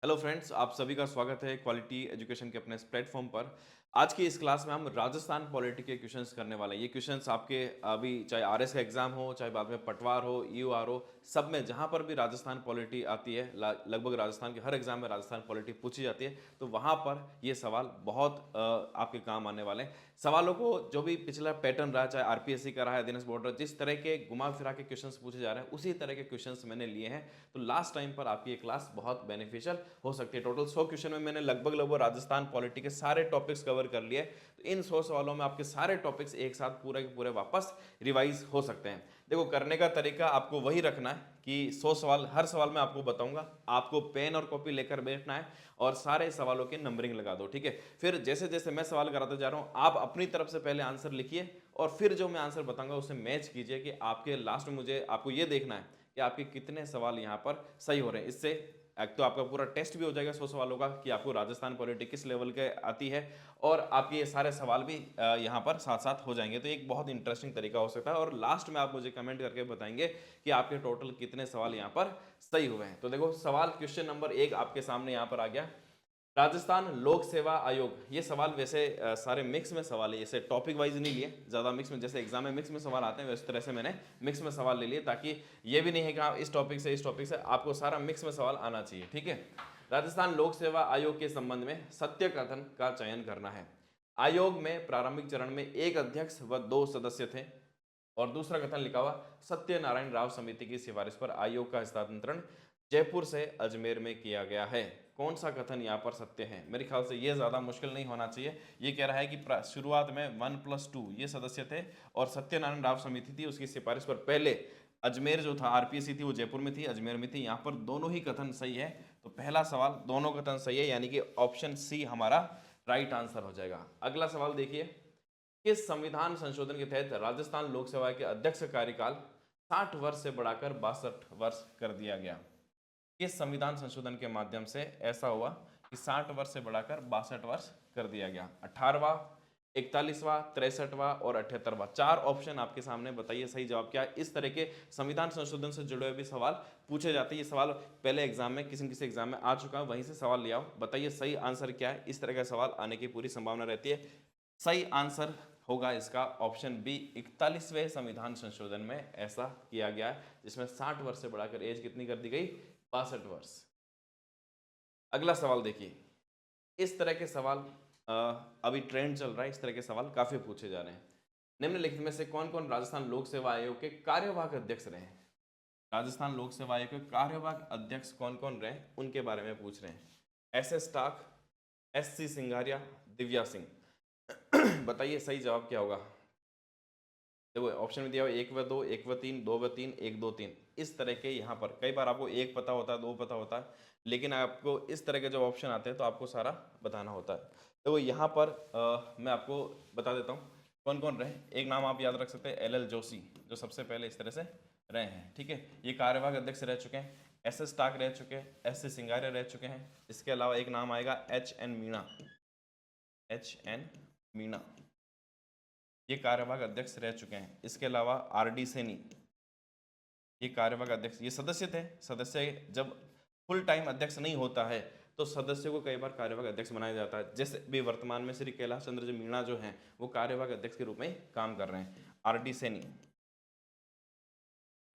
Hello friends, आप सभी का स्वागत है क्वालिटी एजुकेशन के अपने इस प्लेटफॉर्म पर। आज की इस क्लास में हम राजस्थान पॉलिटी के क्वेश्चंस करने वाले हैं। ये क्वेश्चंस आपके अभी चाहे आरएस का एग्जाम हो, चाहे बाद में पटवार हो, ईओआर हो, सब में जहां पर भी राजस्थान पॉलिटी आती है, लगभग राजस्थान के हर एग्जाम में राजस्थान पॉलिटी पूछी जाती है, तो वहां पर ये सवाल बहुत आपके काम आने वाले हैं। सवालों को जो भी पिछला पैटर्न रहा, चाहे आरपीएससी का रहा है, दिनेश बोर्ड, जिस तरह के घुमा फिरा के क्वेश्चंस पूछे जा रहे हैं, उसी तरह के क्वेश्चंस मैंने लिए हैं। तो लास्ट टाइम पर आपकी ये क्लास बहुत बेनिफिशियल हो सकती है। टोटल 100 क्वेश्चन में मैंने लगभग राजस्थान पॉलिटी के सारे टॉपिक्स कवर कर लिए। तो इन 100 सवालों में आपके सारे टॉपिक्स एक साथ पूरे के पूरे वापस रिवाइज हो सकते हैं। देखो, करने का तरीका आपको वही रखना है कि 100 सवाल, हर सवाल में आपको बताऊंगा, आपको पेन और कॉपी लेकर बैठना है और सारे सवालों की नंबरिंग लगा दो। ठीक है, फिर जैसे जैसे मैं सवाल कराते जा रहा हूं, आप अपनी तरफ से पहले आंसर लिखिए और फिर जो मैं आंसर बताऊंगा उसे मैच कीजिए कि आपके लास्ट में मुझे आपको ये देखना है कि आपके कितने सवाल यहाँ पर सही हो रहे हैं। इससे एक तो आपका पूरा टेस्ट भी हो जाएगा 100 सवालों का कि आपको राजस्थान पॉलिटी किस लेवल के आती है, और आपके ये सारे सवाल भी यहाँ पर साथ साथ हो जाएंगे। तो एक बहुत इंटरेस्टिंग तरीका हो सकता है और लास्ट में आप मुझे कमेंट करके बताएंगे कि आपके टोटल कितने सवाल यहाँ पर सही हुए हैं। तो देखो, सवाल क्वेश्चन नंबर 1 आपके सामने यहाँ पर आ गया। राजस्थान लोक सेवा आयोग, ये सवाल वैसे सारे मिक्स में सवाल है, जैसे टॉपिक वाइज नहीं लिए, ज्यादा मिक्स में, जैसे एग्जाम में मिक्स में सवाल आते हैं वैसे तरह से मैंने मिक्स में सवाल ले लिए, ताकि ये भी नहीं है कि हाँ इस टॉपिक से आपको सारा मिक्स में सवाल आना चाहिए। ठीक है, राजस्थान लोक सेवा आयोग के संबंध में सत्य कथन का चयन करना है। आयोग में प्रारंभिक चरण में एक अध्यक्ष व 2 सदस्य थे। और दूसरा कथन लिखा हुआ, सत्यनारायण राव समिति की सिफारिश पर आयोग का हस्तांतरण जयपुर से अजमेर में किया गया है। कौन सा कथन यहाँ पर सत्य है? मेरे ख्याल से ये ज्यादा मुश्किल नहीं होना चाहिए। ये कह रहा है कि शुरुआत में 1+2 ये सदस्य थे और सत्यनारायण राव समिति थी, उसकी सिफारिश पर पहले अजमेर जो था, आरपीएससी थी वो जयपुर में थी, अजमेर में थी। यहाँ पर दोनों ही कथन सही है, तो पहला सवाल दोनों कथन सही है, यानी कि ऑप्शन सी हमारा राइट आंसर हो जाएगा। अगला सवाल देखिए, किस संविधान संशोधन के तहत राजस्थान लोक सेवा के अध्यक्ष का कार्यकाल 60 वर्ष से बढ़ाकर 62 वर्ष कर दिया गया? किस संविधान संशोधन के माध्यम से ऐसा हुआ कि 60 वर्ष से बढ़ाकर 62 वर्ष कर दिया गया? 18वां, 41वां, 63वां और 78वां। 4 ऑप्शन आपके सामने, बताइए सही जवाब क्या है। इस तरह के संविधान संशोधन से जुड़े हुए भी सवाल पूछे जाते हैं। ये सवाल पहले एग्जाम में किसी न किसी एग्जाम में आ चुका है, वहीं से सवाल लिया हो, बताइए सही आंसर क्या है। इस तरह का सवाल आने की पूरी संभावना रहती है। सही आंसर होगा इसका ऑप्शन बी, 41वें संविधान संशोधन में ऐसा किया गया है, जिसमें 60 वर्ष से बढ़ाकर एज कितनी कर दी गई? 62 वर्ष। अगला सवाल देखिए, इस तरह के सवाल अभी ट्रेंड चल रहा है, इस तरह के सवाल काफी पूछे जा रहे हैं। निम्नलिखित में से कौन कौन राजस्थान लोक सेवा आयोग के कार्यवाहक अध्यक्ष रहे हैं? राजस्थान लोक सेवा आयोग के कार्यवाहक अध्यक्ष कौन कौन रहे उनके बारे में पूछ रहे हैं। SS टाक, SC सिंघारिया, दिव्या सिंह। बताइए सही जवाब क्या होगा। देखो, ऑप्शन में दिया हुआ 1 व 2, 1 व 3, 2 व 3, 1 2 3। इस तरह के यहाँ पर कई बार आपको 1 पता होता है, 2 पता होता है, लेकिन आपको इस तरह के जब ऑप्शन आते हैं तो आपको सारा बताना होता है। तो यहाँ पर मैं आपको बता देता हूँ कौन कौन रहे। एक नाम आप याद रख सकते हैं, LL जोशी, जो सबसे पहले इस तरह से रहे हैं। ठीक है, ये कार्यवाहक अध्यक्ष रह चुके हैं। SS टाक रह चुके हैं, SC सिंगारिया रह चुके हैं। इसके अलावा एक नाम आएगा HN मीणा, HN मीणा, ये कार्यवाहक अध्यक्ष रह चुके हैं। इसके अलावा RD सैनी, ये कार्यवाहक अध्यक्ष, ये सदस्य थे। सदस्य जब फुल टाइम अध्यक्ष नहीं होता है तो सदस्य को कई बार कार्यवाहक अध्यक्ष बनाया जाता है। जैसे भी वर्तमान में श्री कैलाश चंद्र जी मीणा जो हैं वो कार्यवाहक अध्यक्ष के रूप में काम कर रहे हैं। RD सैनी,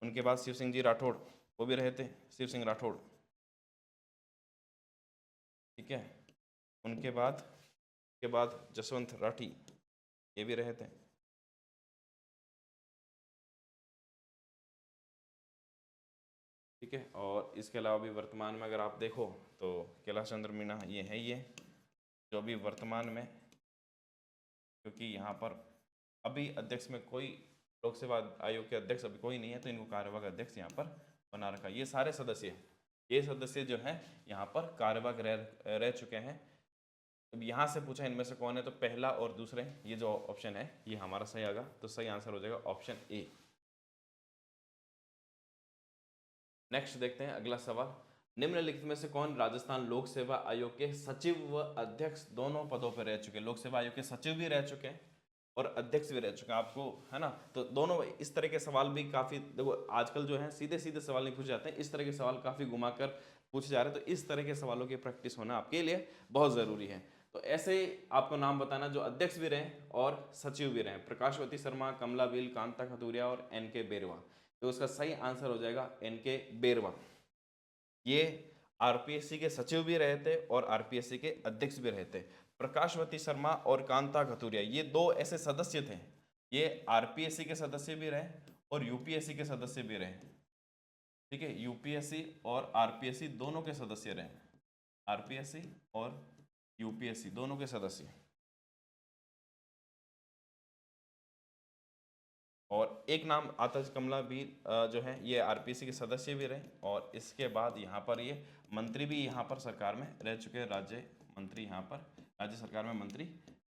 उनके बाद शिव सिंह जी राठौड़, वो भी रहे थे, शिव सिंह राठौड़। ठीक है, उनके बाद जसवंत राठी, ये भी रहे थे। ठीक है, और इसके अलावा भी वर्तमान में अगर आप देखो तो कैलाश चंद्र मीणा ये है, ये जो अभी वर्तमान में, क्योंकि यहाँ पर अभी अध्यक्ष में कोई, लोक सेवा आयोग के अध्यक्ष अभी कोई नहीं है, तो इनको कार्यवाहक अध्यक्ष यहाँ पर बना रखा है। ये सारे सदस्य, ये सदस्य जो हैं यहाँ पर कार्यवाहक रह चुके हैं। अब यहाँ से पूछा इनमें से कौन है, तो पहला और दूसरे, ये जो ऑप्शन है ये हमारा सही आएगा, तो सही आंसर हो जाएगा ऑप्शन ए। नेक्स्ट देखते हैं अगला सवाल, निम्नलिखित में से कौन राजस्थान लोक सेवा आयोग के सचिव व अध्यक्ष दोनों पदों पर रह चुके हैं? लोक सेवा आयोग के सचिव भी रह चुके हैं और अध्यक्ष भी रह चुके हैं, आपको है ना। तो दोनों इस तरह के सवाल भी काफी, देखो आजकल जो है सीधे सीधे सवाल नहीं पूछे जाते हैं, इस तरह के सवाल काफी घुमाकर पूछे जा रहे हैं, तो इस तरह के सवालों की प्रैक्टिस होना आपके लिए बहुत जरूरी है। तो ऐसे आपको नाम बताना जो अध्यक्ष भी रहे और सचिव भी रहे, प्रकाशवती शर्मा, कमला बिल, कांता खतूरिया और एन.के. बेरवा। तो उसका सही आंसर हो जाएगा एन.के. बेरवा। ये आरपीएससी के सचिव भी रहे थे और आरपीएससी के अध्यक्ष भी रहे थे। प्रकाशवती शर्मा और कांता खतूरिया ये दो ऐसे सदस्य थे, ये आरपीएससी के सदस्य भी रहे और यूपीएससी के सदस्य भी रहे। ठीक है, यूपीएससी और आरपीएससी दोनों के सदस्य रहे, आरपीएससी और यूपीएससी दोनों के सदस्य। और एक नाम आता है कमला भी जो है ये आरपीएससी के सदस्य भी रहे और इसके बाद यहाँ पर ये मंत्री भी यहाँ पर सरकार में रह चुके हैं, राज्य मंत्री यहाँ पर राज्य सरकार में मंत्री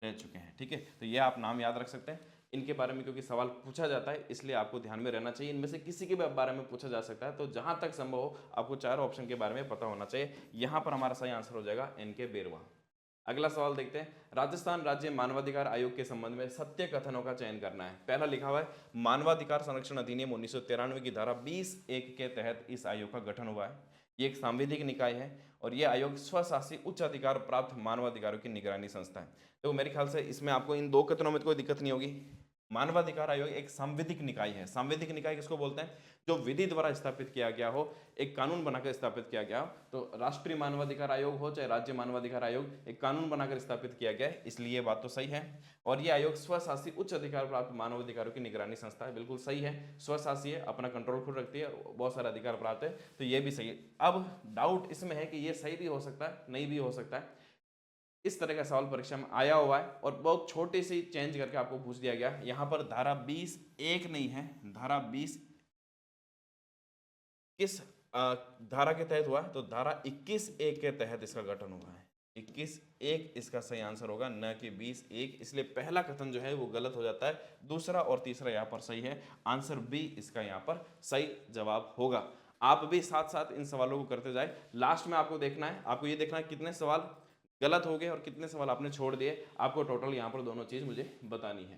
रह चुके हैं। ठीक है, तो ये आप नाम याद रख सकते हैं इनके बारे में, क्योंकि सवाल पूछा जाता है इसलिए आपको ध्यान में रहना चाहिए। इनमें से किसी के बारे में पूछा जा सकता है, तो जहां तक संभव हो आपको चारों ऑप्शन के बारे में पता होना चाहिए। यहां पर हमारा सही आंसर हो जाएगा एन.के. बेरवा। अगला सवाल देखते हैं, राजस्थान राज्य मानवाधिकार आयोग के संबंध में सत्य कथनों का चयन करना है। पहला लिखा हुआ है मानवाधिकार संरक्षण अधिनियम 1993 की धारा 20(1) के तहत इस आयोग का गठन हुआ है। ये एक सांविधिक निकाय है और यह आयोग स्वशासी उच्च अधिकार प्राप्त मानवाधिकारों की निगरानी संस्था है। तो मेरे ख्याल से इसमें आपको इन दो कथनों में कोई दिक्कत नहीं होगी। मानवाधिकार आयोग एक सांविधिक निकाय है। सांविधिक निकाय किसको बोलते हैं? जो विधि द्वारा स्थापित किया गया हो, एक कानून बनाकर स्थापित किया गया हो। तो राष्ट्रीय मानवाधिकार आयोग हो चाहे राज्य मानवाधिकार आयोग, एक कानून बनाकर स्थापित किया गया है, इसलिए ये बात तो सही है। और ये आयोग स्वशासी उच्च अधिकार प्राप्त मानवाधिकारों की निगरानी संस्था है, बिल्कुल सही है। स्वशासी है, अपना कंट्रोल खुद रखती है, बहुत सारे अधिकार प्राप्त है, तो ये भी सही है। अब डाउट इसमें है कि ये सही भी हो सकता है, नहीं भी हो सकता है। इस तरह का सवाल परीक्षा में आया हुआ है और बहुत छोटे से चेंज करके आपको पूछ दिया गया। यहाँ पर धारा 20(1) नहीं है, धारा 20 किस धारा के तहत हुआ है? तो धारा 21(1) के तहत इसका गठन हुआ है। 21(1) इसका सही आंसर होगा, न कि 20(1). इसलिए पहला कथन जो है वो गलत हो जाता है, दूसरा और तीसरा यहाँ पर सही है। आंसर बी इसका यहाँ पर सही जवाब होगा। आप भी साथ साथ इन सवालों को करते जाए। लास्ट में आपको देखना है, आपको ये देखना है कितने सवाल गलत हो गए और कितने सवाल आपने छोड़ दिए। आपको टोटल यहाँ पर दोनों चीज मुझे बतानी है।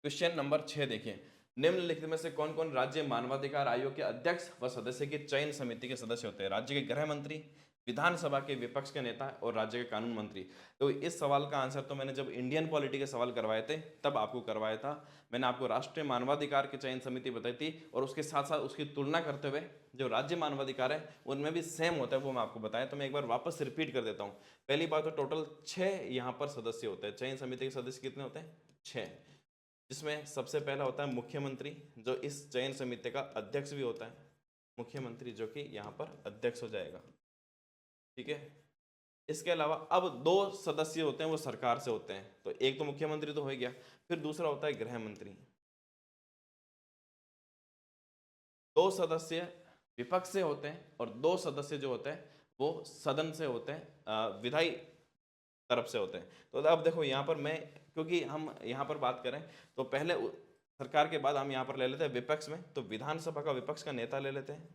क्वेश्चन नंबर 6 देखिए, निम्नलिखित में से कौन कौन राज्य मानवाधिकार आयोग के अध्यक्ष व सदस्य की चयन समिति के सदस्य होते हैं? राज्य के गृह मंत्री, विधानसभा के विपक्ष के नेता और राज्य के कानून मंत्री। तो इस सवाल का आंसर तो मैंने जब इंडियन पॉलिटी के सवाल करवाए थे तब आपको करवाया था। मैंने आपको राष्ट्रीय मानवाधिकार की चयन समिति बताई थी और उसके साथ साथ उसकी तुलना करते हुए जो राज्य मानवाधिकार है उनमें भी सेम होता है, वो मैं आपको बताया। तो मैं एक बार वापस रिपीट कर देता हूँ। पहली बात तो टोटल 6 यहाँ पर सदस्य होते हैं। चयन समिति के सदस्य कितने होते हैं? 6, जिसमें सबसे पहला होता है मुख्यमंत्री, जो इस चयन समिति का अध्यक्ष भी होता है। मुख्यमंत्री जो कि यहाँ पर अध्यक्ष हो जाएगा। ठीक है, इसके अलावा अब 2 सदस्य होते हैं वो सरकार से होते हैं। तो एक तो मुख्यमंत्री तो हो गया, फिर दूसरा होता है गृह मंत्री। 2 सदस्य विपक्ष से होते हैं और 2 सदस्य जो होते हैं वो सदन से होते हैं, विधायी तरफ से होते हैं। तो अब देखो यहाँ पर मैं, क्योंकि हम यहाँ पर बात करें तो पहले सरकार के बाद हम यहाँ पर ले लेते हैं विपक्ष में, तो विधानसभा का विपक्ष का नेता ले लेते हैं।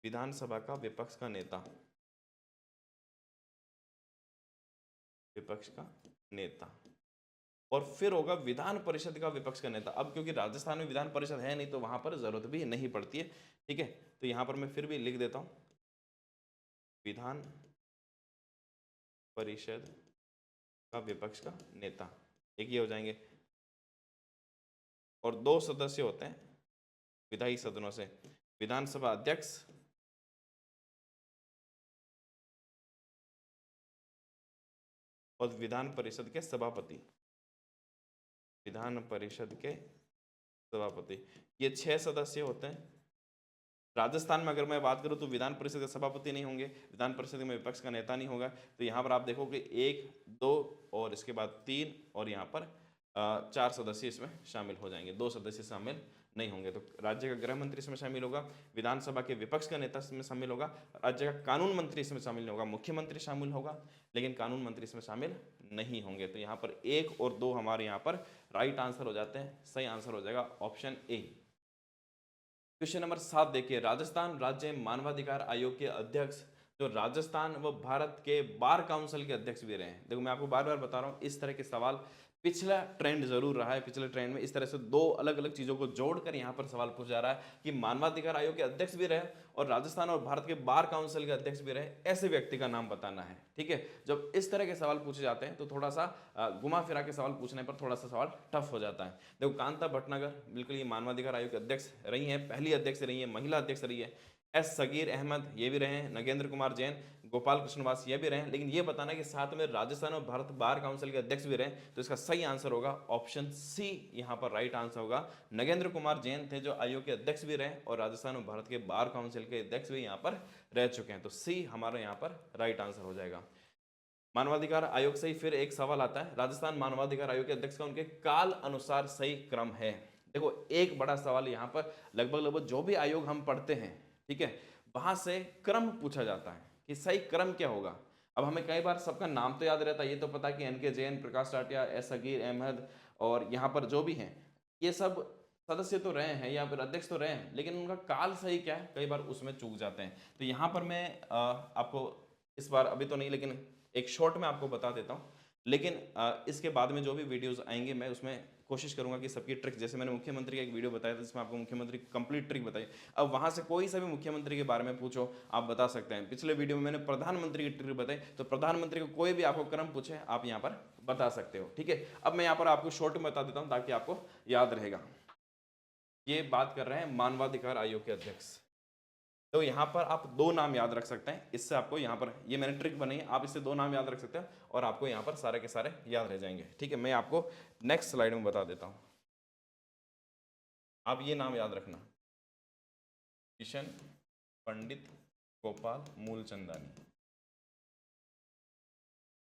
विधानसभा का विपक्ष का नेता, विपक्ष का नेता, और फिर होगा विधान परिषद का विपक्ष का नेता। अब क्योंकि राजस्थान में विधान परिषद है नहीं तो वहां पर जरूरत भी नहीं पड़ती है। ठीक है, तो यहां पर मैं फिर भी लिख देता हूं विधान परिषद का विपक्ष का नेता, एक ये हो जाएंगे। और 2 सदस्य होते हैं विधायी सदनों से, विधानसभा अध्यक्ष और विधान परिषद के सभापति। विधान परिषद के सभापति, ये 6 सदस्य होते हैं। राजस्थान में अगर मैं बात करूं तो विधान परिषद के सभापति नहीं होंगे, विधान परिषद में विपक्ष का नेता नहीं होगा। तो यहाँ पर आप देखोगे 1, 2 और इसके बाद 3 और यहाँ पर 4 सदस्य इसमें शामिल हो जाएंगे, 2 सदस्य शामिल नहीं होंगे। तो राज्य का गृह मंत्री इसमें शामिल होगा, विधानसभा के विपक्ष का नेता इसमें शामिल होगा, राज्य का कानून मंत्री इसमें शामिल होगा, मुख्यमंत्री शामिल होगा, लेकिन कानून मंत्री इसमें शामिल नहीं होंगे। तो यहाँ पर 1 और 2 हमारे यहाँ पर राइट आंसर हो जाते हैं। सही आंसर हो जाएगा ऑप्शन ए। क्वेश्चन नंबर 7 देखिए, राजस्थान राज्य मानवाधिकार आयोग के अध्यक्ष जो राजस्थान व भारत के बार काउंसिल के अध्यक्ष भी रहे हैं। देखो मैं आपको बार बार बता रहा हूँ, इस तरह के सवाल पिछला ट्रेंड जरूर रहा है, पिछले ट्रेंड में इस तरह से दो अलग अलग चीजों को जोड़कर यहाँ पर सवाल पूछा जा रहा है कि मानवाधिकार आयोग के अध्यक्ष भी रहे और राजस्थान और भारत के बार काउंसिल के अध्यक्ष भी रहे, ऐसे व्यक्ति का नाम बताना है। ठीक है, जब इस तरह के सवाल पूछे जाते हैं तो थोड़ा सा घुमा फिरा के सवाल पूछने पर थोड़ा सा सवाल टफ हो जाता है। देखो कांता भटनागर बिल्कुल ये मानवाधिकार आयोग के अध्यक्ष रही है, पहली अध्यक्ष रही है, महिला अध्यक्ष रही है। एस सगीर अहमद ये भी रहे हैं, नगेंद्र कुमार जैन, गोपाल कृष्णवास ये भी रहे हैं, लेकिन ये बताना कि साथ में राजस्थान और भारत बार काउंसिल के अध्यक्ष भी रहे, तो इसका सही आंसर होगा ऑप्शन सी, यहाँ पर राइट आंसर होगा। नगेंद्र कुमार जैन थे जो आयोग के अध्यक्ष भी रहे और राजस्थान और भारत के बार काउंसिल के अध्यक्ष भी यहाँ पर रह चुके हैं, तो सी हमारा यहाँ पर राइट आंसर हो जाएगा। मानवाधिकार आयोग से ही फिर एक सवाल आता है, राजस्थान मानवाधिकार आयोग के अध्यक्ष का उनके काल अनुसार सही क्रम है। देखो एक बड़ा सवाल यहाँ पर लगभग जो भी आयोग हम पढ़ते हैं, ठीक है, वहां से क्रम पूछा जाता है कि सही क्रम क्या होगा। अब हमें कई बार सबका नाम तो याद रहता है, ये तो पता कि एनके जैन, प्रकाश टाटिया, एस सगीर अहमद और यहाँ पर जो भी हैं ये सब सदस्य तो रहे हैं या फिर अध्यक्ष तो रहे हैं, लेकिन उनका काल सही क्या है कई बार उसमें चूक जाते हैं। तो यहाँ पर मैं आपको इस बार अभी तो नहीं लेकिन एक शॉर्ट में आपको बता देता हूँ, लेकिन इसके बाद में जो भी वीडियोस आएंगे मैं उसमें कोशिश करूंगा कि सबकी ट्रिक, जैसे मैंने मुख्यमंत्री का एक वीडियो बताया था जिसमें आपको मुख्यमंत्री की कंप्लीट ट्रिक बताई, अब वहां से कोई सा भी मुख्यमंत्री के बारे में पूछो आप बता सकते हैं। पिछले वीडियो में मैंने प्रधानमंत्री की ट्रिक बताई, तो प्रधानमंत्री को कोई भी आपको क्रम पूछे आप यहाँ पर बता सकते हो। ठीक है, अब मैं यहाँ पर आपको शॉर्ट में बता देता हूँ ताकि आपको याद रहेगा। ये बात कर रहे हैं मानवाधिकार आयोग के अध्यक्ष, तो यहाँ पर आप दो नाम याद रख सकते हैं, इससे आपको यहाँ पर ये मैंने ट्रिक बनाई है, आप इससे दो नाम याद रख सकते हैं और आपको यहाँ पर सारे के सारे याद रह जाएंगे। ठीक है, मैं आपको नेक्स्ट स्लाइड में बता देता हूँ, आप ये नाम याद रखना, किशन पंडित गोपाल मूलचंदानी।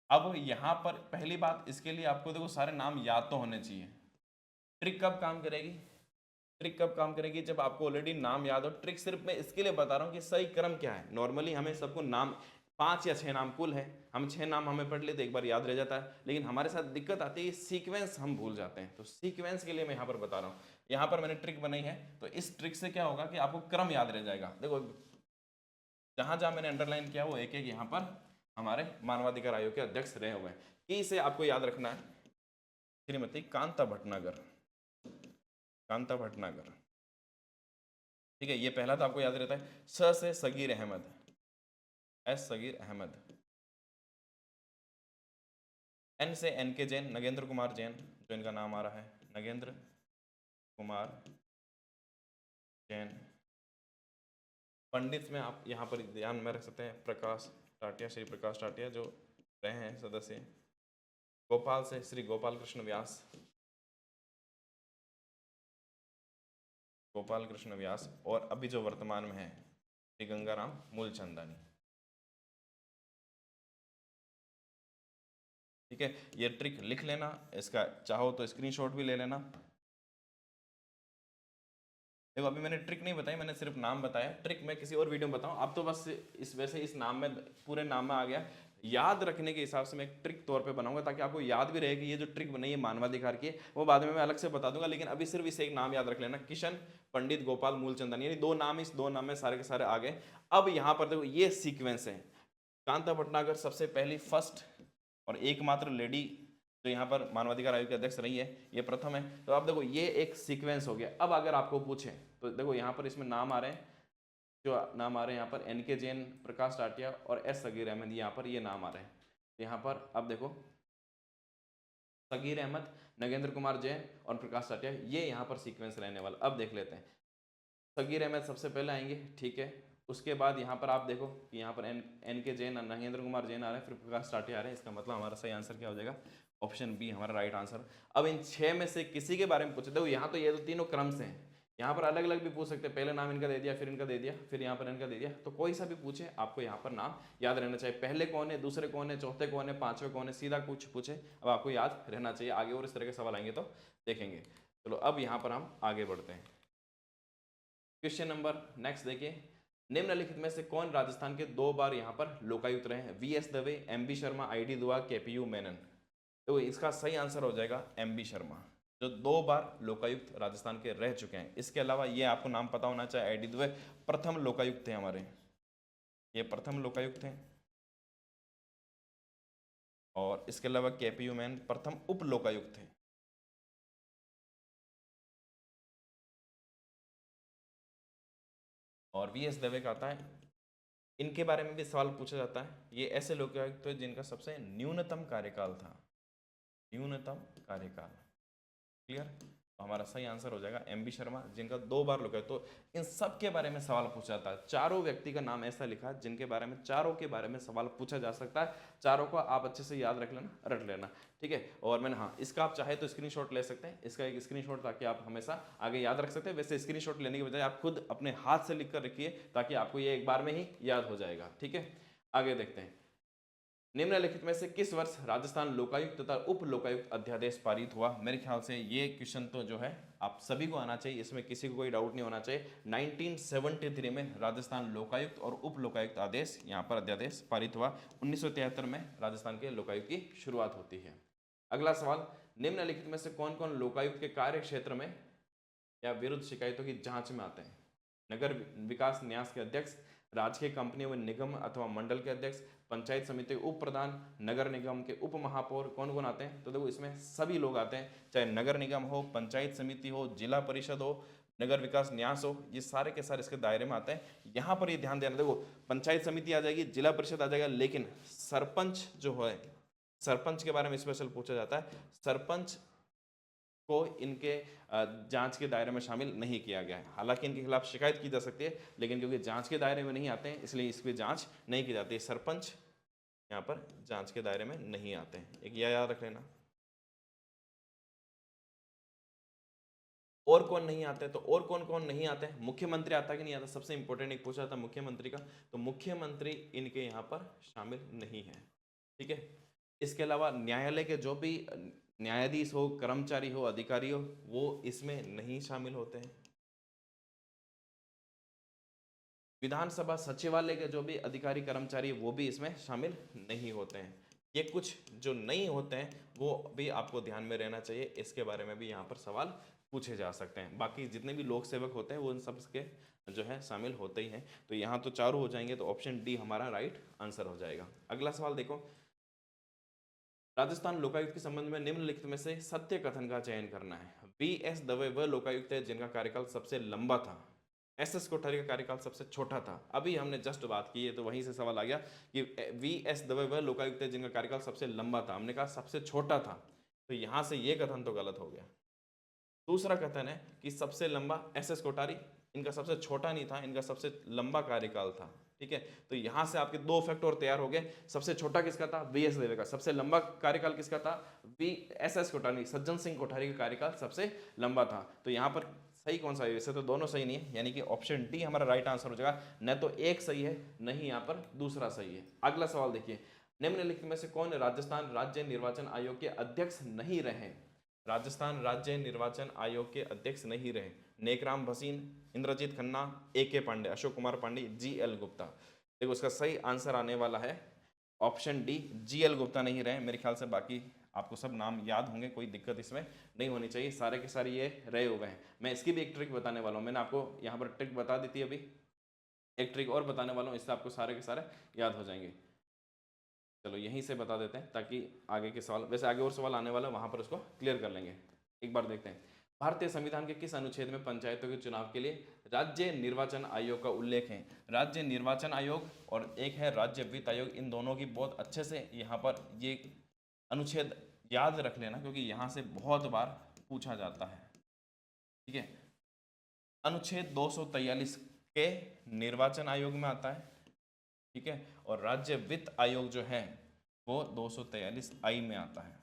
अब यहाँ पर पहली बात, इसके लिए आपको देखो सारे नाम याद तो होने चाहिए। ट्रिक कब काम करेगी, ट्रिक कब काम करेगी जब आपको ऑलरेडी नाम याद हो। ट्रिक सिर्फ मैं इसके लिए बता रहा हूँ कि सही क्रम क्या है। नॉर्मली हमें सबको नाम 5 या 6 नाम कुल है, हम 6 नाम हमें पढ़ लेते एक बार याद रह जाता है, लेकिन हमारे साथ दिक्कत आती है सीक्वेंस हम भूल जाते हैं। तो सीक्वेंस के लिए मैं यहाँ पर बता रहा हूँ, यहाँ पर मैंने ट्रिक बनाई है, तो इस ट्रिक से क्या होगा कि आपको क्रम याद रह जाएगा। देखो जहां जहां मैंने अंडरलाइन किया वो एक एक यहाँ पर हमारे मानवाधिकार आयोग के अध्यक्ष रहे हुए हैं। कि इसे आपको याद रखना है, श्रीमती कांता भटनागर, कांता भटनागर। ठीक है, ये पहला तो आपको याद रहता है। स से सगीर अहमद, एस सगीर अहमद। एन से एन के जैन, नगेंद्र कुमार जैन, जो इनका नाम आ रहा है, नगेंद्र कुमार जैन। पंडित में आप यहाँ पर ध्यान में रख सकते हैं प्रकाश टाटिया, श्री प्रकाश टाटिया जो रहे हैं सदस्य। गोपाल से श्री गोपाल कृष्ण व्यास, गोपाल कृष्ण व्यास, और अभी जो वर्तमान में है श्री गंगाराम मूलचंदानी। ठीक है, ये ट्रिक लिख लेना, इसका चाहो तो स्क्रीनशॉट भी ले लेना। देखो अभी मैंने ट्रिक नहीं बताई, मैंने सिर्फ नाम बताया, ट्रिक मैं किसी और वीडियो में बताऊं। आप तो बस इस वैसे इस नाम में पूरे नाम में आ गया, याद रखने के हिसाब से मैं एक ट्रिक तौर पे बनाऊंगा ताकि आपको याद भी रहे कि ये जो ट्रिक बनाई है मानवाधिकार की, वो बाद में मैं अलग से बता दूंगा, लेकिन अभी सिर्फ इसे एक नाम याद रख लेना, किशन पंडित गोपाल मूलचंदानी, यानी दो नाम, इस दो नाम में सारे के सारे आ गए। अब यहाँ पर देखो ये सीक्वेंस है, कांता भटनागर सबसे पहली फर्स्ट और एकमात्र लेडी जो यहाँ पर मानवाधिकार आयोग के अध्यक्ष रही है, ये प्रथम है। तो आप देखो ये एक सीक्वेंस हो गया। अब अगर आपको पूछे तो देखो यहाँ पर इसमें नाम आ रहे हैं, जो नाम आ रहे हैं यहाँ पर एनके जैन, प्रकाश टाटिया और एस सगीर अहमद, यहाँ पर ये नाम आ रहे हैं। यहाँ पर अब देखो सगीर अहमद, नगेंद्र कुमार जैन और प्रकाश टाटिया, ये यहाँ पर सीक्वेंस रहने वाला। अब देख लेते हैं, सगीर अहमद सबसे पहले आएंगे, ठीक है, उसके बाद यहाँ पर आप देखो कि यहाँ पर एन के जैन, नगेंद्र कुमार जैन आ रहे हैं, फिर प्रकाश टाटिया आ रहे हैं। इसका मतलब हमारा सही आंसर क्या हो जाएगा, ऑप्शन बी हमारा राइट आंसर। अब इन 6 में से किसी के बारे में पूछे, देखो यहाँ तो ये तो तीनों क्रम से हैं, यहाँ पर अलग अलग भी पूछ सकते हैं, पहले नाम इनका दे दिया, फिर इनका दे दिया, फिर यहाँ पर इनका दे दिया, तो कोई सा भी पूछे आपको यहाँ पर नाम याद रहना चाहिए। पहले कौन है, दूसरे कौन है, चौथे कौन है, पांचवें कौन है, सीधा कुछ पूछे अब आपको याद रहना चाहिए। आगे और इस तरह के सवाल आएंगे तो देखेंगे। चलो अब यहाँ पर हम आगे बढ़ते हैं। क्वेश्चन नंबर नेक्स्ट देखिए, निम्नलिखित में से कौन राजस्थान के 2 बार यहाँ पर लोकायुक्त रहे हैं, VS. Dave, MB. Sharma, ID. दुआ, के.पी.यू. मेनन। तो इसका सही आंसर हो जाएगा एम.बी. शर्मा, जो 2 बार लोकायुक्त राजस्थान के रह चुके हैं। इसके अलावा ये आपको नाम पता होना चाहिए, आई.डी. दुबे प्रथम लोकायुक्त थे हमारे, ये प्रथम लोकायुक्त थे। और इसके अलावा केपीयू मैन प्रथम उप लोकायुक्त थे। और वीएस दवे का आता है, इनके बारे में भी सवाल पूछा जाता है। ये ऐसे लोकायुक्त थे जिनका सबसे न्यूनतम कार्यकाल था, न्यूनतम कार्यकाल। क्लियर? तो हमारा सही आंसर हो जाएगा एम बी शर्मा, जिनका 2 बार लोकायुक्त। तो इन सब के बारे में सवाल पूछा जाता है। चारों व्यक्ति का नाम ऐसा लिखा जिनके बारे में, चारों के बारे में सवाल पूछा जा सकता है। चारों को आप अच्छे से याद रख लेना, ठीक है। और मैंने, हाँ, इसका आप चाहे तो स्क्रीनशॉट ले सकते हैं, इसका एक स्क्रीनशॉट, ताकि आप हमेशा आगे याद रख सकते हैं। वैसे स्क्रीनशॉट लेने के बजाय आप खुद अपने हाथ से लिख कर रखिए, ताकि आपको ये एक बार में ही याद हो जाएगा, ठीक है। आगे देखते हैं, निम्नलिखित में से किस वर्ष राजस्थान लोकायुक्त तथा उप लोकायुक्त अध्यादेश पारित हुआ? मेरे ख्याल से ये क्वेश्चन तो जो है आप सभी को आना चाहिए, इसमें किसी को कोई डाउट नहीं होना चाहिए। 1973 में राजस्थान लोकायुक्त और उप लोकायुक्त आदेश, यहाँ पर अध्यादेश पारित हुआ। 1973 में राजस्थान के लोकायुक्त की शुरुआत होती है। अगला सवाल, निम्नलिखित में से कौन कौन लोकायुक्त के कार्य क्षेत्र में या विरुद्ध शिकायतों की जांच में आते हैं? नगर विकास न्यास के अध्यक्ष, राजकीय कंपनियों में निगम अथवा मंडल के अध्यक्ष, पंचायत समिति के उप प्रधान, नगर निगम के उप महापौर, कौन कौन आते हैं? तो देखो इसमें सभी लोग आते हैं, चाहे नगर निगम हो, पंचायत समिति हो, जिला परिषद हो, नगर विकास न्यास हो, ये सारे के सारे इसके दायरे में आते हैं। यहाँ पर ये ध्यान देना, देखो पंचायत समिति आ जाएगी, जिला परिषद आ जाएगा, लेकिन सरपंच जो है, सरपंच के बारे में स्पेशल पूछा जाता है। सरपंच को इनके जांच के दायरे में शामिल नहीं किया गया है। हालांकि इनके खिलाफ शिकायत की जा सकती है, लेकिन क्योंकि जांच के दायरे में नहीं आते हैं, इसलिए इसकी जांच नहीं की जाती है। सरपंच यहाँ पर जांच के दायरे में नहीं आते हैं, एक यह याद रख लेना। और कौन नहीं आते? तो और कौन कौन नहीं आते हैं? मुख्यमंत्री आता कि नहीं आता? सबसे इंपॉर्टेंट एक पूछा था मुख्यमंत्री का, तो मुख्यमंत्री इनके यहाँ पर शामिल नहीं है, ठीक है। इसके अलावा न्यायालय के जो भी न्यायाधीश हो, कर्मचारी हो, अधिकारी हो, वो इसमें नहीं शामिल होते हैं। विधानसभा सचिवालय के जो भी अधिकारी कर्मचारी, वो भी इसमें शामिल नहीं होते हैं। ये कुछ जो नहीं होते हैं वो भी आपको ध्यान में रहना चाहिए, इसके बारे में भी यहाँ पर सवाल पूछे जा सकते हैं। बाकी जितने भी लोक सेवक होते हैं वो इन सब के जो है शामिल होते ही हैं। तो यहाँ तो चारों हो जाएंगे, तो ऑप्शन डी हमारा राइट आंसर हो जाएगा। अगला सवाल देखो, राजस्थान लोकायुक्त के संबंध में निम्नलिखित में से सत्य कथन का चयन करना है। वी एस दवे वह लोकायुक्त है जिनका कार्यकाल सबसे लंबा था, एस एस कोठारी का कार्यकाल सबसे छोटा था। अभी हमने जस्ट बात की है, तो वहीं से सवाल आ गया कि वी एस दवे वह लोकायुक्त है जिनका कार्यकाल सबसे लंबा था, हमने कहा सबसे छोटा था, तो यहां से ये कथन तो गलत हो गया। दूसरा कथन है कि सबसे लंबा एस एस कोठारी, इनका सबसे छोटा नहीं था, इनका सबसे लंबा कार्यकाल था, ठीक है। तो यहां से आपके दो फैक्ट और तैयार हो गए। सबसे छोटा किसका था? वी एस देवे का। सबसे लंबा कार्यकाल किसका था? V S S Kothari, Sajjan Singh Kothari का कार्यकाल सबसे लंबा था। तो यहाँ पर सही कौन सा है? वैसे तो दोनों सही नहीं है, यानी कि ऑप्शन डी हमारा राइट आंसर हो जाएगा। न तो एक सही है, नहीं यहाँ पर दूसरा सही है। अगला सवाल देखिए, निम्नलिखित में से कौन राजस्थान राज्य निर्वाचन आयोग के अध्यक्ष नहीं रहे? राजस्थान राज्य निर्वाचन आयोग के अध्यक्ष नहीं रहे। नेकराम भसीन, इंद्रजीत खन्ना, ए के पांडे, अशोक कुमार पांडे, जी एल गुप्ता। देखो उसका सही आंसर आने वाला है option D, G L Gupta नहीं रहे। मेरे ख्याल से बाकी आपको सब नाम याद होंगे, कोई दिक्कत इसमें नहीं होनी चाहिए, सारे के सारे ये रहे हुए हैं। मैं इसकी भी एक ट्रिक बताने वाला हूँ, मैंने आपको यहाँ पर ट्रिक बता दी थी अभी, एक ट्रिक और बताने वाला हूँ, इससे आपको सारे के सारे याद हो जाएंगे। चलो यहीं से बता देते हैं ताकि आगे के सवाल, वैसे आगे और सवाल आने वाला है, वहां पर उसको क्लियर कर लेंगे। एक बार देखते हैं, भारतीय संविधान के किस अनुच्छेद में पंचायतों के चुनाव के लिए राज्य निर्वाचन आयोग का उल्लेख है? राज्य निर्वाचन आयोग और एक है राज्य वित्त आयोग, इन दोनों की बहुत अच्छे से यहाँ पर ये अनुच्छेद याद रख लेना, क्योंकि यहाँ से बहुत बार पूछा जाता है, ठीक है। अनुच्छेद 243 के निर्वाचन आयोग में आता है, ठीक है, और राज्य वित्त आयोग जो है वो 243 आई में आता है,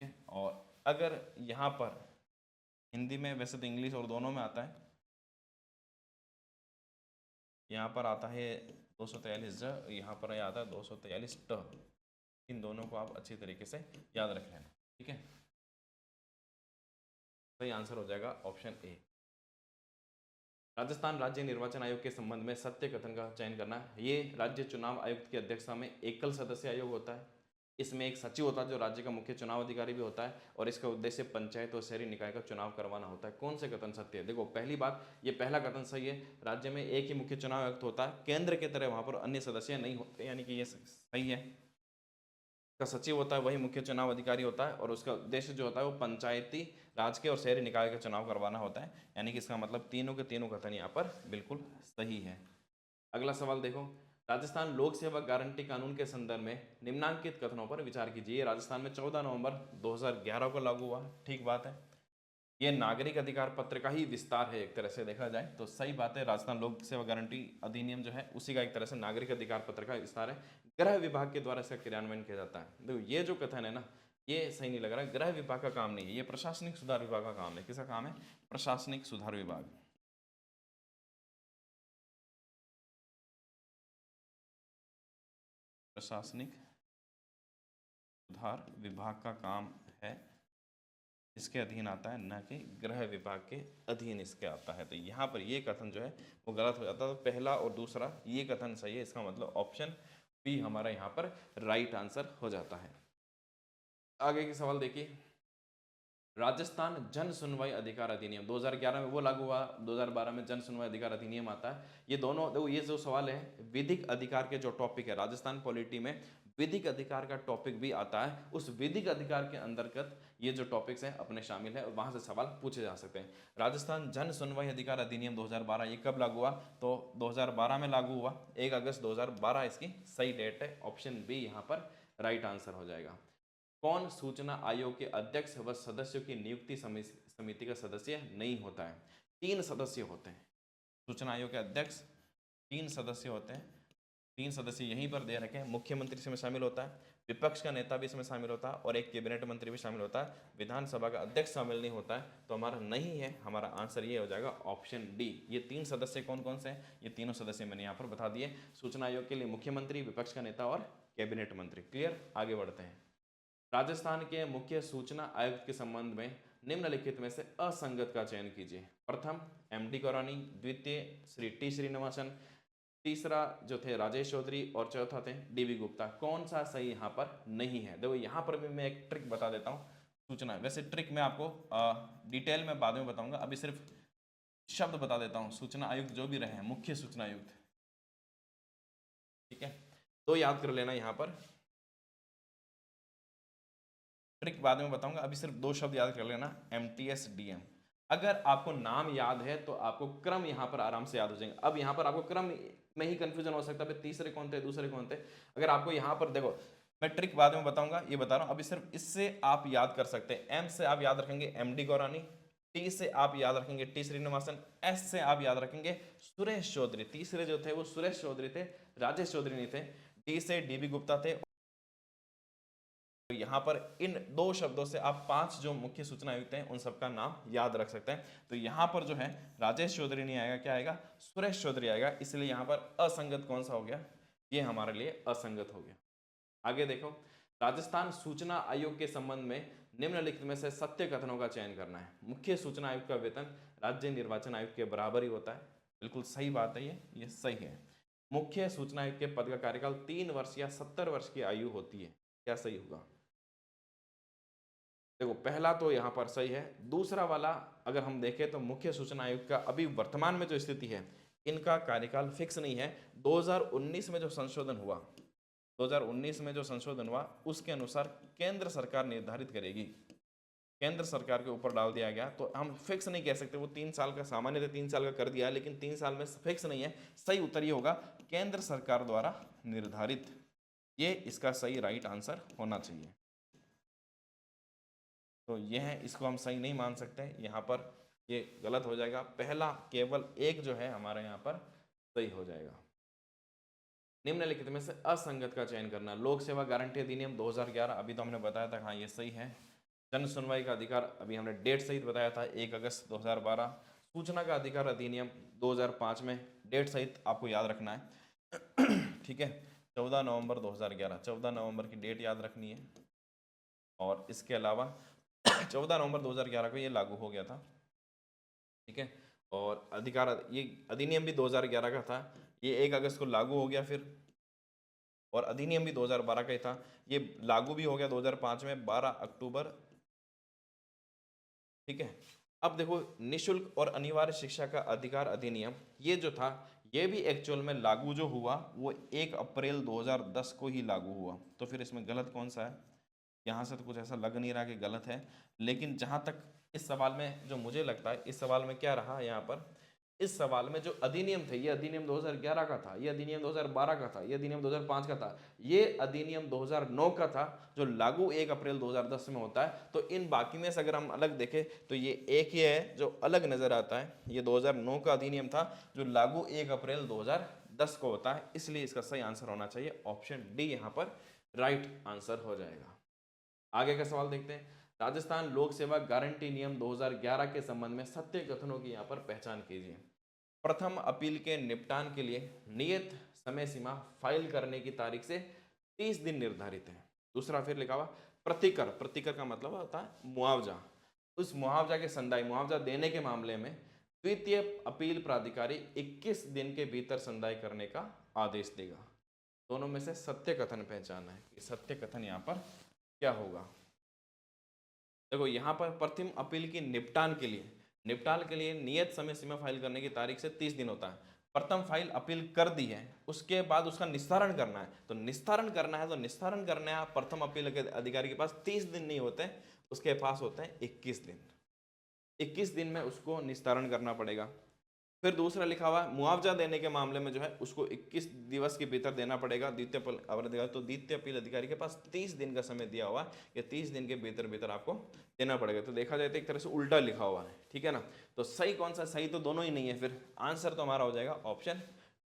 ठीक है। और अगर यहाँ पर हिंदी में, वैसे तो इंग्लिश और दोनों में आता है, यहाँ पर आता है 243 ज, यहाँ पर आता है 243 ट। इन दोनों को आप अच्छी तरीके से याद रख लेना, ठीक है। सही आंसर हो जाएगा ऑप्शन ए। राजस्थान राज्य निर्वाचन आयोग के संबंध में सत्य कथन का चयन करना। ये राज्य चुनाव आयुक्त की अध्यक्षता में एकल सदस्य आयोग होता है। इसमें एक सचिव होता है जो राज्य का मुख्य चुनाव अधिकारी भी होता है, और इसका उद्देश्य पंचायत और शहरी निकाय का चुनाव करवाना होता है। कौन से कथन सत्य है? देखो पहली बात, ये पहला कथन सही है, राज्य में एक ही मुख्य चुनाव आयुक्त होता है, केंद्र की तरह वहां पर अन्य सदस्य नहीं होते, यानी कि ये सही है। का सचिव होता है वही मुख्य चुनाव अधिकारी होता है, और उसका उद्देश्य जो होता है वो पंचायती राज के और शहरी निकाय का चुनाव करवाना होता है। यानी कि इसका मतलब तीनों के तीनों कथन यहाँ पर बिल्कुल सही है। अगला सवाल देखो, राजस्थान लोक सेवा गारंटी कानून के संदर्भ में निम्नांकित कथनों पर विचार कीजिए। राजस्थान में 14 नवंबर 2011 को लागू हुआ, ठीक बात है। ये नागरिक अधिकार पत्र का ही विस्तार है एक तरह से देखा जाए तो, सही बात है। राजस्थान लोक सेवा गारंटी अधिनियम जो है उसी का एक तरह से नागरिक अधिकार पत्र का विस्तार है। गृह विभाग के द्वारा इसका क्रियान्वयन किया जाता है। देखो ये जो कथन है ना, ये सही नहीं लग रहा है। गृह विभाग का काम नहीं है, ये प्रशासनिक सुधार विभाग का काम है। किसका काम है? प्रशासनिक सुधार विभाग। प्रशासनिक सुधार विभाग का काम है, इसके अधीन आता है, न कि गृह विभाग के अधीन इसके आता है। तो यहाँ पर ये कथन जो है वो गलत हो जाता है। तो पहला और दूसरा ये कथन सही है, इसका मतलब ऑप्शन बी हमारा यहाँ पर राइट आंसर हो जाता है। आगे के सवाल देखिए, राजस्थान जन सुनवाई अधिकार अधिनियम 2011 में वो लागू हुआ, 2012 में जन सुनवाई अधिकार अधिनियम आता है। ये दोनों देखो, ये जो सवाल है विधिक अधिकार के जो टॉपिक है, राजस्थान पॉलिटी में विधिक अधिकार का टॉपिक भी आता है। उस विधिक अधिकार के अंतर्गत ये जो टॉपिक्स हैं अपने शामिल है, वहां से सवाल पूछे जा सकते हैं। राजस्थान जन सुनवाई अधिकार अधिनियम 2012 ये कब लागू हुआ? तो 2012 में लागू हुआ, 1 अगस्त 2012 इसकी सही डेट है। ऑप्शन बी यहाँ पर राइट आंसर हो जाएगा। कौन सूचना आयोग के अध्यक्ष व सदस्यों की नियुक्ति समिति का सदस्य नहीं होता है? 3 सदस्य होते हैं सूचना आयोग के अध्यक्ष, 3 सदस्य होते हैं। 3 सदस्य यहीं पर दे रखे हैं। मुख्यमंत्री इसमें शामिल होता है, विपक्ष का नेता भी इसमें शामिल होता है, और एक कैबिनेट मंत्री भी शामिल होता है। विधानसभा का अध्यक्ष शामिल नहीं होता है। तो हमारा नहीं है, हमारा आंसर ये हो जाएगा ऑप्शन डी। ये 3 सदस्य कौन कौन से हैं? ये तीनों सदस्य मैंने यहाँ पर बता दिए। सूचना आयोग के लिए मुख्यमंत्री, विपक्ष का नेता और कैबिनेट मंत्री। क्लियर? आगे बढ़ते हैं। राजस्थान के मुख्य सूचना आयुक्त के संबंध में निम्नलिखित में से असंगत का चयन कीजिए। प्रथम एमडी गौरानी, द्वितीय श्री टी श्रीनिवासन, तीसरा जो थे राजेश चौधरी, और चौथा थे डीबी गुप्ता। कौन सा सही यहाँ पर नहीं है? देखो यहाँ पर भी मैं एक ट्रिक बता देता हूँ। सूचना, वैसे ट्रिक मैं आपको डिटेल में बाद में बताऊंगा, अभी सिर्फ शब्द बता देता हूँ। सूचना आयुक्त जो भी रहे हैं, मुख्य सूचना आयुक्त, ठीक है, तो याद कर लेना। यहाँ पर ट्रिक बाद में बताऊंगा, अभी सिर्फ 2 शब्द याद कर लेना, एमटीएस डीएम। अगर आपको नाम याद है तो आपको क्रम यहाँ पर आराम से याद हो जाएंगे। अब यहाँ पर आपको क्रम में ही कंफ्यूजन हो सकता है, तीसरे कौन थे, दूसरे कौन थे। अगर आपको यहाँ पर देखो, मैं ट्रिक बाद में बताऊंगा, ये बता रहा हूँ अभी सिर्फ इससे आप याद कर सकते हैं। एम से आप याद रखेंगे एमडी गौरानी, टी से आप याद रखेंगे टी श्रीनिवासन, एस से आप याद रखेंगे सुरेश चौधरी। तीसरे जो थे वो सुरेश चौधरी थे, राजेश चौधरी नहीं थे। डी से डीबी गुप्ता थे। तो यहाँ पर इन 2 शब्दों से आप 5 जो मुख्य सूचना आयुक्त हैं उन सबका नाम याद रख सकते हैं। तो यहाँ पर जो है राजेश चौधरी नहीं आएगा, क्या आएगा? सुरेश चौधरी आएगा। इसलिए यहाँ पर असंगत कौन सा हो गया? ये हमारे लिए असंगत हो गया। आगे देखो, राजस्थान सूचना आयोग के संबंध में निम्नलिखित में से सत्य कथनों का चयन करना है। मुख्य सूचना आयुक्त का वेतन राज्य निर्वाचन आयुक्त के बराबर ही होता है। बिल्कुल सही बात है, ये सही है। मुख्य सूचना आयुक्त के पद का कार्यकाल 3 वर्ष या 70 वर्ष की आयु होती है। क्या सही होगा? देखो पहला तो यहाँ पर सही है। दूसरा वाला अगर हम देखें तो मुख्य सूचना आयुक्त का अभी वर्तमान में जो स्थिति है, इनका कार्यकाल फिक्स नहीं है। 2019 में जो संशोधन हुआ, 2019 में जो संशोधन हुआ उसके अनुसार केंद्र सरकार निर्धारित करेगी, केंद्र सरकार के ऊपर डाल दिया गया। तो हम फिक्स नहीं कह सकते। वो 3 साल का सामान्य 3 साल का कर दिया, लेकिन 3 साल में फिक्स नहीं है। सही उत्तर ये होगा केंद्र सरकार द्वारा निर्धारित। ये इसका सही राइट आंसर होना चाहिए। तो यह है, इसको हम सही नहीं मान सकते, यहाँ पर ये गलत हो जाएगा। पहला केवल एक जो है हमारे यहाँ पर सही हो जाएगा। निम्नलिखित में से असंगत का चयन करना। लोक सेवा गारंटी अधिनियम 2011, अभी तो हमने बताया था, हाँ ये सही है। जन सुनवाई का अधिकार, अभी हमने डेट सहित बताया था, 1 अगस्त 2012। सूचना का अधिकार अधिनियम 2005 में, डेट सहित आपको याद रखना है, ठीक है। 14 नवंबर 2011, 14 नवंबर की डेट याद रखनी है। और इसके अलावा 14 नवंबर 2011 को ये लागू हो गया था, ठीक है। और अधिकार, ये अधिनियम भी 2011 का था, ये 1 अगस्त को लागू हो गया फिर। और अधिनियम भी 2012 का ही था, ये लागू भी हो गया 2005 में 12 अक्टूबर, ठीक है। अब देखो, निशुल्क और अनिवार्य शिक्षा का अधिकार अधिनियम, ये जो था ये भी एक्चुअल में लागू जो हुआ वो 1 अप्रैल 2010 को ही लागू हुआ। तो फिर इसमें गलत कौन सा है? यहाँ से तो कुछ ऐसा लग नहीं रहा कि गलत है, लेकिन जहाँ तक इस सवाल में जो मुझे लगता है, इस सवाल में क्या रहा यहाँ पर, इस सवाल में जो अधिनियम थे, ये अधिनियम 2011 का था, ये अधिनियम 2012 का था, ये अधिनियम 2005 का था, ये अधिनियम 2009 का था जो लागू 1 अप्रैल 2010 में होता है। तो इन बाकी में से अगर हम अलग देखें तो ये एक ही है जो अलग नजर आता है, ये 2009 का अधिनियम था जो लागू 1 अप्रैल 2010 को होता है, इसलिए इसका सही आंसर होना चाहिए ऑप्शन डी यहाँ पर राइट आंसर हो जाएगा। आगे का सवाल देखते हैं। राजस्थान लोक सेवा गारंटी नियम 2011 के संबंध में सत्य कथनों की यहाँ पर पहचान कीजिए। प्रथम अपील के निपटान के लिए नियत समय सीमा फाइल करने की तारीख से 30 दिन निर्धारित है। दूसरा फिर लिखा हुआ प्रतिकर, प्रतिकर का मतलब होता है मुआवजा, उस मुआवजा के संदाय, मुआवजा देने के मामले में द्वितीय अपील प्राधिकारी 21 दिन के भीतर संदाय करने का आदेश देगा। दोनों में से सत्य कथन पहचानना है कि सत्य कथन यहाँ पर क्या होगा। देखो यहाँ पर प्रथम अपील की निपटान के लिए नियत समय सीमा फाइल करने की तारीख से 30 दिन होता है। प्रथम फाइल अपील कर दी है, उसके बाद उसका निस्तारण करना है, तो निस्तारण करना है, तो निस्तारण करने आप प्रथम अपील के अधिकारी के पास 30 दिन नहीं होते, उसके पास होते हैं 21 दिन। 21 दिन में उसको निस्तारण करना पड़ेगा। फिर दूसरा लिखा हुआ है मुआवजा देने के मामले में जो है उसको 21 दिवस के भीतर देना पड़ेगा द्वितीय अपील अधिकारी, तो द्वितीय अपील अधिकारी के पास 30 दिन का समय दिया हुआ है कि 30 दिन के भीतर भीतर आपको देना पड़ेगा। तो देखा जाए तो एक तरह से उल्टा लिखा हुआ है, ठीक है ना। तो सही कौन सा? सही तो दोनों ही नहीं है, फिर आंसर तो हमारा हो जाएगा ऑप्शन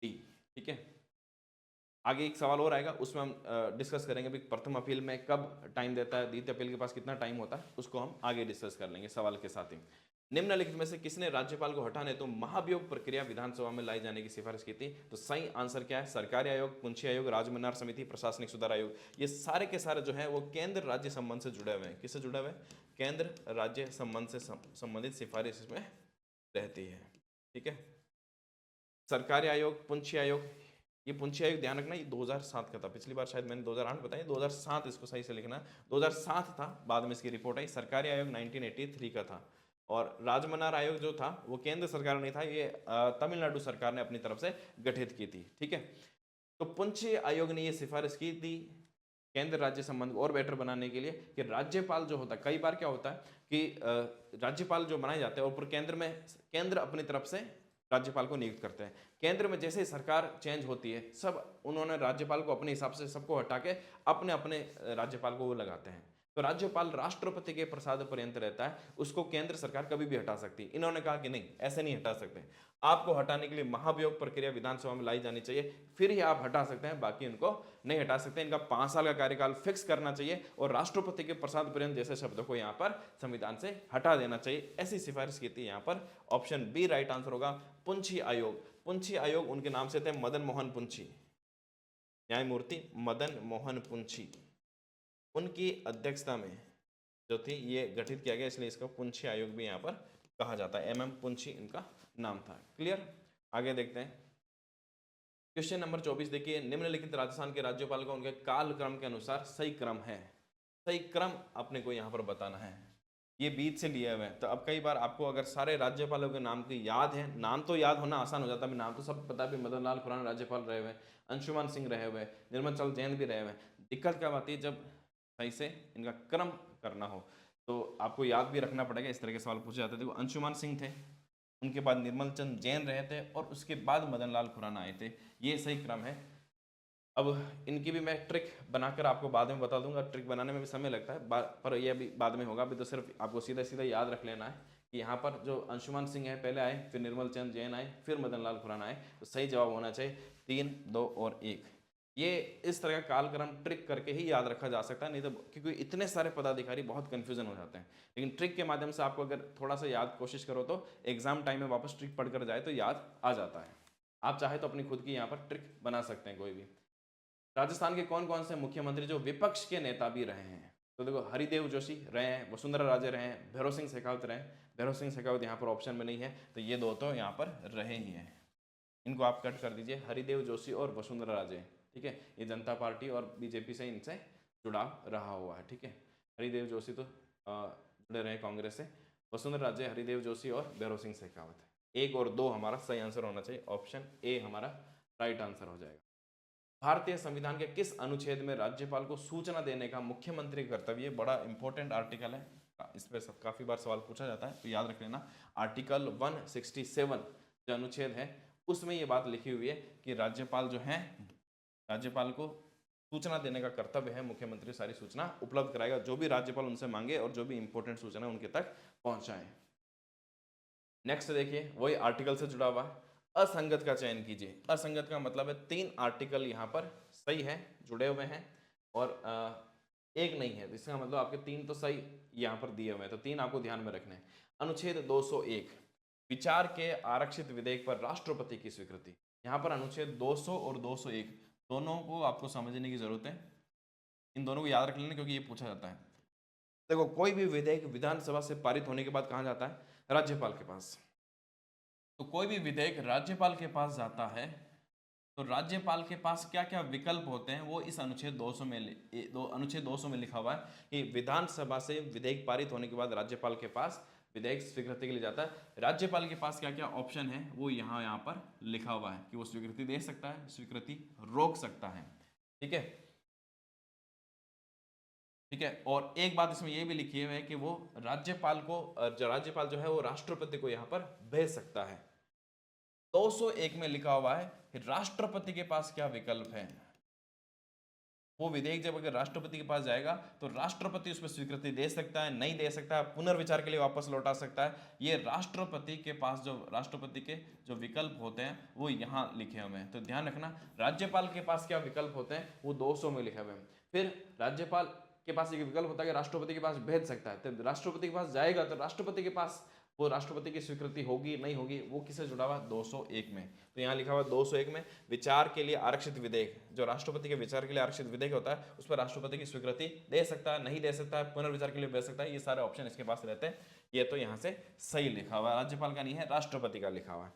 डी, ठीक है। आगे एक सवाल और आएगा, उसमें हम डिस्कस करेंगे भी प्रथम अपील में कब टाइम देता है, द्वितीय अपील के पास कितना टाइम होता है, उसको हम आगे डिस्कस कर लेंगे सवाल के साथ ही। निम्नलिखित में से किसने राज्यपाल को हटाने तो महाभियोग प्रक्रिया विधानसभा में लाई जाने की सिफारिश की थी? तो सही आंसर क्या है? सरकारी आयोग, पुंछी आयोग, राजमन्नार समिति, प्रशासनिक सुधार आयोग। ये सारे के सारे जो है वो केंद्र राज्य संबंध से जुड़े हुए हैं। किससे जुड़े हुए हैं? केंद्र राज्य संबंध से संबंधित सिफारिश इसमें रहती है, ठीक है। सरकारी आयोग, पुंछी आयोग, ये पुंछी आयोग ध्यान रखना ये 2007 का था, पिछली बार शायद मैंने 2008 बताया, 2007 इसको सही से लिखना, 2007 था, बाद में इसकी रिपोर्ट आई। सरकारी आयोग 1983 का था, और राजमन्नार आयोग जो था वो केंद्र सरकार नहीं था, ये तमिलनाडु सरकार ने अपनी तरफ से गठित की थी, ठीक है। तो पुंछी आयोग ने ये सिफारिश की थी केंद्र राज्य संबंध को और बेटर बनाने के लिए कि राज्यपाल जो होता है, कई बार क्या होता है कि राज्यपाल जो बनाए जाते हैं और केंद्र अपनी तरफ से राज्यपाल को नियुक्त करते हैं। केंद्र में जैसे ही सरकार चेंज होती है, सब उन्होंने राज्यपाल को अपने हिसाब से सबको हटा के अपने अपने राज्यपाल को वो लगाते हैं। तो राज्यपाल राष्ट्रपति के प्रसाद पर्यंत रहता है, उसको केंद्र सरकार कभी भी हटा सकती है। इन्होंने कहा कि नहीं, ऐसे नहीं हटा सकते, आपको हटाने के लिए महाभियोग प्रक्रिया विधानसभा में लाई जानी चाहिए, फिर ही आप हटा सकते हैं, बाकी उनको नहीं हटा सकते। इनका 5 साल का कार्यकाल फिक्स करना चाहिए और राष्ट्रपति के प्रसाद पर्यंत जैसे शब्दों को यहाँ पर संविधान से हटा देना चाहिए, ऐसी सिफारिश की थी। यहाँ पर ऑप्शन बी राइट आंसर होगा। पुंछी आयोग, पुंछी आयोग उनके नाम से थे मदन मोहन पुंछी, न्यायमूर्ति मदन मोहन पुंछी, उनकी अध्यक्षता में जो थी ये गठित किया गया, इसलिए इसका पुंछी आयोग भी यहाँ पर कहा जाता है। एमएम पुंछी इनका नाम था। क्लियर? आगे देखते हैं क्वेश्चन नंबर 24। देखिए, निम्नलिखित राजस्थान के राज्यपाल का उनके कालक्रम के अनुसार सही क्रम है। सही क्रम अपने को यहाँ पर बताना है, ये बीच से लिए हुए हैं। तो अब कई बार आपको अगर सारे राज्यपालों के नाम की याद है, नाम तो याद होना आसान हो जाता है, नाम तो सब पता है, मदन लाल खुराना राज्यपाल रहे हुए, अंशुमान सिंह रहे हुए, निर्मल चंद्र जैन भी रहे हुए। दिक्कत क्या आती है जब सही से इनका क्रम करना हो, तो आपको याद भी रखना पड़ेगा। इस तरह के सवाल पूछे जाते थे। देखो, अंशुमान सिंह थे, उनके बाद निर्मल चंद जैन रहे थे, और उसके बाद मदन लाल खुराना आए थे। ये सही क्रम है। अब इनकी भी मैं ट्रिक बनाकर आपको बाद में बता दूंगा, ट्रिक बनाने में भी समय लगता है, पर यह भी बाद में होगा। अभी तो सिर्फ आपको सीधा सीधा याद रख लेना है कि यहाँ पर जो अंशुमान सिंह है पहले आए, फिर निर्मल चंद जैन आए, फिर मदन लाल खुराना आए। तो सही जवाब होना चाहिए 3, 2 और 1। ये इस तरह का कालक्रम ट्रिक करके ही याद रखा जा सकता है, नहीं तो क्योंकि इतने सारे पदाधिकारी बहुत कंफ्यूजन हो जाते हैं। लेकिन ट्रिक के माध्यम से आपको अगर थोड़ा सा याद कोशिश करो तो एग्जाम टाइम में वापस ट्रिक पढ़कर जाए तो याद आ जाता है। आप चाहे तो अपनी खुद की यहाँ पर ट्रिक बना सकते हैं कोई भी। राजस्थान के कौन कौन से मुख्यमंत्री जो विपक्ष के नेता भी रहे हैं? तो देखो, हरिदेव जोशी रहे हैं, वसुंधरा राजे रहे हैं, भैरव सिंह शेखावत रहे हैं। भैरव सिंह शेखावत यहाँ पर ऑप्शन में नहीं है, तो ये दो तो यहाँ पर रहे ही हैं, इनको आप कट कर दीजिए, हरिदेव जोशी और वसुंधरा राजे, ठीक है। ये जनता पार्टी और बीजेपी से इनसे जुड़ाव रहा हुआ है, ठीक है। हरिदेव जोशी तो जुड़े रहे कांग्रेस से, वसुंधरा राजे, हरिदेव जोशी और भैरव सिंह शेखावत। 1 और 2 हमारा सही आंसर होना चाहिए, ऑप्शन ए हमारा राइट आंसर हो जाएगा। भारतीय संविधान के किस अनुच्छेद में राज्यपाल को सूचना देने का मुख्यमंत्री कर्तव्य, बड़ा इंपॉर्टेंट आर्टिकल है, इस पर काफी बार सवाल पूछा जाता है, तो याद रख लेना। आर्टिकल 167 जो अनुच्छेद है उसमें ये बात लिखी हुई है कि राज्यपाल जो है, राज्यपाल को सूचना देने का कर्तव्य है, मुख्यमंत्री सारी सूचना उपलब्ध कराएगा, जो भी राज्यपाल उनसे मांगे और जो भी इंपॉर्टेंट सूचना उनके तक पहुंचाए। नेक्स्ट देखिए, वही आर्टिकल से जुड़ा हुआ है, असंगत का चयन कीजिए। असंगत का मतलब है 3 आर्टिकल यहाँ पर सही है, जुड़े हुए हैं, और एक नहीं है, इसका मतलब आपके 3 तो सही यहाँ पर दिए हुए हैं, तो 3 आपको ध्यान में रखने हैं। अनुच्छेद 201, विचार के आरक्षित विधेयक पर राष्ट्रपति की स्वीकृति। यहाँ पर अनुच्छेद 200 और 201 दोनों को आपको समझने की जरूरत है, इन दोनों को याद रख लेना क्योंकि ये पूछा जाता है। देखो, कोई भी विधेयक विधानसभा से पारित होने के बाद कहाँ जाता है? राज्यपाल के पास। तो कोई भी विधेयक राज्यपाल के पास जाता है तो राज्यपाल के पास क्या क्या विकल्प होते हैं वो इस अनुच्छेद 200 में अनुच्छेद 200 में लिखा हुआ है कि विधानसभा से विधेयक पारित होने के बाद राज्यपाल के पास विधेयक स्वीकृति के लिए जाता है। राज्यपाल के पास क्या क्या ऑप्शन है वो यहाँ पर लिखा हुआ है कि वो स्वीकृति दे सकता है, स्वीकृति रोक सकता है। ठीक है, ठीक है। और एक बात इसमें यह भी लिखी हुई है कि वो राज्यपाल जो है वो राष्ट्रपति को यहाँ पर भेज सकता है। 201 में लिखा हुआ है कि राष्ट्रपति के पास क्या विकल्प है। वो विधेयक जब अगर राष्ट्रपति के पास जाएगा तो राष्ट्रपति उस पर स्वीकृति दे सकता है, नहीं दे सकता है, पुनर्विचार के लिए वापस लौटा सकता है। ये राष्ट्रपति के पास जो राष्ट्रपति के जो विकल्प होते हैं वो यहाँ लिखे हुए हैं, तो ध्यान रखना। राज्यपाल के पास क्या विकल्प होते हैं वो 200 में लिखे हुए हैं। फिर राज्यपाल के पास एक विकल्प होता है कि राष्ट्रपति के पास भेज सकता है, तो राष्ट्रपति के पास जाएगा तो राष्ट्रपति के पास वो राष्ट्रपति की स्वीकृति होगी नहीं होगी, वो किससे जुड़ा हुआ? 201 में। तो यहाँ लिखा हुआ 201 में विचार के लिए आरक्षित विधेयक, जो राष्ट्रपति के विचार के लिए आरक्षित विधेयक होता है उस पर राष्ट्रपति की स्वीकृति दे सकता है, नहीं दे सकता है, पुनर्विचार के लिए दे सकता है, ये सारे ऑप्शन इसके पास रहते हैं। ये तो यहाँ से सही लिखा हुआ है, राज्यपाल का नहीं है, राष्ट्रपति का लिखा हुआ है।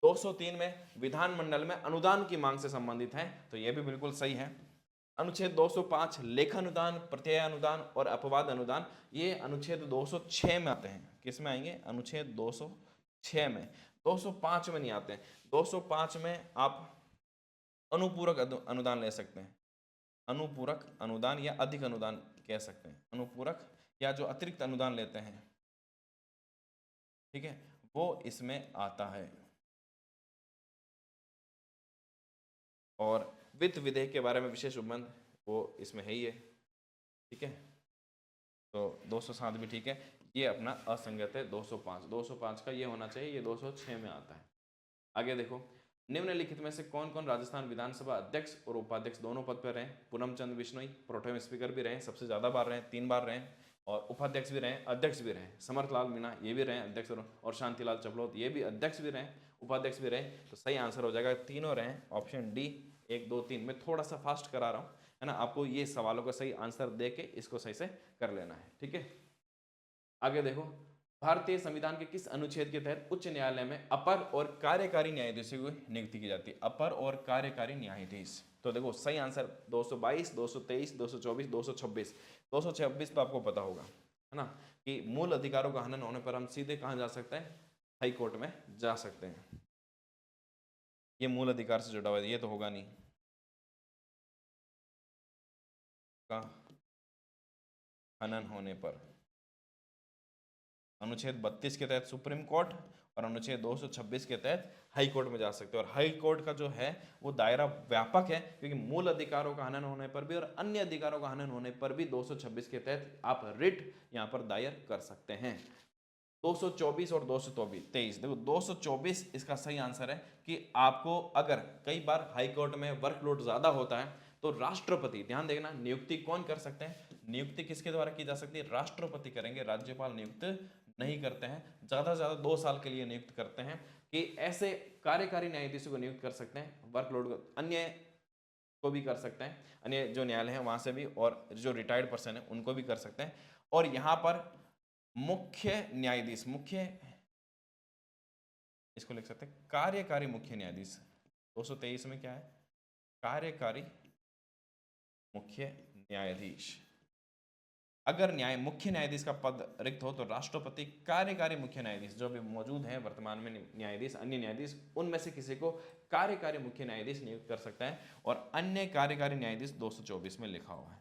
203 में विधानमंडल में अनुदान की मांग से संबंधित है, तो ये भी बिल्कुल सही है। अनुच्छेद 205 लेखानुदान, प्रत्यय अनुदान और अपवाद अनुदान, ये अनुच्छेद 206 में आते हैं। किस में आएंगे? अनुच्छेद 206 में। 205 में नहीं आते हैं। 205 में आप अनुपूरक अनुदान ले सकते हैं, अनुपूरक अनुदान या अधिक अनुदान कह सकते हैं, अनुपूरक या जो अतिरिक्त अनुदान लेते हैं, ठीक है, वो इसमें आता है। और वित्त विधेयक के बारे में विशेष उपबंध वो इसमें है ही है, ठीक है। तो 207 भी ठीक है, ये अपना असंगत है। 205 का ये होना चाहिए, ये 206 में आता है। आगे देखो, निम्नलिखित में से कौन कौन राजस्थान विधानसभा अध्यक्ष और उपाध्यक्ष दोनों पद पर रहे? पूनम चंद बिश्नोई प्रोटेम स्पीकर भी रहे, सबसे ज्यादा बार रहे, 3 बार रहे, और उपाध्यक्ष भी रहे, अध्यक्ष भी रहे। समर्थलाल मीणा ये भी रहे अध्यक्ष, और शांतिलाल चपलोत ये भी अध्यक्ष भी रहे, उपाध्यक्ष भी रहे। तो सही आंसर हो जाएगा, तीनों रहे, ऑप्शन डी 1 2 3। मैं थोड़ा सा फास्ट करा रहा हूँ, है ना, आपको ये सवालों का सही आंसर दे के इसको सही से कर लेना है, ठीक है। आगे देखो, भारतीय संविधान के किस अनुच्छेद के तहत उच्च न्यायालय में अपर और कार्यकारी न्यायाधीशों की नियुक्ति की जाती है? अपर और कार्यकारी न्यायाधीश, तो देखो सही आंसर 222, 223, 224, 226। 226 तो आपको पता होगा, है ना, कि मूल अधिकारों का हनन होने पर हम सीधे कहाँ जा सकते हैं? हाई कोर्ट में जा सकते हैं। ये मूल अधिकार से जुड़ा हुआ है, ये तो होगा नहीं का हनन होने पर। अनुच्छेद 32 के तहत सुप्रीम कोर्ट और अनुच्छेद 226 के तहत हाई कोर्ट में जा सकते हैं। और हाई कोर्ट का जो है वो दायरा व्यापक है, क्योंकि मूल अधिकारों का हनन होने पर भी और अन्य अधिकारों का हनन होने पर भी 226 के तहत आप रिट यहाँ पर दायर कर सकते हैं। 224 और 223, देखो 224 इसका सही आंसर है कि आपको अगर कई बार हाई कोर्ट में वर्कलोड ज्यादा होता है तो राष्ट्रपति, ध्यान देखना, नियुक्ति कौन कर सकते हैं? नियुक्ति किसके द्वारा की जा सकती है? राष्ट्रपति करेंगे, राज्यपाल नियुक्त नहीं करते हैं। ज्यादा से ज्यादा 2 साल के लिए नियुक्त करते हैं कि ऐसे कार्यकारी न्यायाधीशों को नियुक्त कर सकते हैं। वर्कलोड अन्य को भी कर सकते हैं, अन्य जो न्यायालय है वहां से भी, और जो रिटायर्ड पर्सन है उनको भी कर सकते हैं। और यहाँ पर मुख्य न्यायाधीश, मुख्य इसको लिख सकते हैं कार्यकारी मुख्य न्यायाधीश। 223 में क्या है? कार्यकारी मुख्य न्यायाधीश। अगर मुख्य न्यायाधीश का पद रिक्त हो तो राष्ट्रपति कार्यकारी मुख्य न्यायाधीश जो भी मौजूद हैं वर्तमान में न्यायाधीश, अन्य न्यायाधीश, उनमें से किसी को कार्यकारी मुख्य न्यायाधीश नियुक्त कर सकता है। और अन्य कार्यकारी न्यायाधीश 224 में लिखा हुआ है।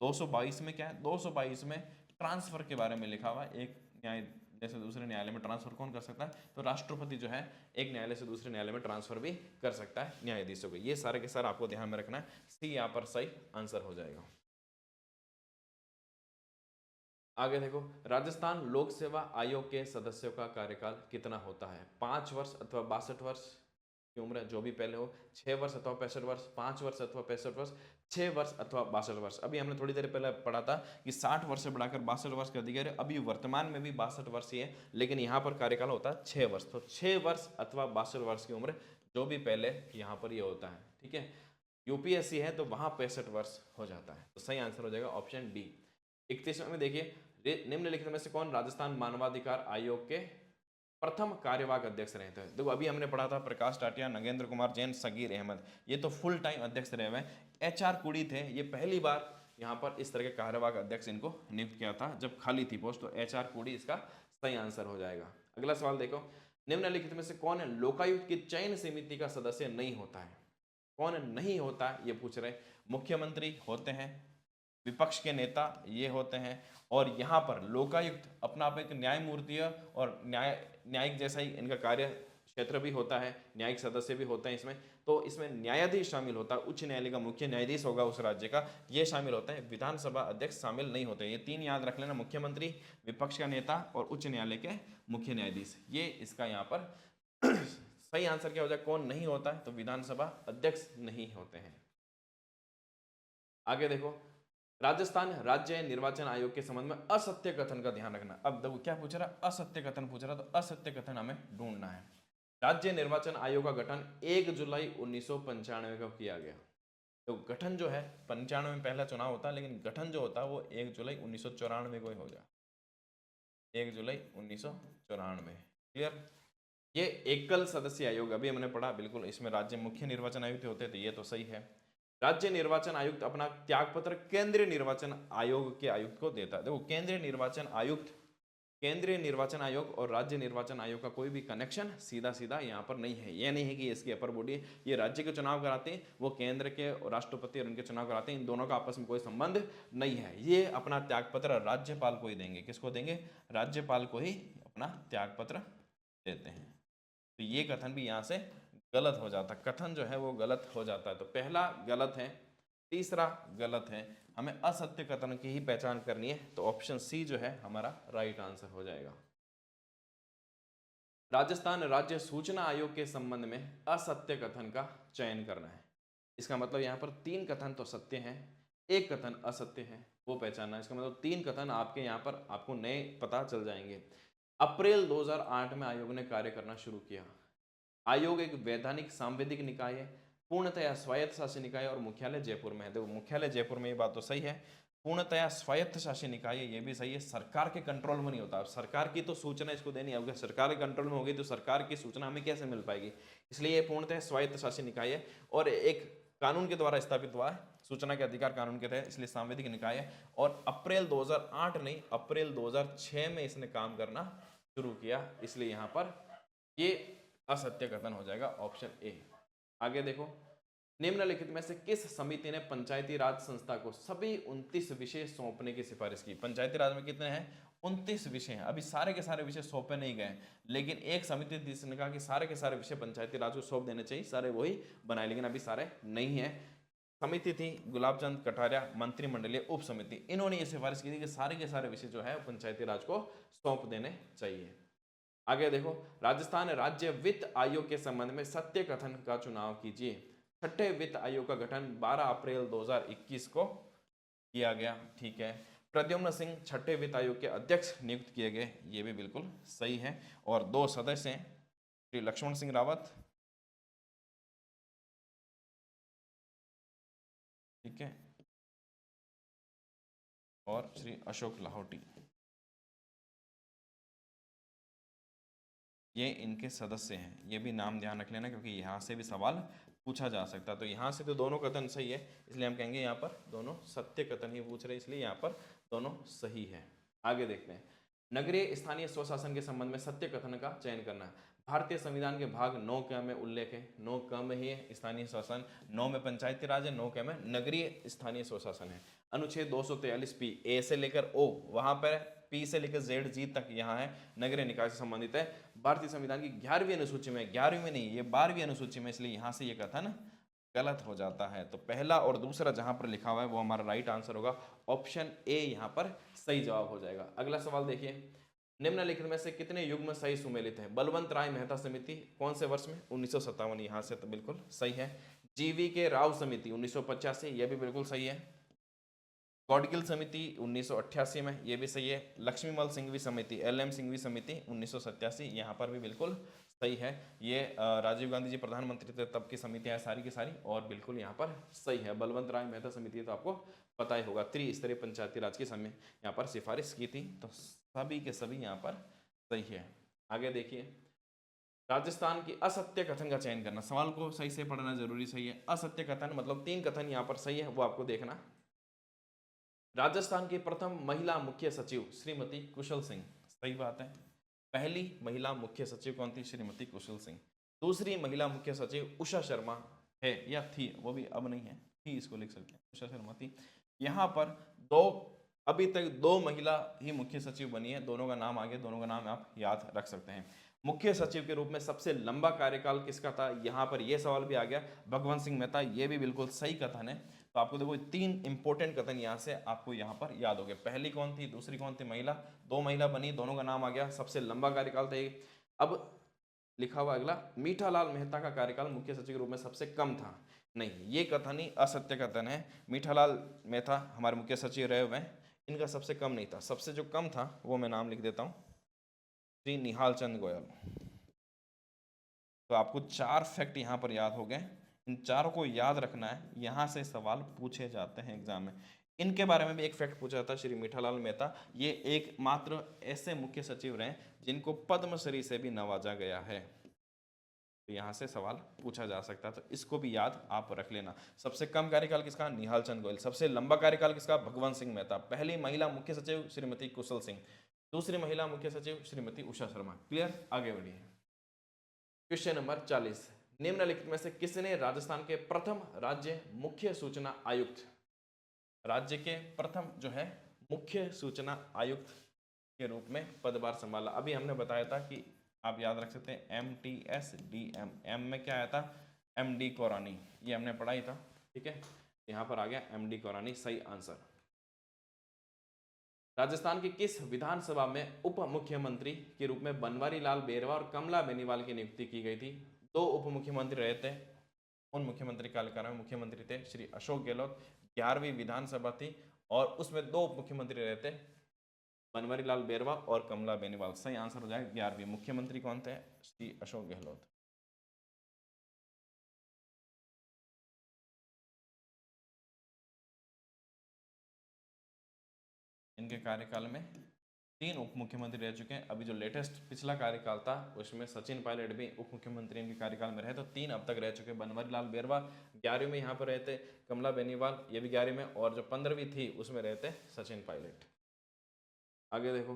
222 में क्या है? 222 में ट्रांसफर के बारे में लिखा हुआ है। एक न्यायालय से दूसरे न्यायालय में ट्रांसफर कौन कर सकता है? तो राष्ट्रपति जो है एक न्यायालय से दूसरे न्यायालय में ट्रांसफर भी कर सकता है न्यायाधीशों को। ये सारे के सारे आपको ध्यान में रखना है। सी यहाँ पर सही आंसर हो जाएगा। आगे देखो, राजस्थान लोक सेवा आयोग के सदस्यों का कार्यकाल कितना होता है? 5 वर्ष अथवा 62 वर्ष की उम्र, जो भी पहले हो, 6 वर्ष अथवा 65 वर्ष, 5 वर्ष अथवा 65 वर्ष, 6 वर्ष अथवा 62 वर्ष। अभी हमने थोड़ी देर पहले पढ़ा था कि 60 वर्ष से बढ़ाकर 62 वर्ष कर दिया गया। अभी वर्तमान में भी 62 वर्ष ही है, लेकिन यहाँ पर कार्यकाल होता है 6 वर्ष। तो 6 वर्ष अथवा 62 वर्ष की उम्र, जो भी पहले यहाँ पर ये होता है। ठीक है, यूपीएससी है तो वहाँ 65 वर्ष हो जाता है। तो सही आंसर हो जाएगा ऑप्शन डी। 31वें में देखिए, निम्नलिखित में से कौन राजस्थान मानवाधिकार आयोग के प्रथम कार्यवाहक अध्यक्ष रहे थे? देखो अभी हमने पढ़ा था प्रकाश टाटिया, नगेंद्र कुमार जैन, सगीर अहमद, ये तो फुल टाइम अध्यक्ष रहे हुए हैं। एचआर कुड़ी थे, ये पहली बार यहाँ पर इस तरह के कार्यवाहक अध्यक्ष इनको नियुक्त किया था जब खाली थी पोस्ट। तो एचआर कुड़ी इसका सही आंसर हो जाएगा। अगला सवाल देखो, निम्नलिखित में से कौन लोकायुक्त की चयन समिति का सदस्य नहीं होता है? कौन नहीं होता है ये पूछ रहे। मुख्यमंत्री होते हैं, विपक्ष के नेता ये होते हैं, और यहाँ पर लोकायुक्त अपना आप एक न्यायमूर्ति और न्यायिक जैसा ही इनका कार्य क्षेत्र भी होता है, न्यायिक सदस्य भी होते हैं इसमें। तो इसमें न्यायाधीश शामिल होता है, उच्च न्यायालय का मुख्य न्यायाधीश होगा उस राज्य का, ये शामिल होता है। विधानसभा अध्यक्ष शामिल नहीं होते। ये 3 याद रख लेना, मुख्यमंत्री, विपक्ष का नेता और उच्च न्यायालय के मुख्य न्यायाधीश। ये इसका यहाँ पर सही आंसर क्या हो जाए? कौन नहीं होता है? तो विधानसभा अध्यक्ष नहीं होते हैं। आगे देखो, राजस्थान राज्य निर्वाचन आयोग के संबंध में असत्य कथन का ध्यान रखना। अब देखो क्या पूछ रहा है? असत्य कथन पूछ रहा है। तो असत्य कथन हमें ढूंढना है। राज्य निर्वाचन आयोग का गठन 1 जुलाई 1995 को किया गया। तो गठन जो है 95 में पहला चुनाव होता है, लेकिन गठन जो होता है वो 1 जुलाई 1994 को ही हो जाए। 1 जुलाई 1994। क्लियर? ये एकल सदस्य आयोग अभी हमने पढ़ा, बिल्कुल इसमें राज्य मुख्य निर्वाचन आयुक्त होते हैं, तो ये तो सही है। राज्य निर्वाचन आयुक्त अपना त्यागपत्र केंद्रीय निर्वाचन आयोग के आयुक्त को देता है। देखो केंद्रीय निर्वाचन आयुक्त, केंद्रीय निर्वाचन आयोग और राज्य निर्वाचन आयोग का कोई भी कनेक्शन सीधा सीधा यहाँ पर नहीं है। ये नहीं है कि इसकी अपर बॉडी, ये राज्य के चुनाव कराते हैं, वो केंद्र के राष्ट्रपति और उनके चुनाव कराते हैं। इन दोनों का आपस में कोई संबंध नहीं है। ये अपना त्यागपत्र राज्यपाल को ही देंगे। किसको देंगे? राज्यपाल को ही अपना त्यागपत्र देते हैं। तो ये कथन भी यहाँ से गलत हो जाता है। कथन जो है वो गलत हो जाता है। तो पहला गलत है, तीसरा गलत है। हमें असत्य कथन की ही पहचान करनी है, तो ऑप्शन सी जो है हमारा राइट आंसर हो जाएगा। राजस्थान राज्य सूचना आयोग के संबंध में असत्य कथन का चयन करना है। इसका मतलब यहाँ पर 3 कथन तो सत्य हैं, 1 कथन असत्य है, वो पहचानना है। इसका मतलब 3 कथन आपके यहाँ पर आपको नए पता चल जाएंगे। अप्रैल 2008 में आयोग ने कार्य करना शुरू किया। आयोग एक वैधानिक सांविधिक निकाय है, पूर्णतया स्वायत्त शासी निकाय और मुख्यालय जयपुर में है। देखो मुख्यालय जयपुर में, ये बात तो सही है। पूर्णतया स्वायत्त शासी निकाय है, ये भी सही है। सरकार के कंट्रोल में नहीं होता। सरकार की तो सूचना इसको देनी है, अगर सरकार के कंट्रोल में होगी तो सरकार की सूचना हमें कैसे मिल पाएगी? इसलिए ये पूर्णतः स्वायत्त शासी निकाय है और एक कानून के द्वारा स्थापित हुआ है, सूचना के अधिकार कानून के तहत, इसलिए सांविधिक निकाय है। और अप्रैल 2008 नहीं, अप्रैल 2006 में इसने काम करना शुरू किया, इसलिए यहाँ पर ये असत्य कथन हो जाएगा, ऑप्शन ए। आगे देखो, निम्नलिखित में से किस समिति ने पंचायती राज संस्था को सभी 29 विषय सौंपने की सिफारिश की? पंचायती राज में कितने हैं? 29 विषय हैं। अभी सारे के सारे विषय सौंपे नहीं गए, लेकिन एक समिति जिसने कहा कि सारे के सारे विषय पंचायती राज को सौंप देने चाहिए, सारे वही बनाए, लेकिन अभी सारे नहीं है। समिति थी गुलाब चंद कटारिया मंत्रिमंडलीय उप समिति, इन्होंने ये सिफारिश की थी कि सारे के सारे विषय जो है पंचायती राज को सौंप देने चाहिए। आगे देखो, राजस्थान राज्य वित्त आयोग के संबंध में सत्य कथन का चुनाव कीजिए। छठे वित्त आयोग का गठन 12 अप्रैल 2021 को किया गया। ठीक है, प्रद्युम्न सिंह छठे वित्त आयोग के अध्यक्ष नियुक्त किए गए, ये भी बिल्कुल सही है। और 2 सदस्य हैं, श्री लक्ष्मण सिंह रावत, ठीक है, और श्री अशोक लाहौटी, ये इनके सदस्य हैं। ये भी नाम ध्यान रख लेना, क्योंकि यहाँ से भी सवाल पूछा जा सकता है। तो यहाँ से तो दोनों कथन सही है, इसलिए हम कहेंगे यहाँ पर दोनों सत्य कथन ही पूछ रहे हैं, इसलिए यहाँ पर दोनों सही है। आगे देखते हैं, नगरीय स्थानीय स्वशासन के संबंध में सत्य कथन का चयन करना। भारतीय संविधान के भाग 9 क में उल्लेख है, 9 क में ही है स्थानीय शासन, 9 में पंचायती राज है, 9 क में नगरीय स्थानीय स्वशासन है। अनुच्छेद 243 पी, ए से लेकर ओ, वहां पर पी से लेकर जेड जी तक यहाँ है, नगरीय निकाय से संबंधित है। भारतीय संविधान की 11वीं अनुसूची में, 11वीं में नहीं, ये 12वीं अनुसूची में, इसलिए यहाँ से ये कथन गलत हो जाता है। तो पहला और दूसरा जहां पर लिखा हुआ है वो हमारा राइट आंसर होगा, ऑप्शन ए यहाँ पर सही जवाब हो जाएगा। अगला सवाल देखिए, निम्नलिखित में से कितने युग्म सही सुमेलित है? बलवंत राय मेहता समिति कौन से वर्ष में? 1957, यहाँ से तो बिल्कुल सही है। जीवी के राव समिति 1985, यह भी बिल्कुल सही है। गॉडगिल समिति 1988 में, ये भी सही है। लक्ष्मीमल सिंघवी समिति, LM सिंघवी समिति 1987, यहाँ पर भी बिल्कुल सही है। ये राजीव गांधी जी प्रधानमंत्री थे तब की समितियां सारी की सारी, और बिल्कुल यहाँ पर सही है। बलवंत राय मेहता समिति तो आपको पता ही होगा, त्रिस्तरीय पंचायती राज की समय यहाँ पर सिफारिश की थी, तो सभी के सभी यहाँ पर सही है। आगे देखिए, राजस्थान की असत्य कथन का चयन करना। सवाल को सही से पढ़ना जरूरी, सही है। असत्य कथन मतलब 3 कथन यहाँ पर सही है, वो आपको देखना। राजस्थान की प्रथम महिला मुख्य सचिव श्रीमती कुशल सिंह, सही बात है। पहली महिला मुख्य सचिव कौन थी? श्रीमती कुशल सिंह। दूसरी महिला मुख्य सचिव उषा शर्मा है या थी, वो भी अब नहीं है, थी, इसको लिख सकते हैं, उषा शर्मा थी। यहाँ पर अभी तक 2 महिला ही मुख्य सचिव बनी है, दोनों का नाम आगे, दोनों का नाम आप याद रख सकते हैं। मुख्य सचिव के रूप में सबसे लंबा कार्यकाल किसका था? यहाँ पर यह सवाल भी आ गया, भगवंत सिंह मेहता, ये भी बिल्कुल सही कथन है। तो आपको देखो 3 इंपॉर्टेंट कथन यहाँ से आपको यहाँ पर याद हो गए। पहली कौन थी, दूसरी कौन थी? महिला, 2 महिला बनी, दोनों का नाम आ गया, सबसे लंबा कार्यकाल था। अब लिखा हुआ अगला, मीठालाल मेहता का कार्यकाल मुख्य सचिव के रूप में सबसे कम था। नहीं, ये कथन ही असत्य कथन है। मीठालाल मेहता हमारे मुख्य सचिव रहे हुए, इनका सबसे कम नहीं था। सबसे जो कम था वो मैं नाम लिख देता हूं, श्री निहाल चंद गोयल। तो आपको 4 फैक्ट यहां पर याद हो गए, इन चारों को याद रखना है, यहां से सवाल पूछे जाते हैं एग्जाम में। इनके बारे में भी एक फैक्ट पूछा जाता है, श्री मीठालाल मेहता ये एकमात्र ऐसे मुख्य सचिव रहे जिनको पद्मश्री से भी नवाजा गया है। तो यहाँ से सवाल पूछा जा सकता है, तो इसको भी याद आप रख लेना। सबसे कम कार्यकाल किसका? निहाल चंद गोयल। सबसे लंबा कार्यकाल किसका? भगवंत सिंह मेहता। पहली महिला मुख्य सचिव श्रीमती कुशल सिंह, दूसरी महिला मुख्य सचिव श्रीमती उषा शर्मा। क्लियर? आगे बढ़िए। क्वेश्चन नंबर 40, निम्नलिखित में से किसने राजस्थान के प्रथम राज्य मुख्य सूचना आयुक्त, राज्य के प्रथम जो है मुख्य सूचना आयुक्त के रूप में पदभार संभाला? अभी हमने बताया था कि आप याद रख सकते हैं MTSDM, एम में क्या आया था? MD कौरानी, ये हमने पढ़ाई था, ठीक है। यहाँ पर आ गया MD कौरानी, सही आंसर। राजस्थान की किस विधानसभा में उप मुख्यमंत्री के रूप में बनवारी लाल बेरवा और कमला बेनीवाल की नियुक्ति की गई थी? 2 उप मुख्यमंत्री रहे थे, उन मुख्यमंत्री काल में मुख्यमंत्री थे श्री अशोक गहलोत। 11वीं विधानसभा थी और उसमें 2 उप मुख्यमंत्री रहे थे, बनवारी लाल बेरवा और कमला बेनीवाल। सही आंसर हो जाएगा 11वीं। मुख्यमंत्री कौन थे? श्री अशोक गहलोत। इनके कार्यकाल में 3 उप मुख्यमंत्री रह चुके हैं। अभी जो लेटेस्ट पिछला कार्यकाल था उसमें सचिन पायलट भी उप मुख्यमंत्री इनके कार्यकाल में रहे, तो 3 अब तक रह चुके। बनवारी लाल बेरवा 11वीं में यहाँ पर रहे थे, कमला बेनीवाल ये भी 11वीं में, और जो 15वीं थी उसमें रहे थे सचिन पायलट। आगे देखो,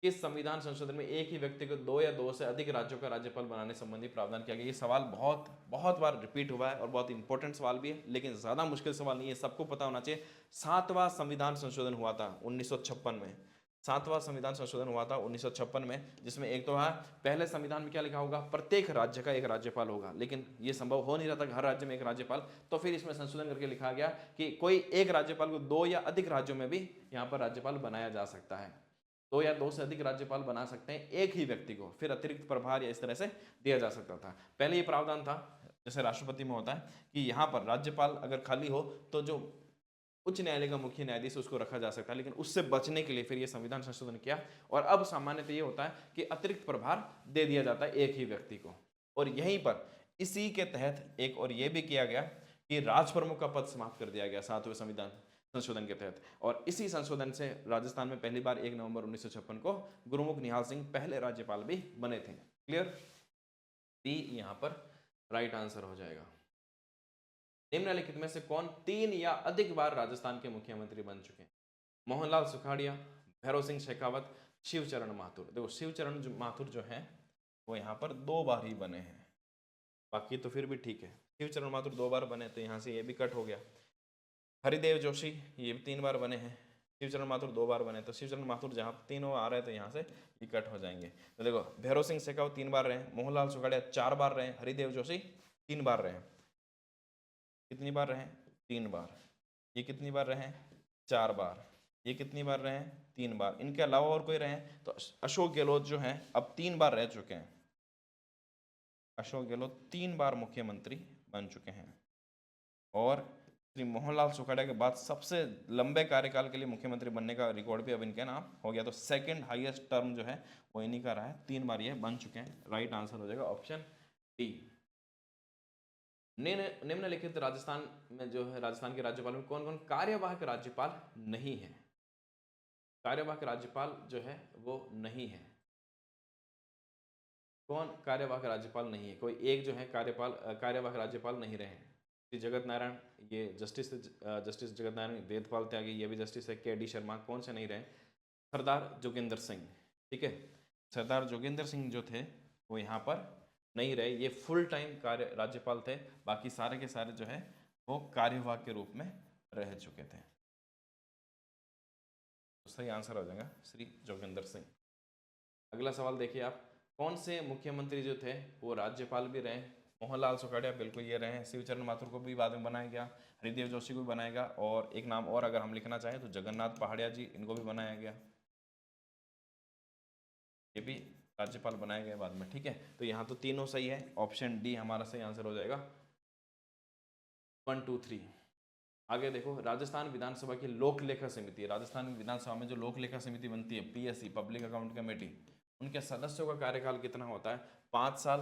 किस संविधान संशोधन में एक ही व्यक्ति को 2 या 2 से अधिक राज्यों का राज्यपाल बनाने संबंधी प्रावधान किया गया? ये सवाल बहुत बार रिपीट हुआ है और बहुत इंपॉर्टेंट सवाल भी है, लेकिन ज्यादा मुश्किल सवाल नहीं है, सबको पता होना चाहिए। 7वां संविधान संशोधन हुआ था 1956 में, 7वां संविधान संशोधन हुआ था 1956 में, जिसमें एक तो है, पहले संविधान में क्या लिखा होगा? प्रत्येक राज्य का एक राज्यपाल होगा, लेकिन ये संभव हो नहीं रहा था हर राज्य में एक राज्यपाल, तो फिर इसमें संशोधन करके लिखा गया कि कोई एक राज्यपाल को 2 या अधिक राज्यों में भी यहाँ पर राज्यपाल बनाया जा सकता है। 2 या 2 से अधिक राज्यपाल बना सकते हैं एक ही व्यक्ति को, फिर अतिरिक्त प्रभार या इस तरह से दिया जा सकता था। पहले ये प्रावधान था जैसे राष्ट्रपति में होता है कि यहाँ पर राज्यपाल अगर खाली हो तो जो उच्च न्यायालय का मुख्य न्यायाधीश उसको रखा जा सकता है, लेकिन उससे बचने के लिए फिर ये संविधान संशोधन किया, और अब सामान्यतः ये होता है कि अतिरिक्त प्रभार दे दिया जाता है एक ही व्यक्ति को। और यहीं पर इसी के तहत एक और ये भी किया गया कि राज प्रमुख का पद समाप्त कर दिया गया 7वें संविधान संशोधन के तहत, और इसी संशोधन से राजस्थान में पहली बार 1 नवंबर 1956 को गुरुमुख निहाल सिंह पहले राज्यपाल भी बने थे। क्लियर? डी यहाँ पर राइट आंसर हो जाएगा। निम्नलिखित में से कौन 3 या अधिक बार राजस्थान के मुख्यमंत्री बन चुके हैं? मोहनलाल सुखाड़िया, भैरव सिंह शेखावत, शिवचरण माथुर। देखो शिवचरण माथुर जो है वो यहाँ पर 2 बार ही बने हैं, बाकी तो फिर भी ठीक है। शिवचरण माथुर 2 बार बने तो यहाँ से ये भी कट हो गया। हरिदेव जोशी ये भी 3 बार बने हैं, शिवचरण माथुर 2 बार बने, तो शिवचरण माथुर जहाँ तीनों आ रहे हैं तो यहाँ से ये कट हो जाएंगे। तो देखो भैरव सिंह शेखावत 3 बार रहे, मोहनलाल सुखाड़िया 4 बार रहे, हरिदेव जोशी 3 बार रहे। कितनी बार रहे? 3 बार। ये कितनी बार रहे? 4 बार। ये कितनी बार रहे? 3 बार। इनके अलावा और कोई रहे तो अशोक गहलोत जो हैं अब 3 बार रह चुके हैं। अशोक गहलोत 3 बार मुख्यमंत्री बन चुके हैं। और श्री मोहनलाल सुखाड़िया के बाद सबसे लंबे कार्यकाल के लिए मुख्यमंत्री बनने का रिकॉर्ड भी अब इनके नाम हो गया। तो सेकंड हाईएस्ट टर्म जो है वो इन्हीं का रहा है, 3 बार ये बन चुके हैं। राइट आंसर हो जाएगा ऑप्शन डी। निम्नलिखित राजस्थान में जो है, राजस्थान के राज्यपाल में कौन कौन कार्यवाहक राज्यपाल नहीं है? कार्यवाहक राज्यपाल जो है वो नहीं है। कौन कार्यवाहक राज्यपाल नहीं है? कोई एक जो है कार्यवाहक राज्यपाल नहीं रहे हैं। श्री जगत नारायण, ये जस्टिस जगत नारायण, वेदपाल त्यागी ये भी जस्टिस है। के डी शर्मा, कौन से नहीं रहे? सरदार जोगेंद्र सिंह, ठीक है। सरदार जोगेंद्र सिंह जो थे वो यहाँ पर नहीं रहे, ये फुल टाइम कार्य राज्यपाल थे, बाकी सारे के सारे जो है वो कार्यवाहक के रूप में रह चुके थे। तो सही आंसर हो जाएगा श्री जोगेंद्र सिंह। अगला सवाल देखिए आप, कौन से मुख्यमंत्री जो थे वो राज्यपाल भी रहे? मोहनलाल सुखाड़िया बिल्कुल ये रहे हैं, शिवचरण माथुर को भी बाद में बनाया गया, हरिदेव जोशी को भी बनाया गया, और एक नाम और अगर हम लिखना चाहें तो जगन्नाथ पहाड़िया जी, इनको भी बनाया गया, ये भी राज्यपाल बनाए गए बाद में, ठीक है। तो यहाँ तो तीनों सही है, ऑप्शन डी हमारा सही आंसर हो जाएगा। 1 2 3। आगे देखो, राजस्थान विधानसभा की लोक लेखा समिति, राजस्थान विधानसभा में जो लोक लेखा समिति बनती है, पीएससी पब्लिक अकाउंट कमेटी, उनके सदस्यों का कार्यकाल कितना होता है? 5 साल,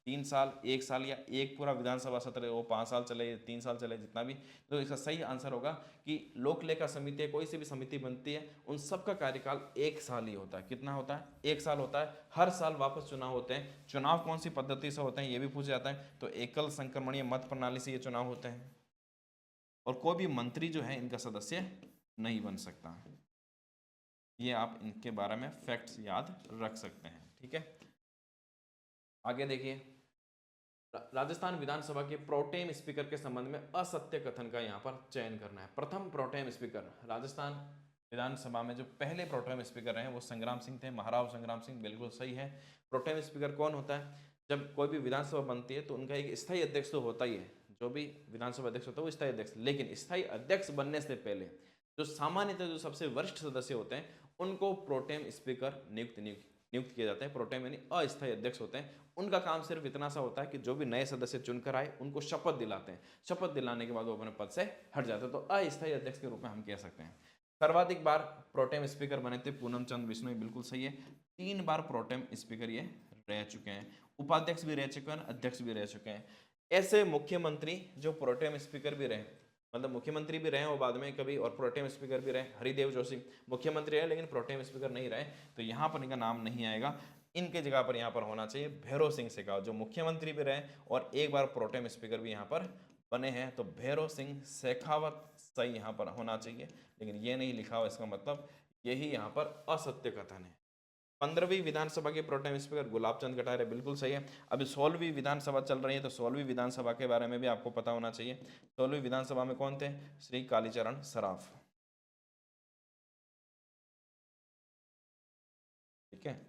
3 साल, 1 साल, या एक पूरा विधानसभा सत्र वो 5 साल चले, 3 साल चले, जितना भी। तो इसका सही आंसर होगा कि लोक लेखा समिति, कोई सी भी समिति बनती है उन सबका कार्यकाल 1 साल ही होता है। कितना होता है? 1 साल होता है। हर साल वापस चुनाव होते हैं। चुनाव कौन सी पद्धति से होते हैं ये भी पूछा जाता है, तो एकल संक्रमणीय मत प्रणाली से ये चुनाव होते हैं, और कोई भी मंत्री जो है इनका सदस्य नहीं बन सकता। ये आप इनके बारे में फैक्ट्स याद रख सकते हैं, ठीक है। आगे देखिए, राजस्थान विधानसभा के प्रोटेम स्पीकर के संबंध में असत्य कथन का यहाँ पर चयन करना है। प्रथम प्रोटेम स्पीकर राजस्थान विधानसभा में जो पहले प्रोटेम स्पीकर रहे वो संग्राम सिंह थे, महाराव संग्राम सिंह, बिल्कुल सही है। प्रोटेम स्पीकर कौन होता है? जब कोई भी विधानसभा बनती है तो उनका एक स्थायी अध्यक्ष तो होता ही है, जो भी विधानसभा अध्यक्ष होता है वो स्थायी अध्यक्ष, लेकिन स्थायी अध्यक्ष बनने से पहले जो सामान्यतः जो सबसे वरिष्ठ सदस्य होते हैं उनको प्रोटेम स्पीकर नियुक्त किया जाता है। प्रोटेम यानी अस्थायी अध्यक्ष होते हैं। उनका काम सिर्फ इतना सा होता है कि जो भी नए सदस्य चुनकर आए उनको शपथ दिलाते हैं, शपथ दिलाने के बाद वो अपने पद से हट जाते हैं, तो अस्थायी अध्यक्ष के रूप में हम कह सकते हैं। सर्वाधिक बार प्रोटेम स्पीकर बने थे पूनम चंद बिश्नोई, बिल्कुल सही है। 3 बार प्रोटेम स्पीकर ये रह चुके हैं, उपाध्यक्ष भी रह चुके हैं, अध्यक्ष भी रह चुके हैं। ऐसे मुख्यमंत्री जो प्रोटेम स्पीकर भी रहे, मतलब मुख्यमंत्री भी रहे वो बाद में कभी, और प्रोटेम स्पीकर भी रहे, हरिदेव जोशी मुख्यमंत्री है लेकिन प्रोटेम स्पीकर नहीं रहे, तो यहाँ पर इनका नाम नहीं आएगा। इनके जगह पर यहाँ पर होना चाहिए भैरव सिंह शेखावत, जो मुख्यमंत्री भी रहे और एक बार प्रोटेम स्पीकर भी यहाँ पर बने हैं, तो भैरव सिंह शेखावत सही यहाँ पर होना चाहिए, लेकिन ये नहीं लिखा हुआ, इसका मतलब यही यहाँ पर असत्य कथन है। 15वीं विधानसभा के प्रोटेम स्पीकर गुलाब चंद कटारिया, बिल्कुल सही है। अभी 16वीं विधानसभा चल रही है, तो 16वीं विधानसभा के बारे में भी आपको पता होना चाहिए। 16वीं विधानसभा में कौन थे? श्री कालीचरण सराफ, ठीक है।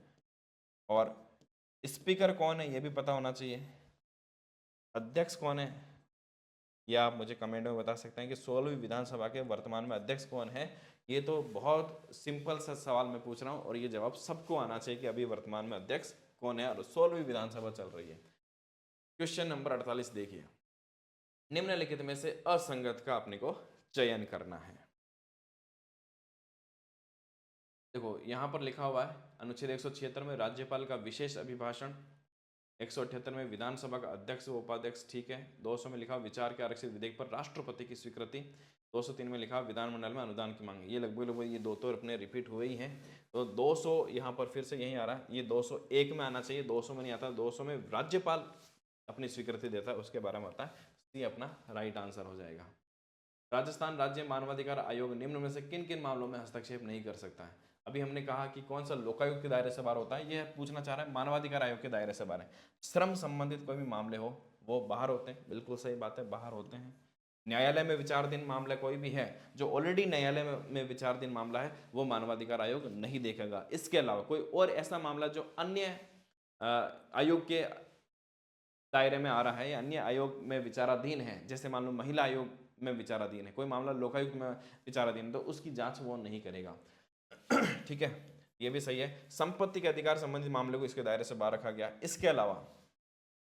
और स्पीकर कौन है ये भी पता होना चाहिए। अध्यक्ष कौन है या आप मुझे कमेंट में बता सकते हैं कि 16वीं विधानसभा के वर्तमान में अध्यक्ष कौन है। ये तो बहुत सिंपल सा सवाल मैं पूछ रहा हूँ और ये जवाब सबको आना चाहिए कि अभी वर्तमान में अध्यक्ष कौन है और 16वीं विधानसभा चल रही है। क्वेश्चन नंबर 48 देखिए, निम्नलिखित में से असंगत का अपने को चयन करना है। देखो यहाँ पर लिखा हुआ है अनुच्छेद 176 में राज्यपाल का विशेष अभिभाषण, 178 में विधानसभा का अध्यक्ष व उपाध्यक्ष, ठीक है। 200 में लिखा विचार के आरक्षित विधेयक पर राष्ट्रपति की स्वीकृति, 203 में लिखा विधानमंडल में अनुदान की मांग। ये लगभग ये दो तो अपने रिपीट हुए ही हैं, तो 200 यहाँ पर फिर से यही आ रहा है, ये 201 में आना चाहिए, 200 में नहीं आता। 200 में राज्यपाल अपनी स्वीकृति देता है उसके बारे में होता है। सी अपना राइट आंसर हो जाएगा। राजस्थान राज्य मानवाधिकार आयोग निम्न में से किन किन मामलों में हस्तक्षेप नहीं कर सकता है? अभी हमने कहा कि कौन सा लोकायुक्त के दायरे से बाहर होता है, यह पूछना चाह रहा है मानवाधिकार आयोग के दायरे से बाहर है। श्रम संबंधित कोई भी मामले हो वो बाहर होते हैं, बिल्कुल सही बात है, बाहर होते हैं। न्यायालय में विचाराधीन मामला कोई भी है जो ऑलरेडी न्यायालय में विचाराधीन मामला है वो मानवाधिकार आयोग नहीं देखेगा। इसके अलावा कोई और ऐसा मामला जो अन्य आयोग के दायरे में आ रहा है या अन्य आयोग में विचाराधीन है, जैसे मान लो महिला आयोग में विचाराधीन है कोई मामला, लोकायुक्त में विचाराधीन, तो उसकी जांच वो नहीं करेगा। ठीक है, ये भी सही है। संपत्ति के अधिकार संबंधित मामले को इसके दायरे से बाहर रखा गया। इसके अलावा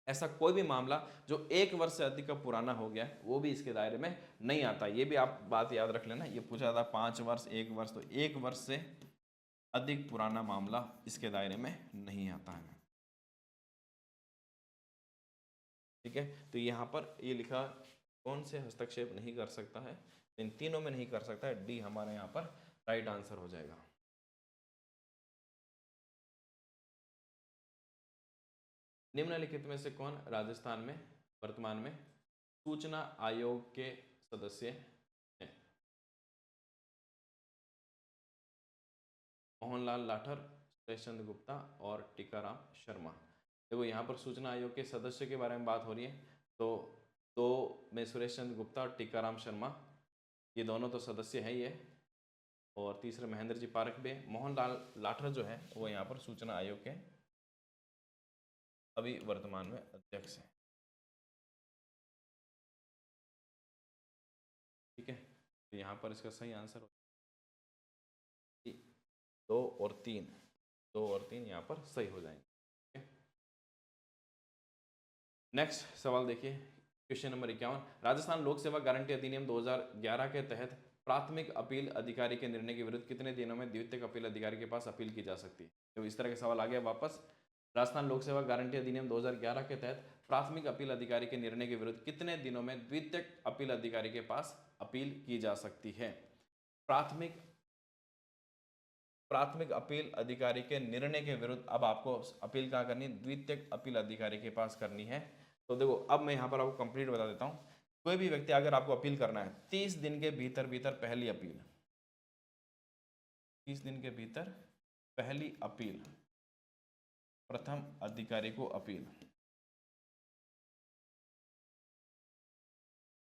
ऐसा कोई भी मामला जो 1 वर्ष से अधिक का पुराना हो गया वो भी इसके दायरे में नहीं आता। ये भी आप बात याद रख लेना, ये पूछा था 5 वर्ष 1 वर्ष, तो 1 वर्ष से अधिक पुराना मामला इसके दायरे में नहीं आता है। ठीक है, तो यहाँ पर ये लिखा कौन से हस्तक्षेप नहीं कर सकता है, इन तीनों में नहीं कर सकता है, डी हमारे यहाँ पर राइट आंसर हो जाएगा। निम्नलिखित में से कौन राजस्थान में वर्तमान में सूचना आयोग के सदस्य हैं? मोहनलाल लाठर, सुरेश चंद्र गुप्ता और टीकाराम शर्मा। देखो यहाँ पर सूचना आयोग के सदस्य के बारे में बात हो रही है, तो दो में सुरेश चंद्र गुप्ता और टीकाराम शर्मा, ये दोनों तो सदस्य है ये, और तीसरे महेंद्र जी पारख भी। मोहनलाल लाठर जो है वो यहाँ पर सूचना आयोग के अभी वर्तमान में अध्यक्ष हैं। ठीक है, तो यहाँ पर इसका सही आंसर 2 और 3, 2 और 3 यहाँ पर सही हो जाएंगे। नेक्स्ट सवाल देखिए, क्वेश्चन नंबर 51। राजस्थान लोक सेवा गारंटी अधिनियम 2011 के तहत प्राथमिक अपील अधिकारी के निर्णय के विरुद्ध कितने दिनों में द्वितीयक अपील अधिकारी के पास अपील की जा सकती है? तो इस तरह के सवाल आ गया वापस। राजस्थान लोक सेवा गारंटी अधिनियम 2011 के तहत प्राथमिक अपील अधिकारी के निर्णय के विरुद्ध कितने दिनों में द्वितीयक अपील अधिकारी के पास अपील की जा सकती है? प्राथमिक अपील अधिकारी के निर्णय के विरुद्ध अब आपको अपील कहाँ करनी है? द्वितीयक अपील अधिकारी के पास करनी है। तो देखो अब मैं यहाँ पर आपको कंप्लीट बता देता हूँ। कोई भी व्यक्ति अगर आपको अपील करना है 30 दिन के भीतर पहली अपील, 30 दिन के भीतर पहली अपील, प्रथम अधिकारी को अपील।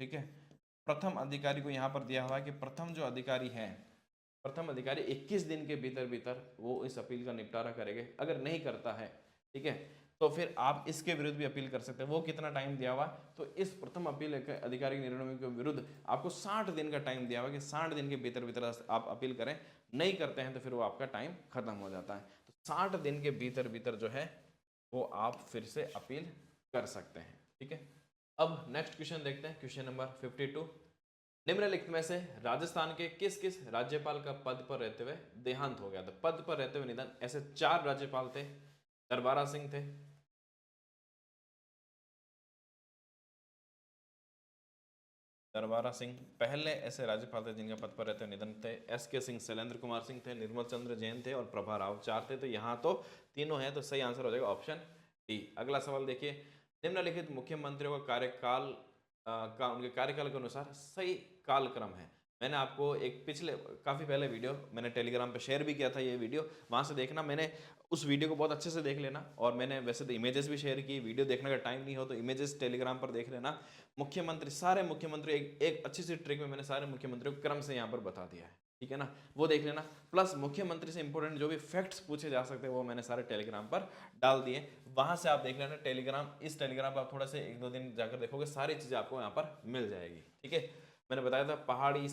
ठीक है, प्रथम अधिकारी को यहाँ पर दिया हुआ है कि प्रथम जो अधिकारी है, प्रथम अधिकारी 21 दिन के भीतर वो इस अपील का निपटारा करेंगे। अगर नहीं करता है, ठीक है, तो फिर आप इसके विरुद्ध भी अपील कर सकते हैं। वो कितना टाइम दिया हुआ? तो इस प्रथम अपील अधिकारी के निर्णय के विरुद्ध आपको 60 दिन का टाइम दिया हुआ कि 60 दिन के भीतर आप अपील करें। नहीं करते हैं तो फिर वो आपका टाइम खत्म हो जाता है। तो 60 दिन के भीतर जो है वो आप फिर से अपील कर सकते हैं। ठीक है, अब नेक्स्ट क्वेश्चन देखते हैं, क्वेश्चन नंबर 52। निम्नलिखित में से राजस्थान के किस किस राज्यपाल का पद पर रहते हुए देहांत हो गया? तो पद पर रहते हुए निधन, ऐसे 4 राज्यपाल थे। दरबारा सिंह थे, दरबारा सिंह पहले ऐसे राज्यपाल थे जिनके पद पर रहते हुए निधन थे। SK सिंह, शैलेंद्र कुमार सिंह थे, निर्मल चंद्र जैन थे और प्रभा राव 4 थे। तो यहाँ तो तीनों हैं, तो सही आंसर हो जाएगा ऑप्शन डी। अगला सवाल देखिए, निम्नलिखित मुख्यमंत्रियों का कार्यकाल का उनके कार्यकाल के अनुसार सही कालक्रम है। मैंने आपको एक पिछले काफ़ी पहले वीडियो मैंने टेलीग्राम पे शेयर भी किया था, ये वीडियो वहाँ से देखना, मैंने उस वीडियो को बहुत अच्छे से देख लेना। और मैंने वैसे तो इमेजेस भी शेयर की, वीडियो देखने का टाइम नहीं हो तो इमेजेस टेलीग्राम पर देख लेना। मुख्यमंत्री, सारे मुख्यमंत्री एक अच्छी सी ट्रिक में मैंने सारे मुख्यमंत्रियों को क्रम से यहाँ पर बता दिया है। ठीक है ना, वो देख लेना। प्लस मुख्यमंत्री से इंपॉर्टेंट जो भी फैक्ट्स पूछे जा सकते हैं वो मैंने सारे टेलीग्राम पर डाल दिए, वहां से आप देख लेना। टेलीग्राम, इस टेलीग्राम पर आप थोड़ा से 1-2 दिन जाकर देखोगे, सारी चीजें आपको यहाँ पर मिल जाएगी। ठीक है, मैंने बताया था पहाड़ियों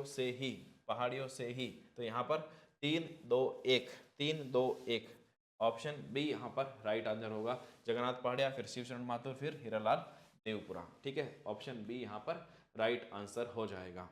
से ही, तो यहाँ पर 3-2-1 ऑप्शन बी यहाँ पर राइट आंसर होगा। जगन्नाथ पहाड़िया, फिर शिवशरण माथुर, फिर हीरालाल देवपुरा। ठीक है, ऑप्शन बी यहाँ पर राइट आंसर हो जाएगा।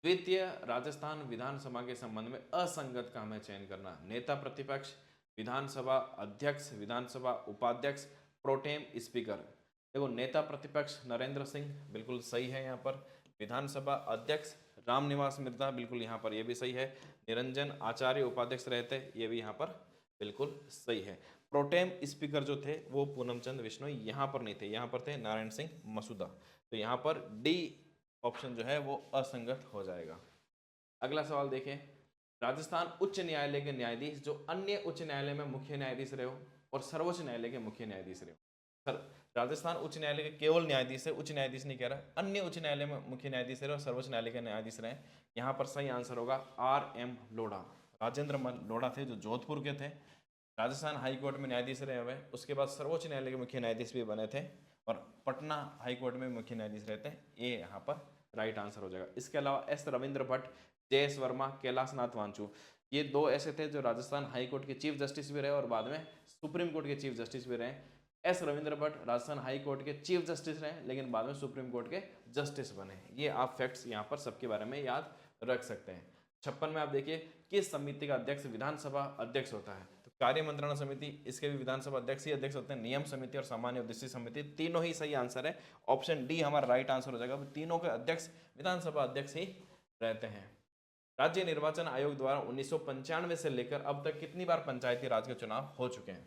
द्वितीय राजस्थान विधानसभा के संबंध में असंगत का हमें चयन करना। नेता प्रतिपक्ष, विधानसभा अध्यक्ष, विधानसभा उपाध्यक्ष, प्रोटेम स्पीकर। देखो नेता प्रतिपक्ष नरेंद्र सिंह बिल्कुल सही है यहाँ पर। विधानसभा अध्यक्ष रामनिवास मिर्जा, बिल्कुल यहाँ पर ये भी सही है। निरंजन आचार्य उपाध्यक्ष रहे थे, ये भी यहाँ पर बिल्कुल सही है। प्रोटेम स्पीकर जो थे वो पूनम चंद बिश्नोई यहाँ पर नहीं थे, यहाँ पर थे नारायण सिंह मसूदा। तो यहाँ पर डी ऑप्शन जो है वो असंगत हो जाएगा। अगला सवाल देखें, राजस्थान उच्च न्यायालय के न्यायाधीश जो अन्य उच्च न्यायालय में मुख्य न्यायाधीश रहे हो और सर्वोच्च न्यायालय के मुख्य न्यायाधीश रहे हो। सर, राजस्थान उच्च न्यायालय के केवल न्यायाधीश है, उच्च न्यायाधीश नहीं कह रहा, अन्य उच्च न्यायालय में मुख्य न्यायाधीश रहे और सर्वोच्च न्यायालय के न्यायाधीश रहे। यहाँ पर सही आंसर होगा RM लोढ़ा। राजेंद्र लोढ़ा थे जो जोधपुर के थे, राजस्थान हाई कोर्ट में न्यायाधीश रहे हुए, उसके बाद सर्वोच्च न्यायालय के मुख्य न्यायाधीश भी बने थे और पटना हाई कोर्ट में मुख्य न्यायाधीश रहते हैं। ये यहाँ पर राइट आंसर हो जाएगा। इसके अलावा एस रविंद्र भट्ट, JS वर्मा, कैलाशनाथ वांचू, ये दो ऐसे थे जो राजस्थान हाई कोर्ट के चीफ जस्टिस भी रहे और बाद में सुप्रीम कोर्ट के चीफ जस्टिस भी रहे। S Ravindra Bhatt Rajasthan high court के चीफ जस्टिस रहे लेकिन बाद में सुप्रीम कोर्ट के जस्टिस बने। ये आप फैक्ट्स यहाँ पर सबके बारे में याद रख सकते हैं। 56 में आप देखिए, किस समिति का अध्यक्ष विधानसभा अध्यक्ष होता है? तो कार्य मंत्रणा समिति, इसके भी विधानसभा अध्यक्ष ही अध्यक्ष होते हैं। नियम समिति और सामान्य उद्देश्य समिति, तीनों ही सही आंसर है। ऑप्शन डी हमारा राइट आंसर हो जाएगा। तीनों के अध्यक्ष विधानसभा अध्यक्ष ही रहते हैं। राज्य निर्वाचन आयोग द्वारा 1995 से लेकर अब तक कितनी बार पंचायती राज के चुनाव हो चुके हैं?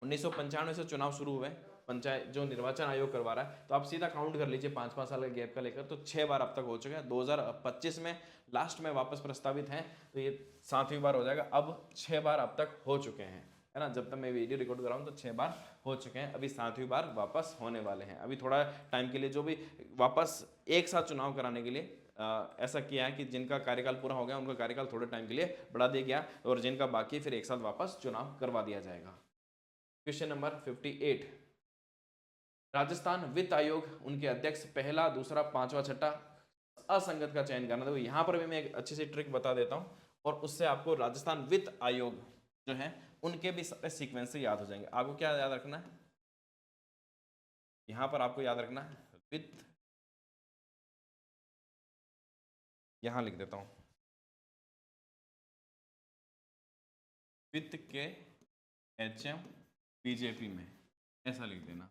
1995 से चुनाव शुरू हुए, पंचायत जो निर्वाचन आयोग करवा रहा है, तो आप सीधा काउंट कर लीजिए 5-5 साल के गैप का लेकर, तो 6 बार अब तक हो चुके हैं। 2025 में लास्ट में वापस प्रस्तावित हैं, तो ये 7वीं बार हो जाएगा। अब 6 बार अब तक हो चुके हैं, है ना। जब तक मैं वीडियो रिकॉर्ड कर रहा हूँ तो 6 बार हो चुके हैं, अभी 7वीं बार वापस होने वाले हैं। अभी थोड़ा टाइम के लिए जो भी वापस एक साथ चुनाव कराने के लिए ऐसा किया है कि जिनका कार्यकाल पूरा हो गया उनका कार्यकाल थोड़े टाइम के लिए बढ़ा दिया गया और जिनका बाकी फिर एक साथ वापस चुनाव करवा दिया जाएगा। क्वेश्चन नंबर 58, राजस्थान वित्त आयोग, उनके अध्यक्ष पहला, दूसरा, पांचवा, छठा असंगत का चयन करना। देखो यहाँ पर भी मैं एक अच्छी सी ट्रिक बता देता हूँ और उससे आपको राजस्थान वित्त आयोग जो है उनके भी सारे सीक्वेंस से याद हो जाएंगे। आपको क्या याद रखना है? यहाँ पर आपको याद रखना है वित्त, यहाँ लिख देता हूँ, वित्त के HM BJP में, ऐसा लिख देना,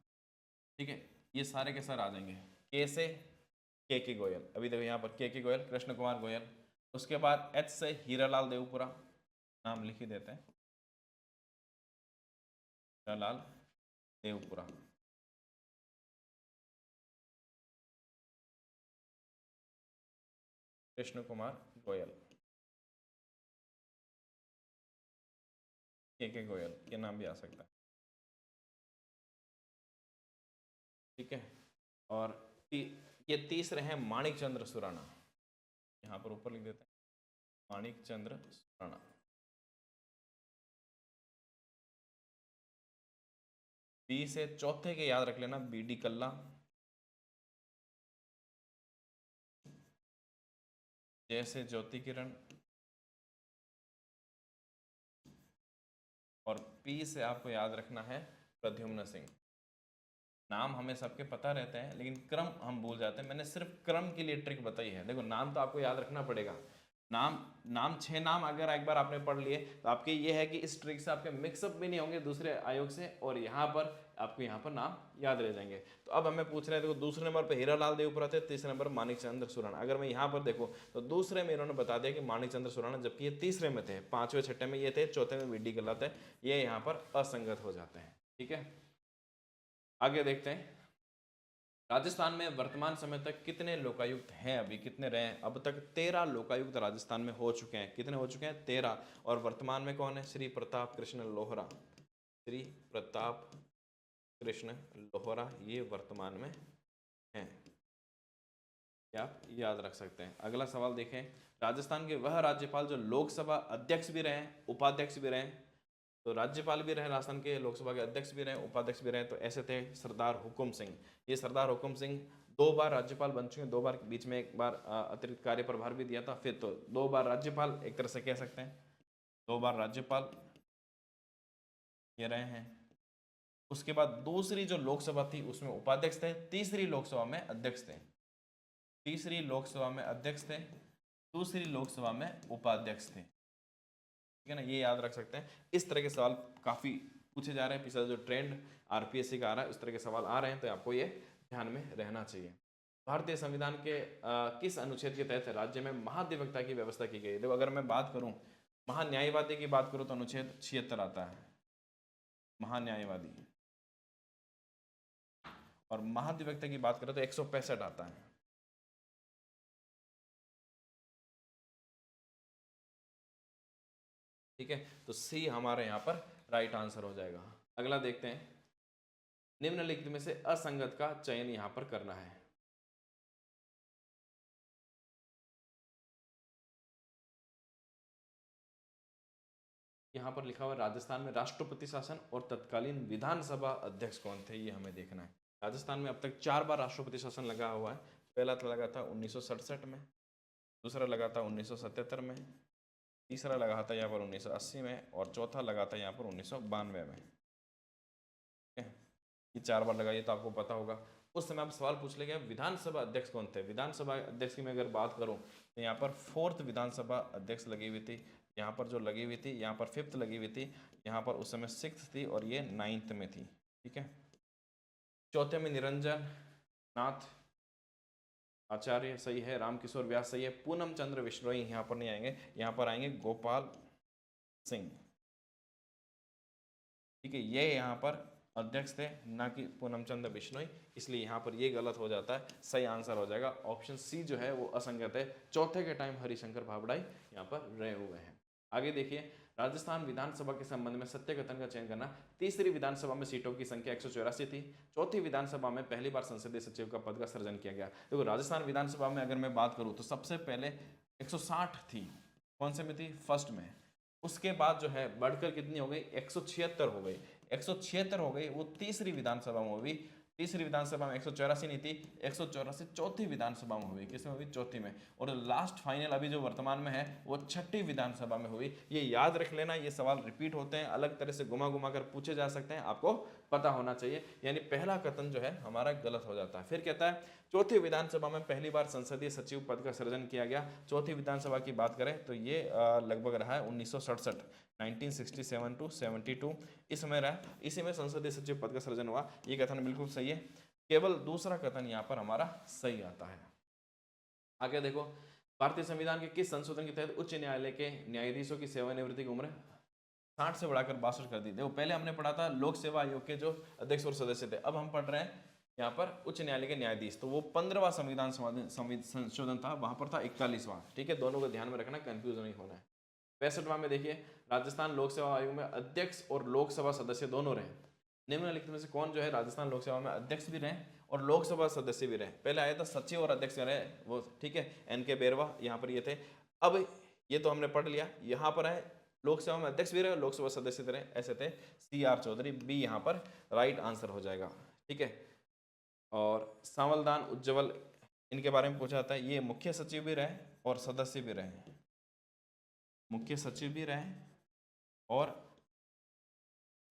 ठीक है। ये सारे के सारे आ जाएंगे। के से के गोयल, अभी देखो यहाँ पर के गोयल, कृष्ण कुमार गोयल। उसके बाद H से हीरालाल देवपुरा, नाम लिख ही देते हैं, हीरालाल देवपुरा। कृष्ण कुमार गोयल, के गोयल, ये नाम भी आ सकता है, ठीक है। और ये तीसरे हैं माणिक चंद्र सुराणा, यहाँ पर ऊपर लिख देते हैं माणिक चंद्र सुराणा। बी से चौथे के याद रख लेना, BD कल्ला, जैसे ज्योति किरण, और पी से आपको याद रखना है प्रद्युम्न सिंह। नाम हमें सबके पता रहते हैं लेकिन क्रम हम भूल जाते हैं, मैंने सिर्फ क्रम के लिए ट्रिक बताई है। देखो नाम तो आपको याद रखना पड़ेगा, नाम 6 नाम अगर एक बार आपने पढ़ लिए तो आपके ये है कि इस ट्रिक से आपके मिक्सअप भी नहीं होंगे दूसरे आयोग से और यहाँ पर आपको यहाँ पर नाम याद रह जाएंगे। तो अब हमें पूछ रहे हैं, देखो दूसरे नंबर पर हीरालाल देवपुरा थे, तीसरे नंबर माणिक चंद्र सुराणा। अगर मैं यहाँ पर देखो तो दूसरे में इन्होंने बता दिया कि माणिक चंद्र सुराणा, जबकि ये तीसरे में थे, पांचवें छठे में ये थे, चौथे में BD कल्ला थे, ये यहाँ पर असंगत हो जाते हैं, ठीक है। आगे देखते हैं, राजस्थान में वर्तमान समय तक कितने लोकायुक्त हैं? अभी कितने रहे हैं? अब तक 13 लोकायुक्त राजस्थान में हो चुके हैं। कितने हो चुके हैं? 13। और वर्तमान में कौन है? श्री प्रताप कृष्ण लोहरा, श्री प्रताप कृष्ण लोहरा, ये वर्तमान में हैं, आप याद रख सकते हैं। अगला सवाल देखें, राजस्थान के वह राज्यपाल जो लोकसभा अध्यक्ष भी रहे, उपाध्यक्ष भी रहे, तो राज्यपाल भी रहे राजस्थान के, लोकसभा के अध्यक्ष भी रहे, उपाध्यक्ष भी रहे, तो ऐसे थे सरदार हुकुम सिंह। ये सरदार हुकुम सिंह 2 बार राज्यपाल बन चुके हैं, 2 बार, बीच में 1 बार अतिरिक्त कार्य प्रभार भी दिया था, फिर तो 2 बार राज्यपाल एक तरह से कह सकते हैं, 2 बार राज्यपाल ये रहे हैं। उसके बाद दूसरी जो लोकसभा थी उसमें उपाध्यक्ष थे, तीसरी लोकसभा में अध्यक्ष थे, तीसरी लोकसभा में अध्यक्ष थे, दूसरी लोकसभा में उपाध्यक्ष थे, ठीक है ना, ये याद रख सकते हैं। इस तरह के सवाल काफ़ी पूछे जा रहे हैं, पिछला जो ट्रेंड RPSC का आ रहा है उस तरह के सवाल आ रहे हैं, तो आपको ये ध्यान में रहना चाहिए। भारतीय संविधान के किस अनुच्छेद के तहत राज्य में महाधिवक्ता की व्यवस्था की गई है? देखो अगर मैं बात करूं महान्यायवादी की बात करूं तो अनुच्छेद 76 आता है महान्यायवादी, और महाधिवक्ता की बात करें तो 165 आता है। ठीक है, तो सी हमारे यहाँ पर राइट आंसर हो जाएगा। अगला देखते हैं, निम्नलिखित में से असंगत का चयन यहाँ पर करना है। यहाँ पर लिखा हुआ राजस्थान में राष्ट्रपति शासन और तत्कालीन विधानसभा अध्यक्ष कौन थे, ये हमें देखना है। राजस्थान में अब तक 4 बार राष्ट्रपति शासन लगा हुआ है। पहला तो लगा था 1967 में, दूसरा लगा था 1977 में, तीसरा लगा था यहाँ पर 1980 में, और चौथा लगा था यहाँ पर 1992 में। ये 4 बार लगा, ये तो आपको पता होगा। उस समय आप सवाल पूछ लेंगे विधानसभा अध्यक्ष कौन थे। विधानसभा अध्यक्ष की मैं अगर बात करूं तो यहाँ पर 4th विधानसभा अध्यक्ष लगी हुई थी, यहाँ पर जो लगी हुई थी, यहाँ पर 5th लगी हुई थी, यहाँ पर उस समय 6th थी, और ये 9th में थी। ठीक है, चौथे में निरंजन नाथ आचार्य सही है, रामकिशोर व्यास सही है, पूनम चंद्र बिश्नोई यहाँ पर नहीं आएंगे, यहाँ पर आएंगे गोपाल सिंह। ठीक है, ये यहाँ पर अध्यक्ष थे, ना कि पूनम चंद्र बिश्नोई, इसलिए यहाँ पर ये गलत हो जाता है। सही आंसर हो जाएगा ऑप्शन सी जो है वो असंगत है। चौथे के टाइम हरिशंकर भाबड़ाई यहाँ पर रहे हुए हैं। आगे देखिए, राजस्थान विधानसभा के संबंध में सत्य कथन का चयन करना। तीसरी विधानसभा में सीटों की संख्या 184 थी। चौथी विधानसभा में पहली बार संसदीय सचिव का पद का सृजन किया गया। देखो राजस्थान विधानसभा में अगर मैं बात करूं तो सबसे पहले 160 थी, कौन से में थी, फर्स्ट में। उसके बाद जो है बढ़कर कितनी हो गई, 176 हो गई। 176 हो गई, वो तीसरी विधानसभा में हुई। तीसरी विधानसभा में 184 नहीं थी, 184 चौथी विधानसभा में हुई। किसमें हुई, चौथी में। और लास्ट फाइनल अभी जो वर्तमान में है वो 6ठी विधानसभा में हुई। ये याद रख लेना, ये सवाल रिपीट होते हैं, अलग तरह से घुमा घुमा कर पूछे जा सकते हैं, आपको पता होना चाहिए। यानी पहला कथन जो है हमारा गलत हो जाता है। फिर कहता है चौथी विधानसभा में पहली बार संसदीय सचिव पद का सृजन किया गया। चौथी विधानसभा की बात करें तो ये लगभग रहा है 1967, 1967 टू 72 इसमें रहा, इसी में संसदीय सचिव पद का सृजन हुआ। ये कथन बिल्कुल सही है, केवल दूसरा कथन यहाँ पर हमारा सही आता है। आगे देखो, भारतीय संविधान के किस संशोधन के तहत उच्च न्यायालय के न्यायाधीशों की सेवानिवृत्ति की उम्र 60 से बढ़ाकर 62 कर दी। देखो पहले हमने पढ़ा था लोक सेवा आयोग के जो अध्यक्ष और सदस्य थे, अब हम पढ़ रहे हैं यहाँ पर उच्च न्यायालय के न्यायाधीश। तो वो 15वां संविधान संशोधन था, वहां पर था 41वां। ठीक है, दोनों को ध्यान में रखना, कंफ्यूज नहीं होना है। 65वां में देखिए, राजस्थान लोक सेवा आयोग में अध्यक्ष और लोकसभा सदस्य दोनों रहे। निम्नलिखित में से कौन जो है राजस्थान लोक सेवा में अध्यक्ष भी रहे और लोकसभा सदस्य भी रहे। पहले आया था सचिव और अध्यक्ष रहे वो, ठीक है, NK बेरवा यहाँ पर ये थे। अब ये तो हमने पढ़ लिया, यहाँ पर है लोकसभा में अध्यक्ष भी रहे और लोकसभा सदस्य भी रहे, ऐसे थे CR चौधरी। बी यहाँ पर राइट आंसर हो जाएगा। ठीक है, और सांवलदान उज्जवल इनके बारे में पूछा जाता है, ये मुख्य सचिव भी रहे और सदस्य भी रहे, मुख्य सचिव भी रहे और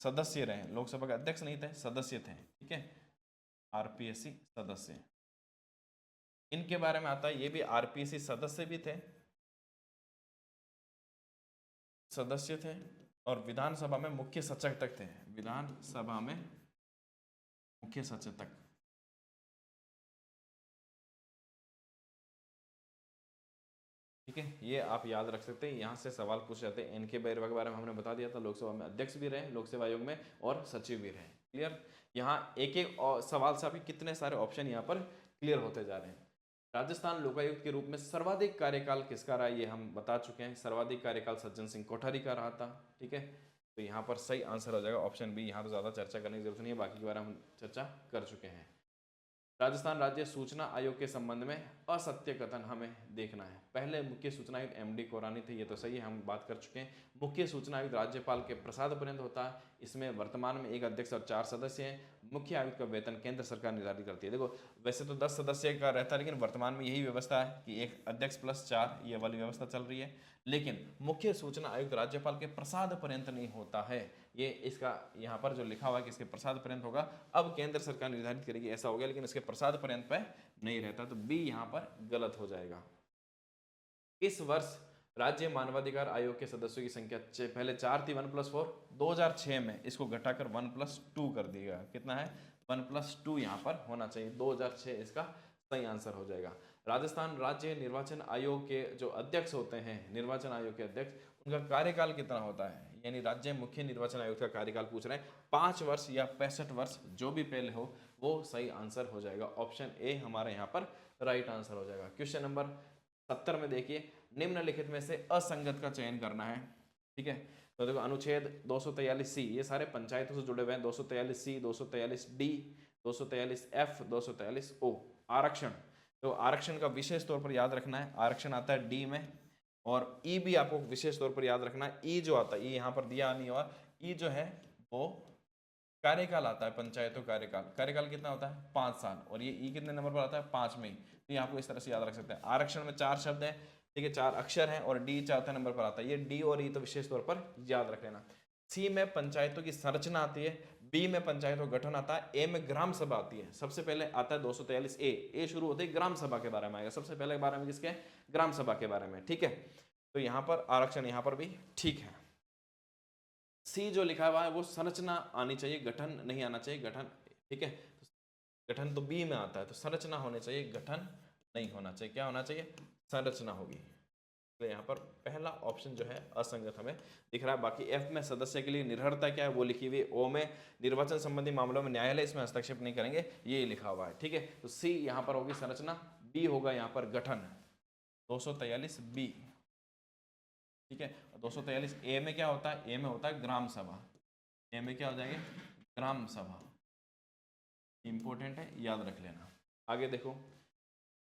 सदस्य रहे। लोकसभा के अध्यक्ष नहीं थे, सदस्य थे। ठीक है, RPSC सदस्य इनके बारे में आता है, ये भी RPSC सदस्य भी थे, सदस्य थे, और विधानसभा में मुख्य सचेतक थे, विधानसभा में मुख्य सचेतक। ठीक है, ये आप याद रख सकते हैं, यहाँ से सवाल पूछ जाते हैं। NK बेरवा के बारे में हमने बता दिया था, लोकसभा में अध्यक्ष भी रहे, लोक सेवा आयोग में, और सचिव भी रहे। क्लियर, यहाँ एक एक सवाल से अभी कितने सारे ऑप्शन यहाँ पर क्लियर होते जा रहे हैं। राजस्थान लोकायुक्त के रूप में सर्वाधिक कार्यकाल किसका रहा, ये हम बता चुके हैं। सर्वाधिक कार्यकाल सज्जन सिंह कोठारी का रहा था। ठीक है, तो यहाँ पर सही आंसर हो जाएगा ऑप्शन बी। यहाँ तो ज़्यादा चर्चा करने की जरूरत नहीं है, बाकी के बारे में हम चर्चा कर चुके हैं। राजस्थान राज्य सूचना आयोग के संबंध में असत्य कथन हमें देखना है। पहले मुख्य सूचना आयुक्त MD कोरानी थे, ये तो सही है, हम बात कर चुके हैं। मुख्य सूचना आयुक्त राज्यपाल के प्रसाद पर्यंत होता है। इसमें वर्तमान में 1 अध्यक्ष और 4 सदस्य हैं। मुख्य आयुक्त का वेतन केंद्र सरकार निर्धारित करती है। देखो वैसे तो 10 सदस्य का रहता है, लेकिन वर्तमान में यही व्यवस्था है कि 1 अध्यक्ष + 4, ये वाली व्यवस्था चल रही है। लेकिन मुख्य सूचना आयुक्त राज्यपाल के प्रसाद पर्यंत नहीं होता है, ये इसका यहाँ पर जो लिखा हुआ है कि इसके प्रसाद पर्यंत होगा। अब केंद्र सरकार निर्धारित करेगी, ऐसा हो गया, लेकिन इसके प्रसाद पर्यंत पे नहीं रहता, तो बी यहाँ पर गलत हो जाएगा। इस वर्ष राज्य मानवाधिकार आयोग के सदस्यों की संख्या पहले 4 थी 1+4, 2006 में इसको घटाकर 1+2 कर दिया। कितना है, 1+2 यहाँ पर होना चाहिए। 2006 इसका सही आंसर हो जाएगा। राजस्थान राज्य निर्वाचन आयोग के जो अध्यक्ष होते हैं, निर्वाचन आयोग के अध्यक्ष, उनका कार्यकाल कितना होता है, यानी राज्य मुख्य निर्वाचन आयोग का कार्यकाल पूछ रहे हैं, 5 वर्ष या 65 वर्ष, जो भी पहले हो वो सही आंसर हो जाएगा। ऑप्शन ए हमारे यहाँ पर राइट आंसर हो जाएगा। क्वेश्चन नंबर 70 में देखिए, निम्नलिखित में से असंगत का चयन करना है। ठीक है, तो देखो अनुच्छेद 243C, ये सारे पंचायतों से जुड़े हुए हैं। 243C, 243D, 243F, 243O। आरक्षण, तो आरक्षण का विशेष तौर पर याद रखना है, आरक्षण आता है डी में, और ई भी आपको विशेष तौर पर याद रखना है। ई जो आता है, ई यहाँ पर दिया नहीं हुआ, ई जो है वो कार्यकाल आता है, पंचायतों कार्यकाल, कार्यकाल कितना होता है 5 साल, और ये ई कितने नंबर पर आता है 5 में। तो ये आपको इस तरह से याद रख सकते हैं। आरक्षण में 4 शब्द है, ठीक है, 4 अक्षर हैं, और डी चौथे नंबर पर आता है। ये डी और ई तो विशेष तौर पर याद रख लेना। सी में पंचायतों की संरचना आती है, बी में पंचायतों गठन आता है, ए में ग्राम सभा आती है। सबसे पहले आता है 243 ए शुरू होते ही ग्राम सभा के बारे में आएगा, सबसे पहले बारे में किसके, ग्राम सभा के बारे में। ठीक है, तो यहाँ पर आरक्षण यहाँ पर भी ठीक है। सी जो लिखा हुआ है वो संरचना आनी चाहिए, गठन नहीं आना चाहिए, गठन। ठीक है, गठन तो बी में आता है, तो संरचना होनी चाहिए, गठन नहीं होना चाहिए। क्या होना चाहिए, संरचना होगी। तो यहाँ पर पहला ऑप्शन जो है असंगत हमें दिख रहा है। बाकी एफ में सदस्य के लिए निर्भरता क्या है वो लिखी हुई, ओ में निर्वाचन संबंधी मामलों में न्यायालय इसमें हस्तक्षेप नहीं करेंगे, ये लिखा हुआ है। ठीक है, तो सी यहाँ पर होगी संरचना, बी होगा यहाँ पर गठन, 243 बी। ठीक है, 243 ए में क्या होता है, ए में होता है ग्राम सभा, ए में क्या हो जाएगा, ग्राम सभा, इंपॉर्टेंट है, याद रख लेना। आगे देखो,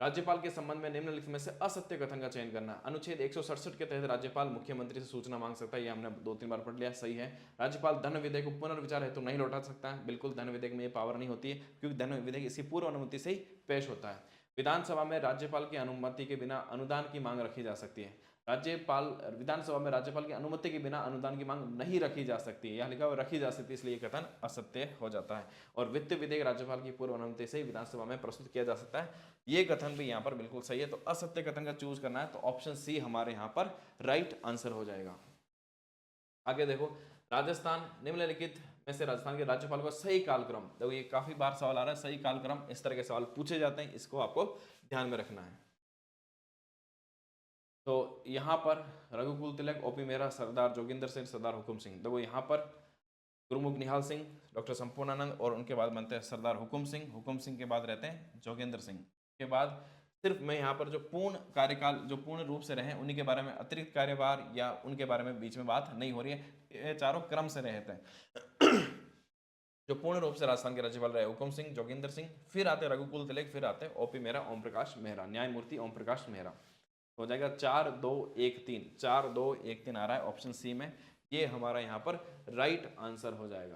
राज्यपाल के संबंध में निम्नलिखित में से असत्य कथन का चयन करना। अनुच्छेद 167 के तहत राज्यपाल मुख्यमंत्री से सूचना मांग सकता है, ये हमने 2-3 बार पढ़ लिया, सही है। राज्यपाल धन विधेयक को पुनर्विचार हेतु नहीं लौटा सकता है, बिल्कुल धन विधेयक में ये पावर नहीं होती है, क्योंकि धन विधेयक इसकी पूर्व अनुमति से ही पेश होता है। विधानसभा में राज्यपाल की अनुमति के बिना अनुदान की मांग रखी जा सकती है। राज्यपाल, विधानसभा में राज्यपाल की अनुमति के बिना अनुदान की मांग नहीं रखी जा सकती है, यहाँ लिखा हुआ रखी जा सकती है, इसलिए ये कथन असत्य हो जाता है। और वित्त विधेयक राज्यपाल की पूर्व अनुमति से ही विधानसभा में प्रस्तुत किया जा सकता है, ये कथन भी यहाँ पर बिल्कुल सही है। तो असत्य कथन का चूज करना है, तो ऑप्शन सी हमारे यहाँ पर राइट आंसर हो जाएगा। आगे देखो, राजस्थान निम्नलिखित में से राजस्थान के राज्यपाल का सही कालक्रम, देखो ये काफी बार सवाल आ रहा है, सही कालक्रम, इस तरह के सवाल पूछे जाते हैं, इसको आपको ध्यान में रखना है। तो यहाँ पर रघुकुल तिलक, ओपी मेहरा, सरदार जोगिंदर सिंह, सरदार हुकुम सिंह। देखो यहाँ पर गुरुमुख निहाल सिंह, डॉक्टर संपूर्णानंद, और उनके बाद बनते हैं सरदार हुकुम सिंह, हुकुम सिंह के बाद रहते हैं जोगेंद्र सिंह, के बाद सिर्फ मैं यहाँ पर जो पूर्ण कार्यकाल, जो पूर्ण रूप से रहे उन्हीं के बारे में, अतिरिक्त कार्यभार या उनके बारे में बीच में बात नहीं हो रही है, ये चारों क्रम से रहते हैं। जो पूर्ण रूप से राजस्थान के राज्यपाल रहे हुकुम सिंह, जोगिंदर सिंह, फिर आते रघुकुल तिलक, फिर आते ओपी मेहरा, ओम प्रकाश मेहरा, न्यायमूर्ति ओम प्रकाश मेहरा। हो जाएगा 4 2 1 3, 4 2 1 3 आ रहा है ऑप्शन सी में, ये हमारा यहाँ पर राइट आंसर हो जाएगा।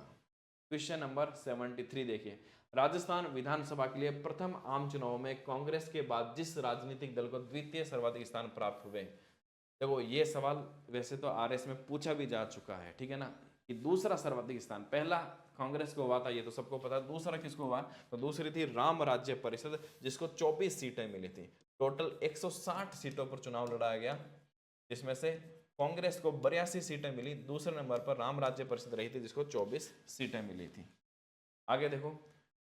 क्वेश्चन नंबर 73 देखिए, राजस्थान विधानसभा के लिए प्रथम आम चुनाव में कांग्रेस के बाद जिस राजनीतिक दल को द्वितीय सर्वाधिक स्थान प्राप्त हुए। देखो ये सवाल वैसे तो आरएस में पूछा भी जा चुका है, ठीक है ना, कि दूसरा सर्वाधिक स्थान, पहला कांग्रेस को हुआ था, ये तो सबको पता है, दूसरा किसको हुआ, तो दूसरी थी राम राज्य परिषद, जिसको 24 सीटें मिली थी। टोटल 160 सीटों पर चुनाव लड़ाया गया, जिसमें से कांग्रेस को 82 सीटें मिली, दूसरे नंबर पर राम राज्य परिषद रही थी, जिसको 24 सीटें मिली थी। आगे देखो,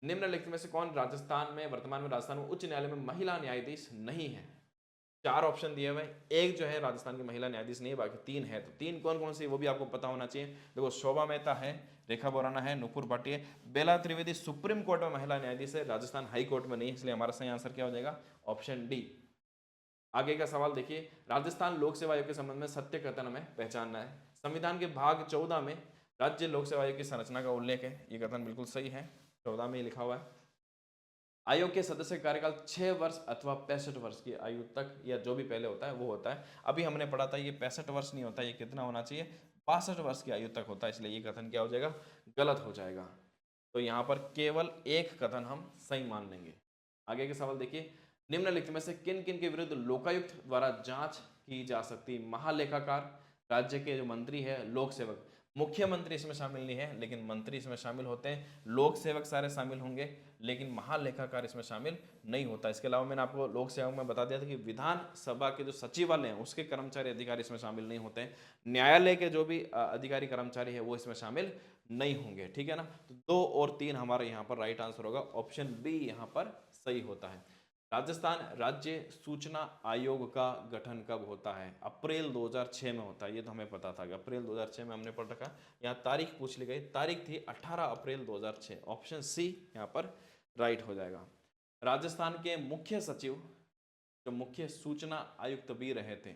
निम्नलिखित में से कौन राजस्थान में, वर्तमान में राजस्थान में उच्च न्यायालय में महिला न्यायाधीश नहीं है। 4 ऑप्शन दिए हुए, एक जो है राजस्थान की महिला न्यायाधीश नहीं है, बाकी 3 है। तो 3 कौन कौन सी वो भी आपको पता होना चाहिए। देखो शोभा मेहता है, रेखा बोराना है, नुपुर भाटी है, बेला त्रिवेदी सुप्रीम कोर्ट में महिला न्यायाधीश है, राजस्थान हाई कोर्ट में नहीं, इसलिए हमारा सही आंसर क्या हो जाएगा, ऑप्शन डी। आगे का सवाल देखिए, राजस्थान लोक सेवा आयोग के संबंध में सत्य कथन हमें पहचानना है। संविधान के भाग 14 में राज्य लोक सेवा आयोग की संरचना का उल्लेख है, ये कथन बिल्कुल सही है, 14 में लिखा हुआ है। आयोग के सदस्य का कार्यकाल 6 वर्ष अथवा 65 वर्ष की आयु तक, या जो भी पहले होता है वो होता है। अभी हमने पढ़ा था ये 65 वर्ष नहीं होता, ये कितना होना चाहिए, 62 वर्ष की आयु तक होता है, इसलिए ये कथन क्या हो जाएगा, गलत हो जाएगा। तो यहाँ पर केवल एक कथन हम सही मान लेंगे। आगे के सवाल देखिए, निम्नलिखित में से किन किन के विरुद्ध लोकायुक्त द्वारा जांच की जा सकती। महालेखाकार, राज्य के जो मंत्री है, लोक सेवक, मुख्यमंत्री इसमें शामिल नहीं है लेकिन मंत्री इसमें शामिल होते हैं, लोक सेवक सारे शामिल होंगे लेकिन महालेखाकार इसमें शामिल नहीं होता। इसके अलावा मैंने आपको लोक सेवक में बता दिया था कि विधानसभा के जो सचिवालय हैं उसके कर्मचारी अधिकारी इसमें शामिल नहीं होते हैं, न्यायालय के जो भी अधिकारी कर्मचारी है वो इसमें शामिल नहीं होंगे, ठीक है ना। तो 2 और 3 हमारे यहाँ पर राइट आंसर होगा, ऑप्शन बी यहाँ पर सही होता है। राजस्थान राज्य सूचना आयोग का गठन कब होता है? अप्रैल 2006 में होता है। ये तो हमें पता था कि अप्रैल 2006 में हमने पढ़ रखा। यहाँ तारीख पूछ ली गई, तारीख थी 18 अप्रैल 2006। ऑप्शन सी यहाँ पर राइट हो जाएगा। राजस्थान के मुख्य सचिव जो मुख्य सूचना आयुक्त भी रहे थे,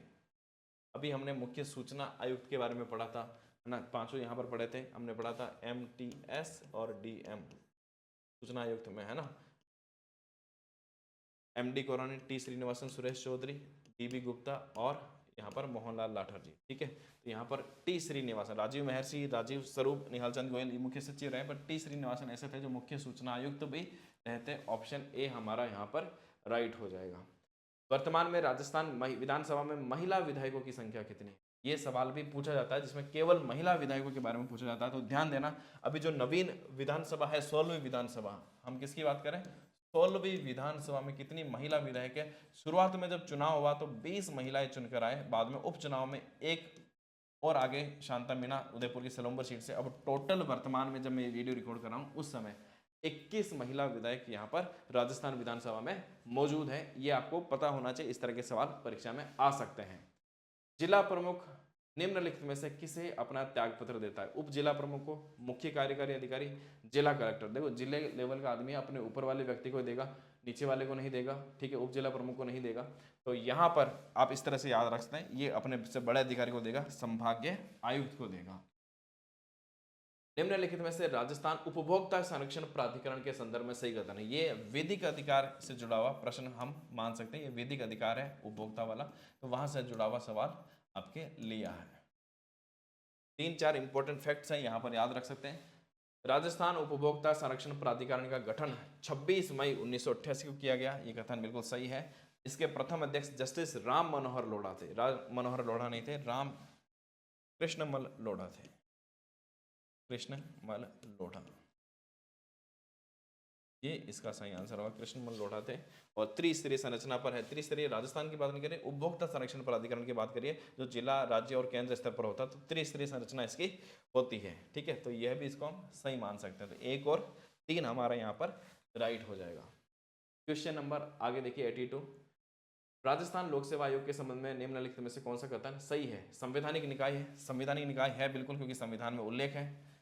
अभी हमने मुख्य सूचना आयुक्त के बारे में पढ़ा था, है ना, पांचों यहाँ पर पढ़े थे। हमने पढ़ा था MTS और DM सूचना आयुक्त में, है ना, MD कोरानी, T Srinivasan, Suresh Chaudhary, DB Gupta और यहाँ पर मोहनलाल लाठर जी। ठीक है, तो यहाँ पर T श्रीनिवासन, राजीव महर्षि, राजीव स्वरूप, निहाल चंद गोयल ये मुख्य सचिव रहे, पर T श्रीनिवासन ऐसे थे जो मुख्य सूचना आयुक्त भी रहते। ऑप्शन ए हमारा यहाँ पर राइट हो जाएगा। वर्तमान में राजस्थान विधानसभा में महिला विधायकों की संख्या कितनी है? ये सवाल भी पूछा जाता है जिसमें केवल महिला विधायकों के बारे में पूछा जाता है। तो ध्यान देना, अभी जो नवीन विधानसभा है 16वीं विधानसभा, हम किसकी बात करें? 16वीं विधानसभा में कितनी महिला विधायक है? शुरुआत में जब चुनाव हुआ तो 20 महिलाएं चुनकर आए, बाद में उपचुनाव में एक और आगे शांता मीना उदयपुर की सलोम्बर सीट से। अब टोटल वर्तमान में जब मैं वीडियो रिकॉर्ड कर रहा हूँ उस समय 21 महिला विधायक यहाँ पर राजस्थान विधानसभा में मौजूद है। ये आपको पता होना चाहिए, इस तरह के सवाल परीक्षा में आ सकते हैं। जिला प्रमुख निम्नलिखित में से किसे अपना त्यागपत्र देता है? उप जिला प्रमुख को, मुख्य कार्यकारी अधिकारी, जिला कलेक्टर। देखो जिले लेवल का आदमी अपने ऊपर वाले व्यक्ति को देगा, नीचे वाले को नहीं देगा। ठीक है, उप जिला प्रमुख को नहीं देगा। तो यहाँ पर आप इस तरह से याद रख सकते हैं, ये अपने से बड़े अधिकारी को देगा, संभागीय आयुक्त को देगा। निम्नलिखित में से राजस्थान उपभोक्ता संरक्षण प्राधिकरण के संदर्भ में सही कथन है? ये वैदिक अधिकार से जुड़ा हुआ प्रश्न हम मान सकते हैं, ये वैदिक अधिकार है उपभोक्ता वाला, तो वहां से जुड़ा हुआ सवाल आपके लिया है। 3-4 इंपॉर्टेंट फैक्ट्स हैं यहाँ पर याद रख सकते हैं। राजस्थान उपभोक्ता संरक्षण प्राधिकरण का गठन 26 मई 1988 को किया गया, ये कथन बिल्कुल सही है। इसके प्रथम अध्यक्ष जस्टिस राम मनोहर लोढ़ा थे। राम मनोहर लोढ़ा नहीं थे, राम कृष्णमल लोढ़ा थे, कृष्णमल लोढ़ा, ये इसका सही आंसर होगा, कृष्णमल लोढ़ा थे। और त्रिस्तरीय संरचना पर है, त्रिस्तरीय राजस्थान की बात नहीं करें, उपभोक्ता संरक्षण प्राधिकरण की बात करिए जो जिला, राज्य और केंद्र स्तर पर होता है, तो त्रिस्तरीय संरचना इसकी होती है। ठीक है, तो यह भी इसको हम सही मान सकते हैं। तो 1 और 3 हमारा यहाँ पर राइट हो जाएगा। क्वेश्चन नंबर आगे देखिए 82। राजस्थान लोक सेवा आयोग के संबंध में निम्नलिखित में से कौन सा कथन सही है? संवैधानिक निकाय है, संवैधानिक निकाय है बिल्कुल, क्योंकि संविधान में उल्लेख है।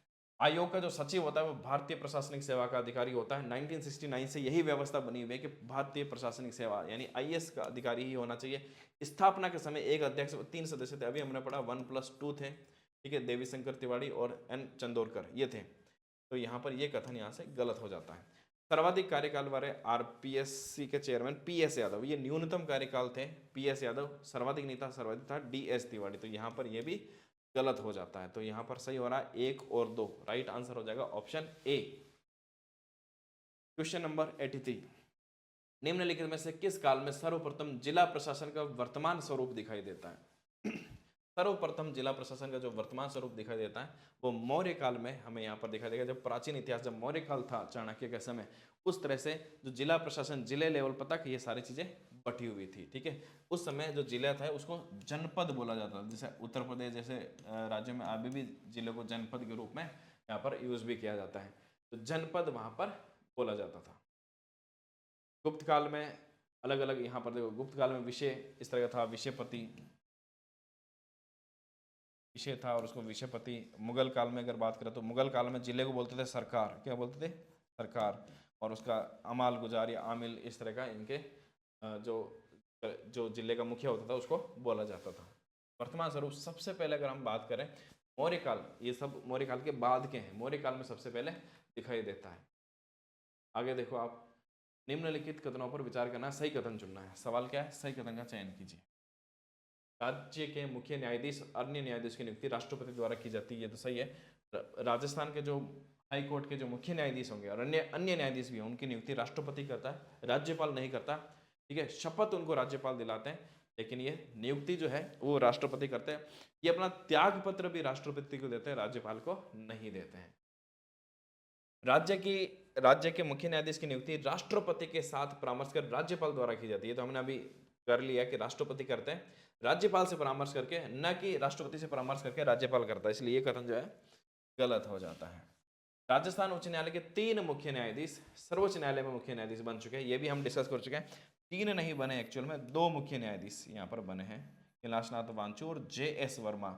आयोग का जो सचिव होता है वो भारतीय प्रशासनिक सेवा का अधिकारी होता है। 1969 से यही व्यवस्था बनी हुई है कि भारतीय प्रशासनिक सेवा यानी IAS का अधिकारी ही होना चाहिए। स्थापना के समय एक अध्यक्ष और 3 सदस्य थे, अभी हमने पढ़ा 1+2 थे। ठीक है, देवी शंकर तिवारी और N चंदोरकर ये थे। तो यहाँ पर ये कथन यहाँ से गलत हो जाता है। सर्वाधिक कार्यकाल वाले RPSC के चेयरमैन PS यादव, ये न्यूनतम कार्यकाल थे। PS यादव सर्वाधिक नहीं था, सर्वाधिक था DS तिवारी, तो यहाँ पर ये भी गलत हो जाता है। तो यहाँ पर सही हो रहा है 1 और 2, राइट आंसर हो जाएगा ऑप्शन ए। Question number 83। निम्नलिखित में से किस काल में सर्वप्रथम जिला प्रशासन का वर्तमान स्वरूप दिखाई देता है? सर्वप्रथम जिला प्रशासन का जो वर्तमान स्वरूप दिखाई देता है वो मौर्य काल में हमें यहाँ पर दिखाई देगा। जब प्राचीन इतिहास, जब मौर्य काल था चाणक्य के समय, उस तरह से जो जिला प्रशासन जिले लेवल पर तक ये सारी चीजें बटी हुई थी। ठीक है, उस समय जो जिला था उसको जनपद बोला जाता था। जैसे उत्तर प्रदेश जैसे राज्यों में अभी भी जिले को जनपद के रूप में यहाँ पर यूज भी किया जाता है, तो जनपद वहां पर बोला जाता था। गुप्त काल में अलग अलग, यहाँ पर देखो गुप्त काल में विषय इस तरह का था, विषयपति विषय था और उसको विषयपति। मुगल काल में अगर बात करें तो मुगल काल में जिले को बोलते थे सरकार, क्या बोलते थे? सरकार, और उसका अमाल गुजार या आमिल इस तरह का इनके जो जिले का मुखिया होता था उसको बोला जाता था। वर्तमान स्वरूप सबसे पहले अगर हम बात करें मौर्य काल, ये सब मौर्य काल के बाद के हैं, मौर्य काल में सबसे पहले दिखाई देता है। आगे देखो आप, निम्नलिखित कथनों पर विचार करना, सही कथन चुनना है। सवाल क्या है? सही कथन का चयन कीजिए। राज्य के मुख्य न्यायाधीश, अन्य न्यायाधीश की नियुक्ति राष्ट्रपति द्वारा की जाती है, ये तो सही है। राजस्थान के जो हाई कोर्ट के जो मुख्य न्यायाधीश होंगे और अन्य न्यायाधीश भी हैं, उनकी नियुक्ति राष्ट्रपति करता है, राज्यपाल नहीं करता। ठीक है, शपथ उनको राज्यपाल दिलाते हैं, लेकिन ये नियुक्ति जो है वो राष्ट्रपति करते हैं। ये अपना त्याग पत्र भी राष्ट्रपति को देते हैं, राज्यपाल को नहीं देते हैं। राज्य के मुख्य न्यायाधीश की नियुक्ति राष्ट्रपति के साथ परामर्श कर राज्यपाल द्वारा की जाती है। तो हमने अभी कर लिया कि राष्ट्रपति करते हैं, राज्यपाल से परामर्श करके, न कि राष्ट्रपति से परामर्श करके राज्यपाल करता है, इसलिए ये कथन जो है गलत हो जाता है। राजस्थान उच्च न्यायालय के 3 मुख्य न्यायाधीश सर्वोच्च न्यायालय में मुख्य न्यायाधीश बन चुके हैं, ये भी हम डिस्कस कर चुके हैं। 3 नहीं बने, एक्चुअल में 2 मुख्य न्यायाधीश यहाँ पर बने हैं, कैलाशनाथ वांचू और JS वर्मा।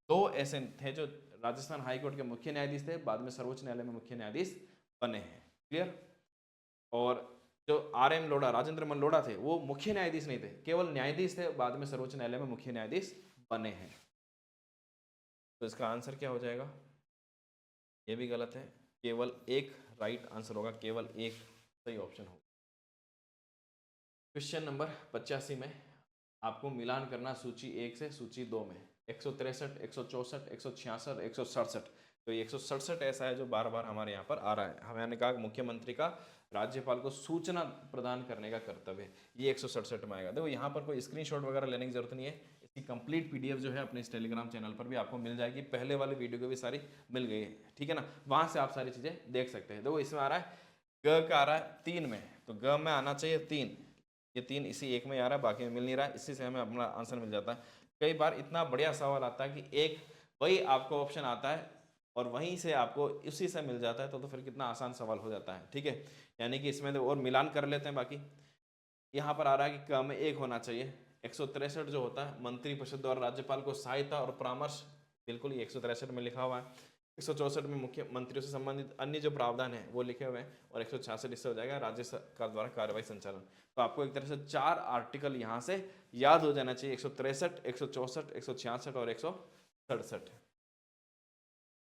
2 ऐसे थे जो राजस्थान हाईकोर्ट के मुख्य न्यायाधीश थे, बाद में सर्वोच्च न्यायालय में मुख्य न्यायाधीश बने हैं। क्लियर। और जो RM लोढ़ा, राजेंद्र मन लोढ़ा थे, वो मुख्य न्यायाधीश नहीं थे, केवल न्यायाधीश थे, बाद में सर्वोच्च न्यायालय में मुख्य न्यायाधीश बने हैं। तो इसका आंसर क्या हो जाएगा? ये भी गलत है, केवल एक राइट आंसर होगा, केवल एक सही ऑप्शन होगा। क्वेश्चन नंबर 85 में आपको मिलान करना सूची 1 से सूची 2 में 163, 164, 166, 167। तो ये 167 ऐसा है जो बार बार हमारे यहाँ पर आ रहा है। हमने कहा मुख्यमंत्री का राज्यपाल को सूचना प्रदान करने का कर्तव्य, ये 167 में आएगा। देखो यहाँ पर कोई स्क्रीनशॉट वगैरह लेने की जरूरत नहीं है, इसकी कंप्लीट PDF जो है अपने इस टेलीग्राम चैनल पर भी आपको मिल जाएगी, पहले वाले वीडियो को भी सारी मिल गई है, ठीक है ना, वहां से आप सारी चीजें देख सकते हैं। देखो इसमें आ रहा है ग का आ रहा है 3 में, तो ग में आना चाहिए 3, ये 3 इसी एक में आ रहा है, बाकी में मिल नहीं रहा है, इसी से हमें अपना आंसर मिल जाता है। कई बार इतना बढ़िया सवाल आता है कि एक वही आपको ऑप्शन आता है और वहीं से आपको उसी से मिल जाता है, तो फिर कितना आसान सवाल हो जाता है, ठीक है। यानी कि इसमें और मिलान कर लेते हैं। बाकी यहाँ पर आ रहा है कि क में 1 होना चाहिए। 163 जो होता है मंत्री परिषद द्वारा राज्यपाल को सहायता और परामर्श, बिल्कुल ये 163 में लिखा हुआ है। 164 में मुख्यमंत्रियों से संबंधित अन्य जो प्रावधान है वो लिखे हुए हैं, और 166 इससे हो जाएगा राज्य सरकार द्वारा कार्रवाई संचालन। तो आपको एक तरह से 4 आर्टिकल यहाँ से याद हो जाना चाहिए, 163, 164, 166 और 167।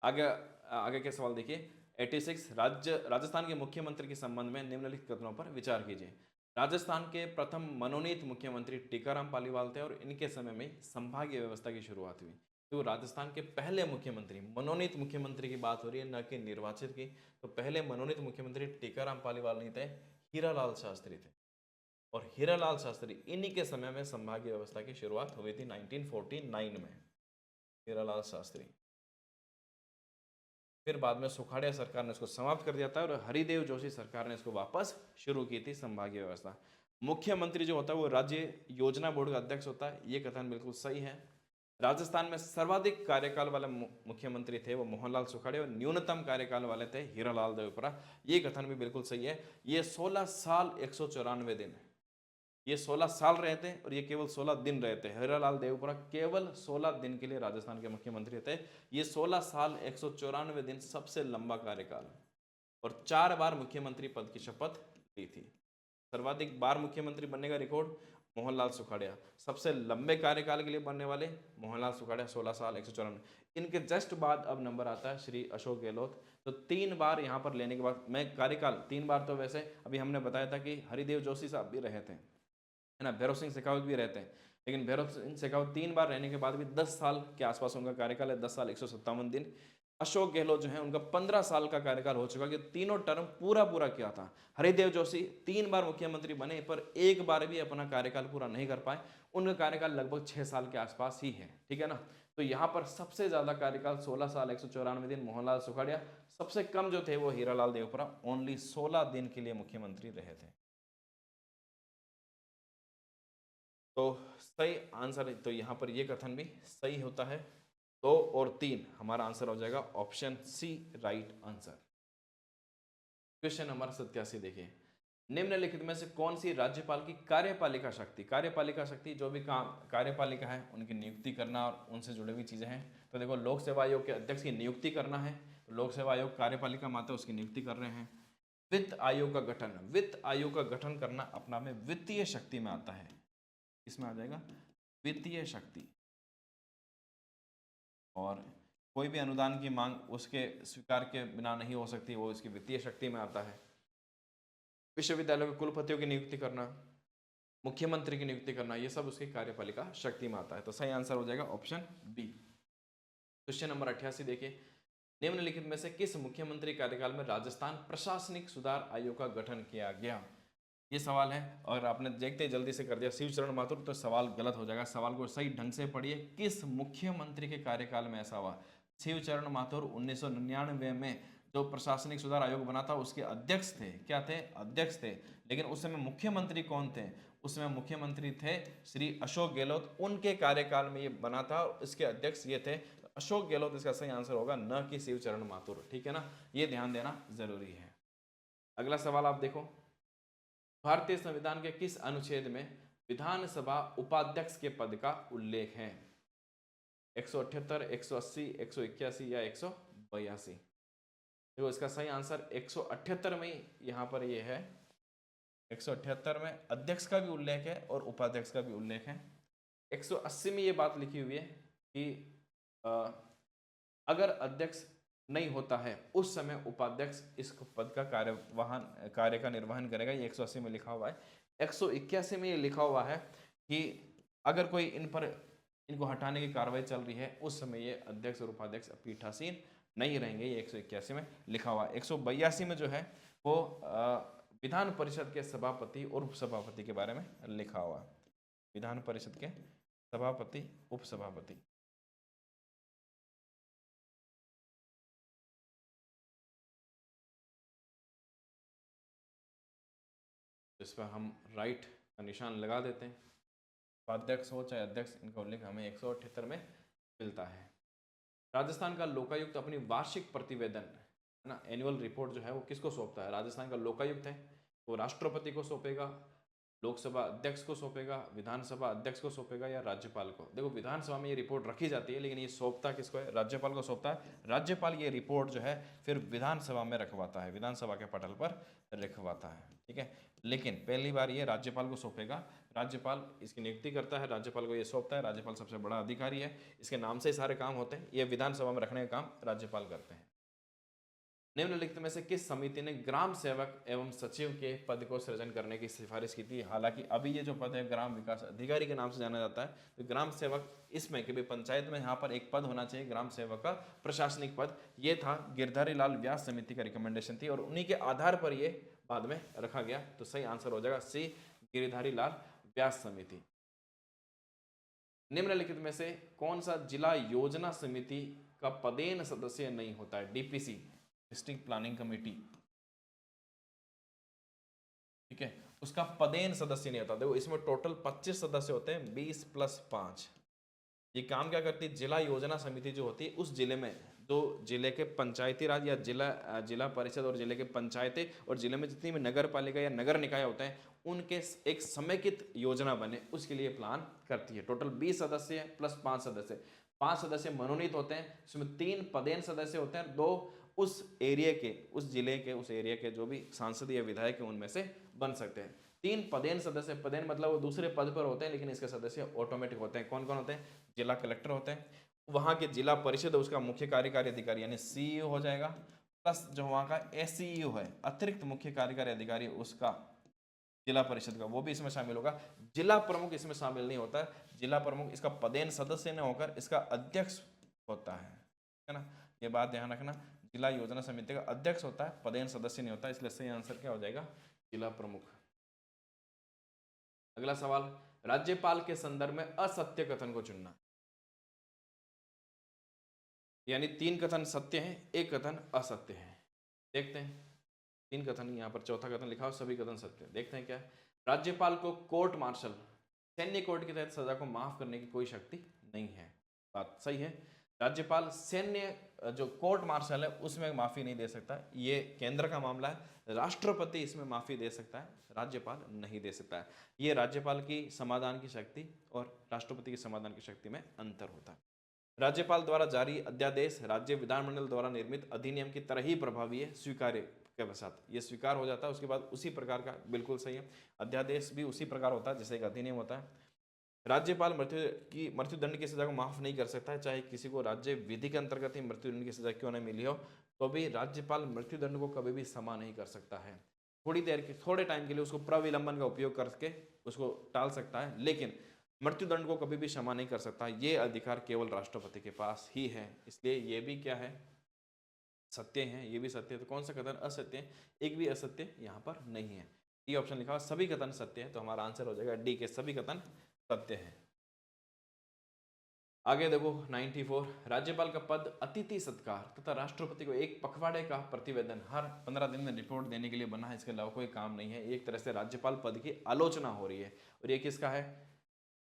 आगे के सवाल देखिए 86, राजस्थान के मुख्यमंत्री के संबंध में निम्नलिखित कथनों पर विचार कीजिए। राजस्थान के प्रथम मनोनीत मुख्यमंत्री टीकाराम पालीवाल थे और इनके समय में संभागीय व्यवस्था की शुरुआत हुई। तो राजस्थान के पहले मुख्यमंत्री, मनोनीत मुख्यमंत्री की बात हो रही है, न कि निर्वाचित की। तो पहले मनोनीत मुख्यमंत्री टीकाराम पालीवाल नहीं थे, हीरालाल शास्त्री थे, और हीरालाल शास्त्री इन्हीं के समय में संभागीय व्यवस्था की शुरुआत हुई थी 1949 में, हीरालाल शास्त्री। फिर बाद में सुखाड़िया सरकार ने इसको समाप्त कर दिया था और हरिदेव जोशी सरकार ने इसको वापस शुरू की थी संभागीय व्यवस्था। मुख्यमंत्री जो होता है वो राज्य योजना बोर्ड का अध्यक्ष होता है, ये कथन बिल्कुल सही है। राजस्थान में सर्वाधिक कार्यकाल वाले मुख्यमंत्री थे वो मोहनलाल सुखाड़िया, और न्यूनतम कार्यकाल वाले थे हीरालाल देवपुरा, ये कथन भी बिल्कुल सही है। ये 16 साल 194 दिन, ये 16 साल रहे थे और ये केवल 16 दिन रहे थे। हीरालाल देवपुरा केवल 16 दिन के लिए राजस्थान के मुख्यमंत्री थे। ये 16 साल 194 दिन सबसे लंबा कार्यकाल, और 4 बार मुख्यमंत्री पद की शपथ ली थी। सर्वाधिक बार मुख्यमंत्री बनने का रिकॉर्ड मोहनलाल सुखाड़िया, सबसे लंबे कार्यकाल के लिए बनने वाले मोहनलाल सुखाड़िया 16 साल 194। इनके जस्ट बाद अब नंबर आता है श्री अशोक गहलोत। तो 3 बार यहाँ पर लेने के बाद मैं कार्यकाल 3 बार, तो वैसे अभी हमने बताया था कि हरिदेव जोशी साहब भी रहे थे, है ना, भैरव सिंह शेखावत भी रहते हैं, लेकिन भैरव सिंह शेखावत 3 बार रहने के बाद भी 10 साल के आसपास उनका कार्यकाल है, 10 साल 157 दिन। अशोक गहलोत जो है उनका 15 साल का कार्यकाल हो चुका, कि तीनों टर्म पूरा किया था। हरिदेव जोशी 3 बार मुख्यमंत्री बने पर एक बार भी अपना कार्यकाल पूरा नहीं कर पाए, उनका कार्यकाल लगभग 6 साल के आसपास ही है, ठीक है ना। तो यहाँ पर सबसे ज्यादा कार्यकाल 16 साल 194 दिन मोहनलाल सुखाड़िया, सबसे कम जो थे वो हीरालाल देवपुरा, ओनली 16 दिन के लिए मुख्यमंत्री रहे थे। तो सही आंसर, तो यहाँ पर ये कथन भी सही होता है। 2 और 3 हमारा आंसर हो जाएगा option C, right answer. Question number 87 देखिए, निम्नलिखित में से कौन सी राज्यपाल की कार्यपालिका शक्ति जो भी काम कार्यपालिका है उनकी नियुक्ति करना और उनसे जुड़ी हुई चीजें हैं। तो देखो लोक सेवा आयोग के अध्यक्ष की नियुक्ति करना है, तो लोक सेवा आयोग कार्यपालिका माता उसकी नियुक्ति कर रहे हैं। वित्त आयोग का गठन करना अपना में वित्तीय शक्ति में आता है, इसमें आ जाएगा वित्तीय शक्ति, और कोई भी अनुदान की मांग उसके स्वीकार के बिना नहीं हो सकती, वो इसकी वित्तीय शक्ति में आता है। विश्वविद्यालयों के कुलपतियों की नियुक्ति करना, मुख्यमंत्री की नियुक्ति करना, ये सब उसकी कार्यपालिका शक्ति में आता है। तो सही आंसर हो जाएगा ऑप्शन बी। क्वेश्चन नंबर 88 देखिए, निम्नलिखित में से किस मुख्यमंत्री कार्यकाल में राजस्थान प्रशासनिक सुधार आयोग का गठन किया गया? ये सवाल है, और आपने देखते जल्दी से कर दिया शिवचरण माथुर, तो सवाल गलत हो जाएगा। सवाल को सही ढंग से पढ़िए, किस मुख्यमंत्री के कार्यकाल में ऐसा हुआ? शिवचरण माथुर 1999 में जो प्रशासनिक सुधार आयोग बना था उसके अध्यक्ष थे। क्या थे? अध्यक्ष थे। लेकिन उस समय मुख्यमंत्री कौन थे? उस समय मुख्यमंत्री थे श्री अशोक गहलोत, उनके कार्यकाल में ये बना था, इसके अध्यक्ष ये थे अशोक गहलोत। इसका सही आंसर होगा, न कि शिवचरण माथुर, ठीक है ना, ये ध्यान देना जरूरी है। अगला सवाल आप देखो, भारतीय संविधान के किस अनुच्छेद में विधानसभा उपाध्यक्ष के पद का उल्लेख है? 178, 180, 181 या 182? देखो इसका सही आंसर 178 में यहाँ पर ये है। 178 में अध्यक्ष का भी उल्लेख है और उपाध्यक्ष का भी उल्लेख है। 180 में ये बात लिखी हुई है कि अगर अध्यक्ष नहीं होता है उस समय उपाध्यक्ष इस पद का कार्य का निर्वहन करेगा। ये 180 में लिखा हुआ है। 181 में ये लिखा हुआ है कि अगर कोई इनको हटाने की कार्रवाई चल रही है उस समय ये अध्यक्ष और उपाध्यक्ष पीठासीन नहीं रहेंगे। ये 181 में लिखा हुआ है। 182 में जो है वो विधान परिषद के सभापति और उपसभापति के बारे में लिखा हुआ है। विधान परिषद के सभापति, उपसभापति। इस पर हम राइट का निशान लगा देते हैं। उपाध्यक्ष हो चाहे अध्यक्ष, इनका उल्लेख हमें 178 में मिलता है। राजस्थान का लोकायुक्त अपनी वार्षिक प्रतिवेदन है ना, एनुअल रिपोर्ट जो है वो किसको सौंपता है? राजस्थान का लोकायुक्त है वो राष्ट्रपति को सौंपेगा, लोकसभा अध्यक्ष को सौंपेगा, विधानसभा अध्यक्ष को सौंपेगा या राज्यपाल को? देखो विधानसभा में ये रिपोर्ट रखी जाती है लेकिन ये सौंपता किसको है? राज्यपाल को सौंपता है। राज्यपाल ये रिपोर्ट जो है फिर विधानसभा में रखवाता है, विधानसभा के पटल पर रखवाता है। ठीक है, लेकिन पहली बार ये राज्यपाल को सौंपेगा। राज्यपाल इसकी नियुक्ति करता है, राज्यपाल को ये सौंपता है। राज्यपाल सबसे बड़ा अधिकारी है, इसके नाम से ही सारे काम होते हैं। ये विधानसभा में रखने का काम राज्यपाल करते हैं। निम्नलिखित में से किस समिति ने ग्राम सेवक एवं सचिव के पद को सृजन करने की सिफारिश की थी? हालांकि अभी ये जो पद है ग्राम विकास अधिकारी के नाम से जाना जाता है, तो ग्राम सेवक इसमें कि पंचायत में यहाँ पर एक पद होना चाहिए ग्राम सेवक का, प्रशासनिक पद। ये था गिरधारी लाल व्यास समिति का रिकमेंडेशन थी और उन्हीं के आधार पर ये बाद में रखा गया। तो सही आंसर हो जाएगा सी, गिरिधारी लाल व्यास समिति। निम्नलिखित में से कौन सा जिला योजना समिति का पदेन सदस्य नहीं होता है? डीपीसी, डिस्ट्रिक्ट प्लानिंग कमेटी, ठीक है, उसका पदेन सदस्य नहीं होता। देखो इसमें टोटल 25 सदस्य होते हैं, 20 + 5। ये काम क्या करती है? जिला योजना समिति जो होती है उस जिले में जो जिले के पंचायती राज या जिला परिषद और जिले के पंचायतें और जिले में जितनी भी नगर पालिका या नगर निकाय होते हैं उनके एक समेकित योजना बने, उसके लिए प्लान करती है। टोटल 20 सदस्य + 5 सदस्य। 5 सदस्य मनोनीत होते हैं, उसमें 3 पदेन सदस्य होते हैं, 2 उस एरिया के, उस जिले के, उस एरिया के जो भी सांसद या विधायक हैं उनमें से बन सकते हैं। 3 पदेन सदस्य, पदेन मतलब वो दूसरे पद पर होते हैं लेकिन इसके सदस्य ऑटोमेटिक होते हैं। कौन कौन होते हैं? जिला कलेक्टर होते हैं, वहां के जिला परिषद उसका मुख्य कार्यकारी अधिकारी यानी सीईओ हो जाएगा, प्लस जो वहां का एसईओ है, अतिरिक्त मुख्य कार्यकारी अधिकारी उसका जिला परिषद का, वो भी इसमें शामिल होगा। जिला प्रमुख इसमें शामिल नहीं होता है। जिला प्रमुख इसका पदेन सदस्य न होकर इसका अध्यक्ष होता है ना, ये बात ध्यान रखना। जिला योजना समिति का अध्यक्ष होता है, पदेन सदस्य नहीं होता, इसलिए सही आंसर क्या हो जाएगा? जिला प्रमुख। अगला सवाल, राज्यपाल के संदर्भ में असत्य कथन को चुनना। यानी 3 कथन सत्य हैं, 1 कथन असत्य है। देखते हैं 3 कथन, यहाँ पर चौथा कथन लिखा हो, सभी कथन सत्य। देखते हैं क्या। राज्यपाल को कोर्ट मार्शल, सैन्य कोर्ट के तहत सजा को माफ करने की कोई शक्ति नहीं है। बात सही है। राज्यपाल सैन्य जो कोर्ट मार्शल है उसमें माफी नहीं दे सकता, ये केंद्र का मामला है। राष्ट्रपति इसमें माफी दे सकता है, राज्यपाल नहीं दे सकता है। ये राज्यपाल की समाधान की शक्ति और राष्ट्रपति की समाधान की शक्ति में अंतर होता है। राज्यपाल द्वारा जारी अध्यादेश राज्य विधानमंडल द्वारा निर्मित अधिनियम की तरह ही प्रभावी है, स्वीकार्य के पश्चात ये स्वीकार हो जाता है, उसके बाद उसी प्रकार का, बिल्कुल सही है, अध्यादेश भी उसी प्रकार होता है जैसे एक अधिनियम होता है। राज्यपाल मृत्युदंड की सजा को माफ नहीं कर सकता है, चाहे किसी को राज्य विधि के अंतर्गत ही मृत्युदंड की सजा क्यों न मिली हो, तो भी राज्यपाल मृत्युदंड को कभी भी क्षमा नहीं कर सकता है। थोड़े टाइम के लिए उसको प्रविलंबन का उपयोग करके उसको टाल सकता है, लेकिन मृत्युदंड को कभी भी क्षमा नहीं कर सकता। ये अधिकार केवल राष्ट्रपति के पास ही है। इसलिए ये भी क्या है? सत्य है, ये भी सत्य है। तो कौन सा कथन असत्य है? एक भी असत्य यहाँ पर नहीं है। डी ऑप्शन लिखा हुआ सभी कथन सत्य है, तो हमारा आंसर हो जाएगा डी के सभी कथन सत्य है। आगे देखो 94, राज्यपाल का पद अतिथि सत्कार तथा राष्ट्रपति को एक पखवाड़े का प्रतिवेदन हर 15 दिन में रिपोर्ट देने के लिए बना है, इसके अलावा कोई काम नहीं है। एक तरह से राज्यपाल पद की आलोचना हो रही है। और ये किसका है?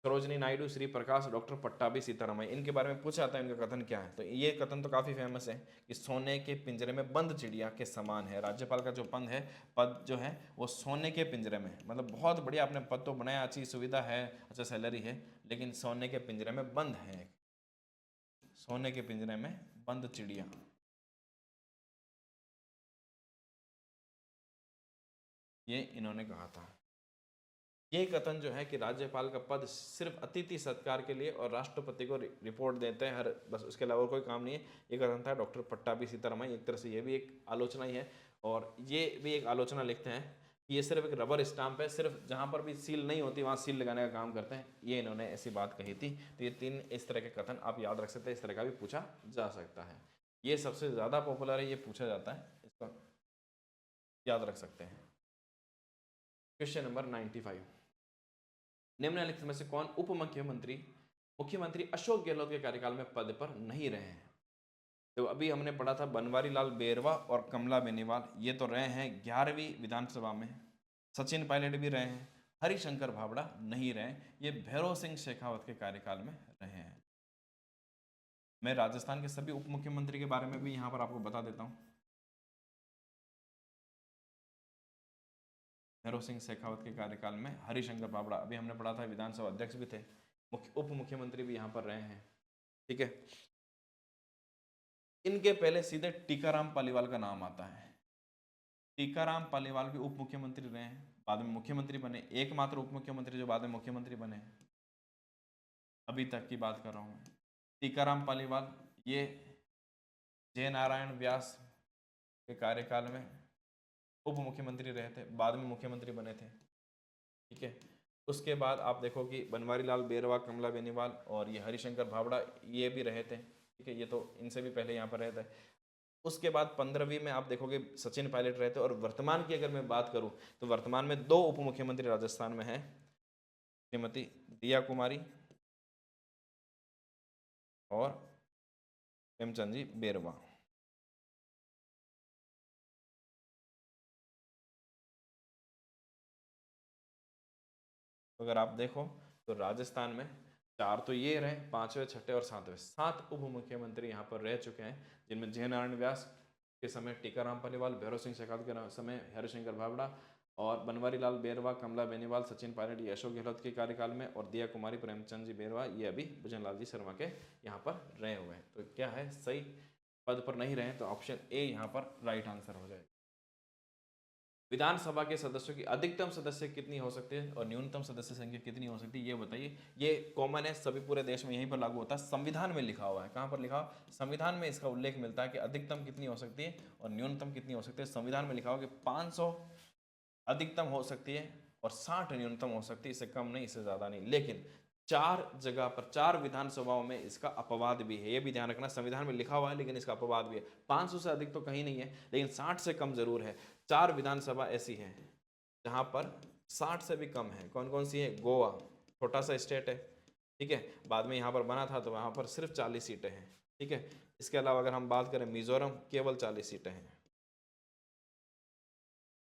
सरोजनी नायडू, श्री प्रकाश, डॉक्टर पट्टाभी सीतारामैया, इनके बारे में पूछा जाता है इनका कथन क्या है। तो ये कथन तो काफी फेमस है कि सोने के पिंजरे में बंद चिड़िया के समान है। राज्यपाल का जो पद जो है वो सोने के पिंजरे में, मतलब बहुत बढ़िया आपने पद तो बनाया, अच्छी सुविधा है, अच्छा सैलरी है, लेकिन सोने के पिंजरे में बंद है, सोने के पिंजरे में बंद चिड़िया। ये इन्होंने कहा था। ये कथन जो है कि राज्यपाल का पद सिर्फ अतिथि सत्कार के लिए और राष्ट्रपति को रिपोर्ट देते हैं हर, बस उसके अलावा कोई काम नहीं है, ये कथन था डॉक्टर पट्टाभी सीतारामैया। एक तरह से ये भी एक आलोचना ही है, और ये भी एक आलोचना लिखते हैं कि ये सिर्फ एक रबर स्टाम्प है, सिर्फ जहाँ पर भी सील नहीं होती वहाँ सील लगाने का काम करते हैं, ये इन्होंने ऐसी बात कही थी। तो ये 3 इस तरह के कथन आप याद रख सकते हैं, इस तरह का भी पूछा जा सकता है। ये सबसे ज़्यादा पॉपुलर है, ये पूछा जाता है, इसको याद रख सकते हैं। क्वेश्चन नंबर 95, निम्नलिखित में से कौन उप मुख्यमंत्री मुख्यमंत्री अशोक गहलोत के कार्यकाल में पद पर नहीं रहे हैं? तो अभी हमने पढ़ा था बनवारी लाल बेरवा और कमला बेनीवाल, ये तो रहे हैं 11वीं विधानसभा में। सचिन पायलट भी रहे हैं, हरिशंकर भावड़ा नहीं रहे, ये भैरव सिंह शेखावत के कार्यकाल में रहे हैं। मैं राजस्थान के सभी उप मुख्यमंत्री के बारे में भी यहाँ पर आपको बता देता हूँ। भैरव सिंह शेखावत के कार्यकाल में हरिशंकर भावड़ा, अभी हमने पढ़ा था विधानसभा अध्यक्ष भी थे, उप मुख्यमंत्री भी यहाँ पर रहे हैं, ठीक है। इनके पहले सीधे टीकाराम पालीवाल का नाम आता है। टीकाराम पालीवाल भी उप मुख्यमंत्री रहे हैं, बाद में मुख्यमंत्री बने, एकमात्र उप मुख्यमंत्री जो बाद में मुख्यमंत्री बने, अभी तक की बात कर रहा हूँ मैं। टीकाराम पालीवाल ये जय नारायण व्यास के कार्यकाल में उप मुख्यमंत्री रहे थे, बाद में मुख्यमंत्री बने थे, ठीक है। उसके बाद आप देखो कि बनवारी लाल बेरवा, कमला बेनीवाल और ये हरिशंकर भावड़ा ये भी रहे थे, ठीक है, ये तो इनसे भी पहले यहाँ पर रहे थे। उसके बाद 15वीं में आप देखोगे सचिन पायलट रहे थे। और वर्तमान की अगर मैं बात करूं तो वर्तमान में 2 उप मुख्यमंत्री राजस्थान में हैं, श्रीमती दिया कुमारी और प्रेमचंद जी बेरवा। अगर आप देखो तो राजस्थान में 4 तो ये रहे, 5वें, 6ठे और 7वें, 7 उप मुख्यमंत्री यहाँ पर रह चुके हैं, जिनमें जय नारायण व्यास के समय टीकाराम पालीवाल, भैरव सिंह शेखावत के समय हरिशंकर भावड़ा, और बनवारी लाल बेरवा, कमला बेनीवाल, सचिन पायलट ये अशोक गहलोत के कार्यकाल में, और दिया कुमारी, प्रेमचंद जी बेरवा ये अभी भुजनलाल जी शर्मा के यहाँ पर रहे हुए हैं। तो क्या है सही, पद पर नहीं रहे, तो ऑप्शन ए यहाँ पर राइट आंसर हो जाएगा। विधानसभा के सदस्यों की अधिकतम सदस्य कितनी हो सकती है और न्यूनतम सदस्य संख्या कितनी हो सकती है, ये बताइए। ये कॉमन है, सभी पूरे देश में यहीं पर लागू होता है, संविधान में लिखा हुआ है। कहाँ पर लिखा हुआ? संविधान में इसका उल्लेख मिलता है कि अधिकतम कितनी हो सकती है और न्यूनतम कितनी हो सकती है। संविधान में लिखा हुआ कि 500 अधिकतम हो सकती है और 60 न्यूनतम हो सकती है, इससे कम नहीं, इससे ज्यादा नहीं। लेकिन 4 जगह पर, 4 विधानसभाओं में इसका अपवाद भी है, ये भी ध्यान रखना। संविधान में लिखा हुआ है लेकिन इसका अपवाद भी है। 500 से अधिक तो कहीं नहीं है, लेकिन 60 से कम जरूर है। 4 विधानसभा ऐसी हैं जहां पर 60 से भी कम है। कौन कौन सी है? गोवा, छोटा सा स्टेट है, ठीक है, बाद में यहाँ पर बना था तो वहाँ पर सिर्फ 40 सीटें हैं, ठीक है। इसके अलावा अगर हम बात करें मिजोरम, केवल 40 सीटें हैं।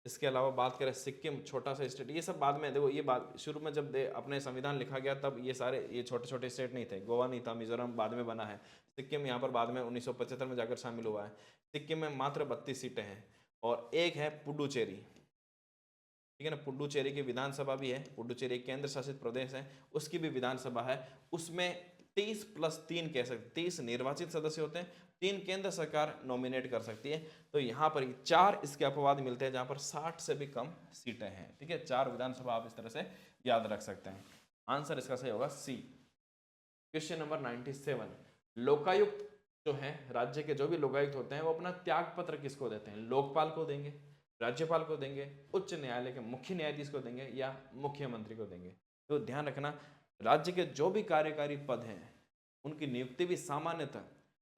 इसके अलावा बात करें सिक्किम, छोटा सा स्टेट, ये सब बाद में, देखो ये बात शुरू में जब अपने संविधान लिखा गया तब ये सारे ये छोटे छोटे स्टेट नहीं थे, गोवा नहीं था, मिजोरम बाद में बना है, सिक्किम यहाँ पर बाद में 1975 में जाकर शामिल हुआ है। सिक्किम में मात्र 32 सीटें हैं और एक है पुडुचेरी, ठीक है ना, पुडुचेरी की विधानसभा भी है, पुडुचेरी एक केंद्र शासित प्रदेश है, उसकी भी विधानसभा है। उसमें 30+3 कह सकते, 30 निर्वाचित सदस्य होते हैं, 3 केंद्र सरकार नॉमिनेट कर सकती है। तो यहाँ पर 4 इसके अपवाद मिलते हैं जहाँ पर 60 से भी कम सीटें हैं, ठीक है। 4 विधानसभा आप इस तरह से याद रख सकते हैं। आंसर इसका सही होगा सी। क्वेश्चन नंबर 97, लोकायुक्त जो है, राज्य के जो भी लोकायुक्त होते हैं वो अपना त्याग पत्र किसको देते हैं? लोकपाल को देंगे, राज्यपाल को देंगे, उच्च न्यायालय के मुख्य न्यायाधीश को देंगे, या मुख्यमंत्री को देंगे? तो ध्यान रखना, राज्य के जो भी कार्यकारी पद हैं उनकी नियुक्ति भी सामान्यतः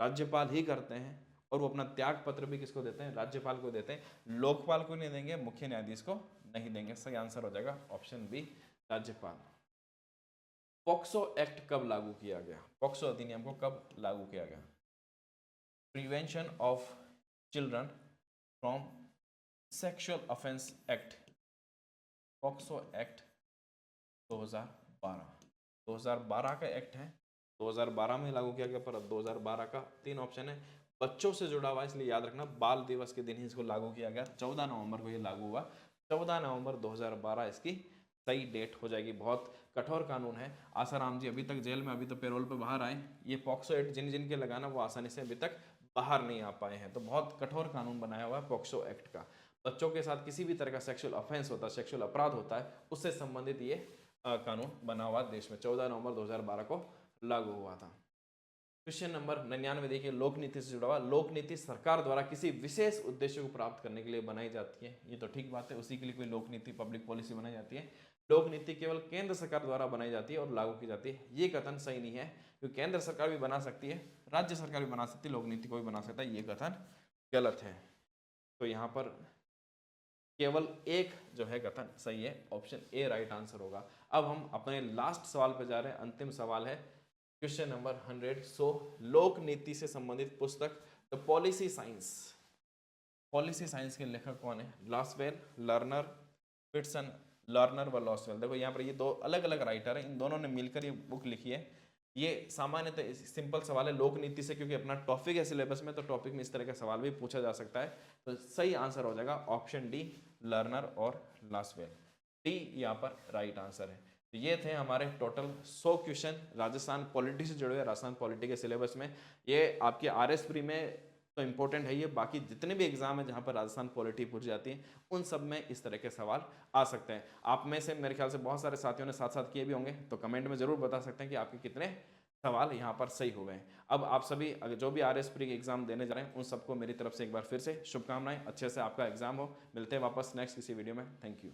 राज्यपाल ही करते हैं, और वो अपना त्याग पत्र भी किसको देते हैं? राज्यपाल को देते हैं। लोकपाल को नहीं देंगे, मुख्य न्यायाधीश को नहीं देंगे। सही आंसर हो जाएगा ऑप्शन बी, राज्यपाल। पॉक्सो एक्ट कब लागू किया गया? पॉक्सो अधिनियम को कब लागू किया गया? Prevention of children from sexual offence act, POCSO act 2012। 2012 का एक्ट है, 2012 में लागू किया गया, पर 2012 का 3 ऑप्शन है। बच्चों से जुड़ा हुआ, इसलिए याद रखना बाल दिवस के दिन ही इसको लागू किया गया, 14 नवंबर को ये लागू हुआ, 14 नवंबर 2012 इसकी सही डेट हो जाएगी। बहुत कठोर कानून है। आसाराम जी अभी तक जेल में, अभी तो पेरोल पे बाहर आए। ये पॉक्सो एक्ट जिन जिन के लगाना वो आसानी से अभी तक बाहर नहीं आ पाए हैं, तो बहुत कठोर कानून बनाया हुआ है पॉक्सो एक्ट का। बच्चों के साथ किसी भी तरह का सेक्सुअल ऑफेंस होता है, सेक्सुअल अपराध होता है, उससे संबंधित ये कानून बना हुआ देश में 14 नवंबर 2012 को लागू हुआ था। क्वेश्चन नंबर 99 देखिए, लोक नीति से जुड़ा हुआ। लोक नीति सरकार द्वारा किसी विशेष उद्देश्य को प्राप्त करने के लिए बनाई जाती है, ये तो ठीक बात है, उसी के लिए कोई लोक नीति पब्लिक पॉलिसी बनाई जाती है। लोक नीति केवल केंद्र सरकार द्वारा बनाई जाती है और लागू की जाती है, ये कथन सही नहीं है, क्योंकि केंद्र सरकार भी बना सकती है, राज्य सरकार भी बना सकती है, लोक नीति को भी बना सकता है, ये कथन गलत है। तो यहाँ पर केवल एक जो है कथन सही है, ऑप्शन ए राइट आंसर होगा। अब हम अपने लास्ट सवाल पे जा रहे हैं, अंतिम सवाल है क्वेश्चन नंबर 100। सो लोक नीति से संबंधित पुस्तक the policy science, policy science के लेखक कौन है? लॉसवेल, लर्नर, पिटसन, लर्नर व लॉसवेल। देखो यहाँ पर ये दो अलग अलग राइटर हैं, इन दोनों ने मिलकर ये बुक लिखी है। ये सामान्यतः सिंपल सवाल है लोक नीति से, क्योंकि अपना टॉपिक है सिलेबस में, तो टॉपिक में इस तरह का सवाल भी पूछा जा सकता है। तो सही आंसर हो जाएगा ऑप्शन डी, लर्नर और लॉसवेल। डी यहाँ पर राइट आंसर है। तो ये थे हमारे टोटल 100 क्वेश्चन राजस्थान पॉलिटी से जुड़े हुए, राजस्थान पॉलिटी के सिलेबस में। ये आपके RS प्री में तो इंपॉर्टेंट है ये, बाकी जितने भी एग्जाम है जहाँ पर राजस्थान पॉलिटी पूछी जाती है उन सब में इस तरह के सवाल आ सकते हैं। आप में से मेरे ख्याल से बहुत सारे साथियों ने साथ साथ किए भी होंगे, तो कमेंट में जरूर बता सकते हैं कि आपके कितने सवाल यहाँ पर सही हो गए। अब आप सभी जो भी RS प्री एग्जाम देने जा रहे हैं उन सबको मेरी तरफ से एक बार फिर से शुभकामनाएं, अच्छे से आपका एग्जाम हो। मिलते हैं वापस नेक्स्ट किसी वीडियो में। Thank you.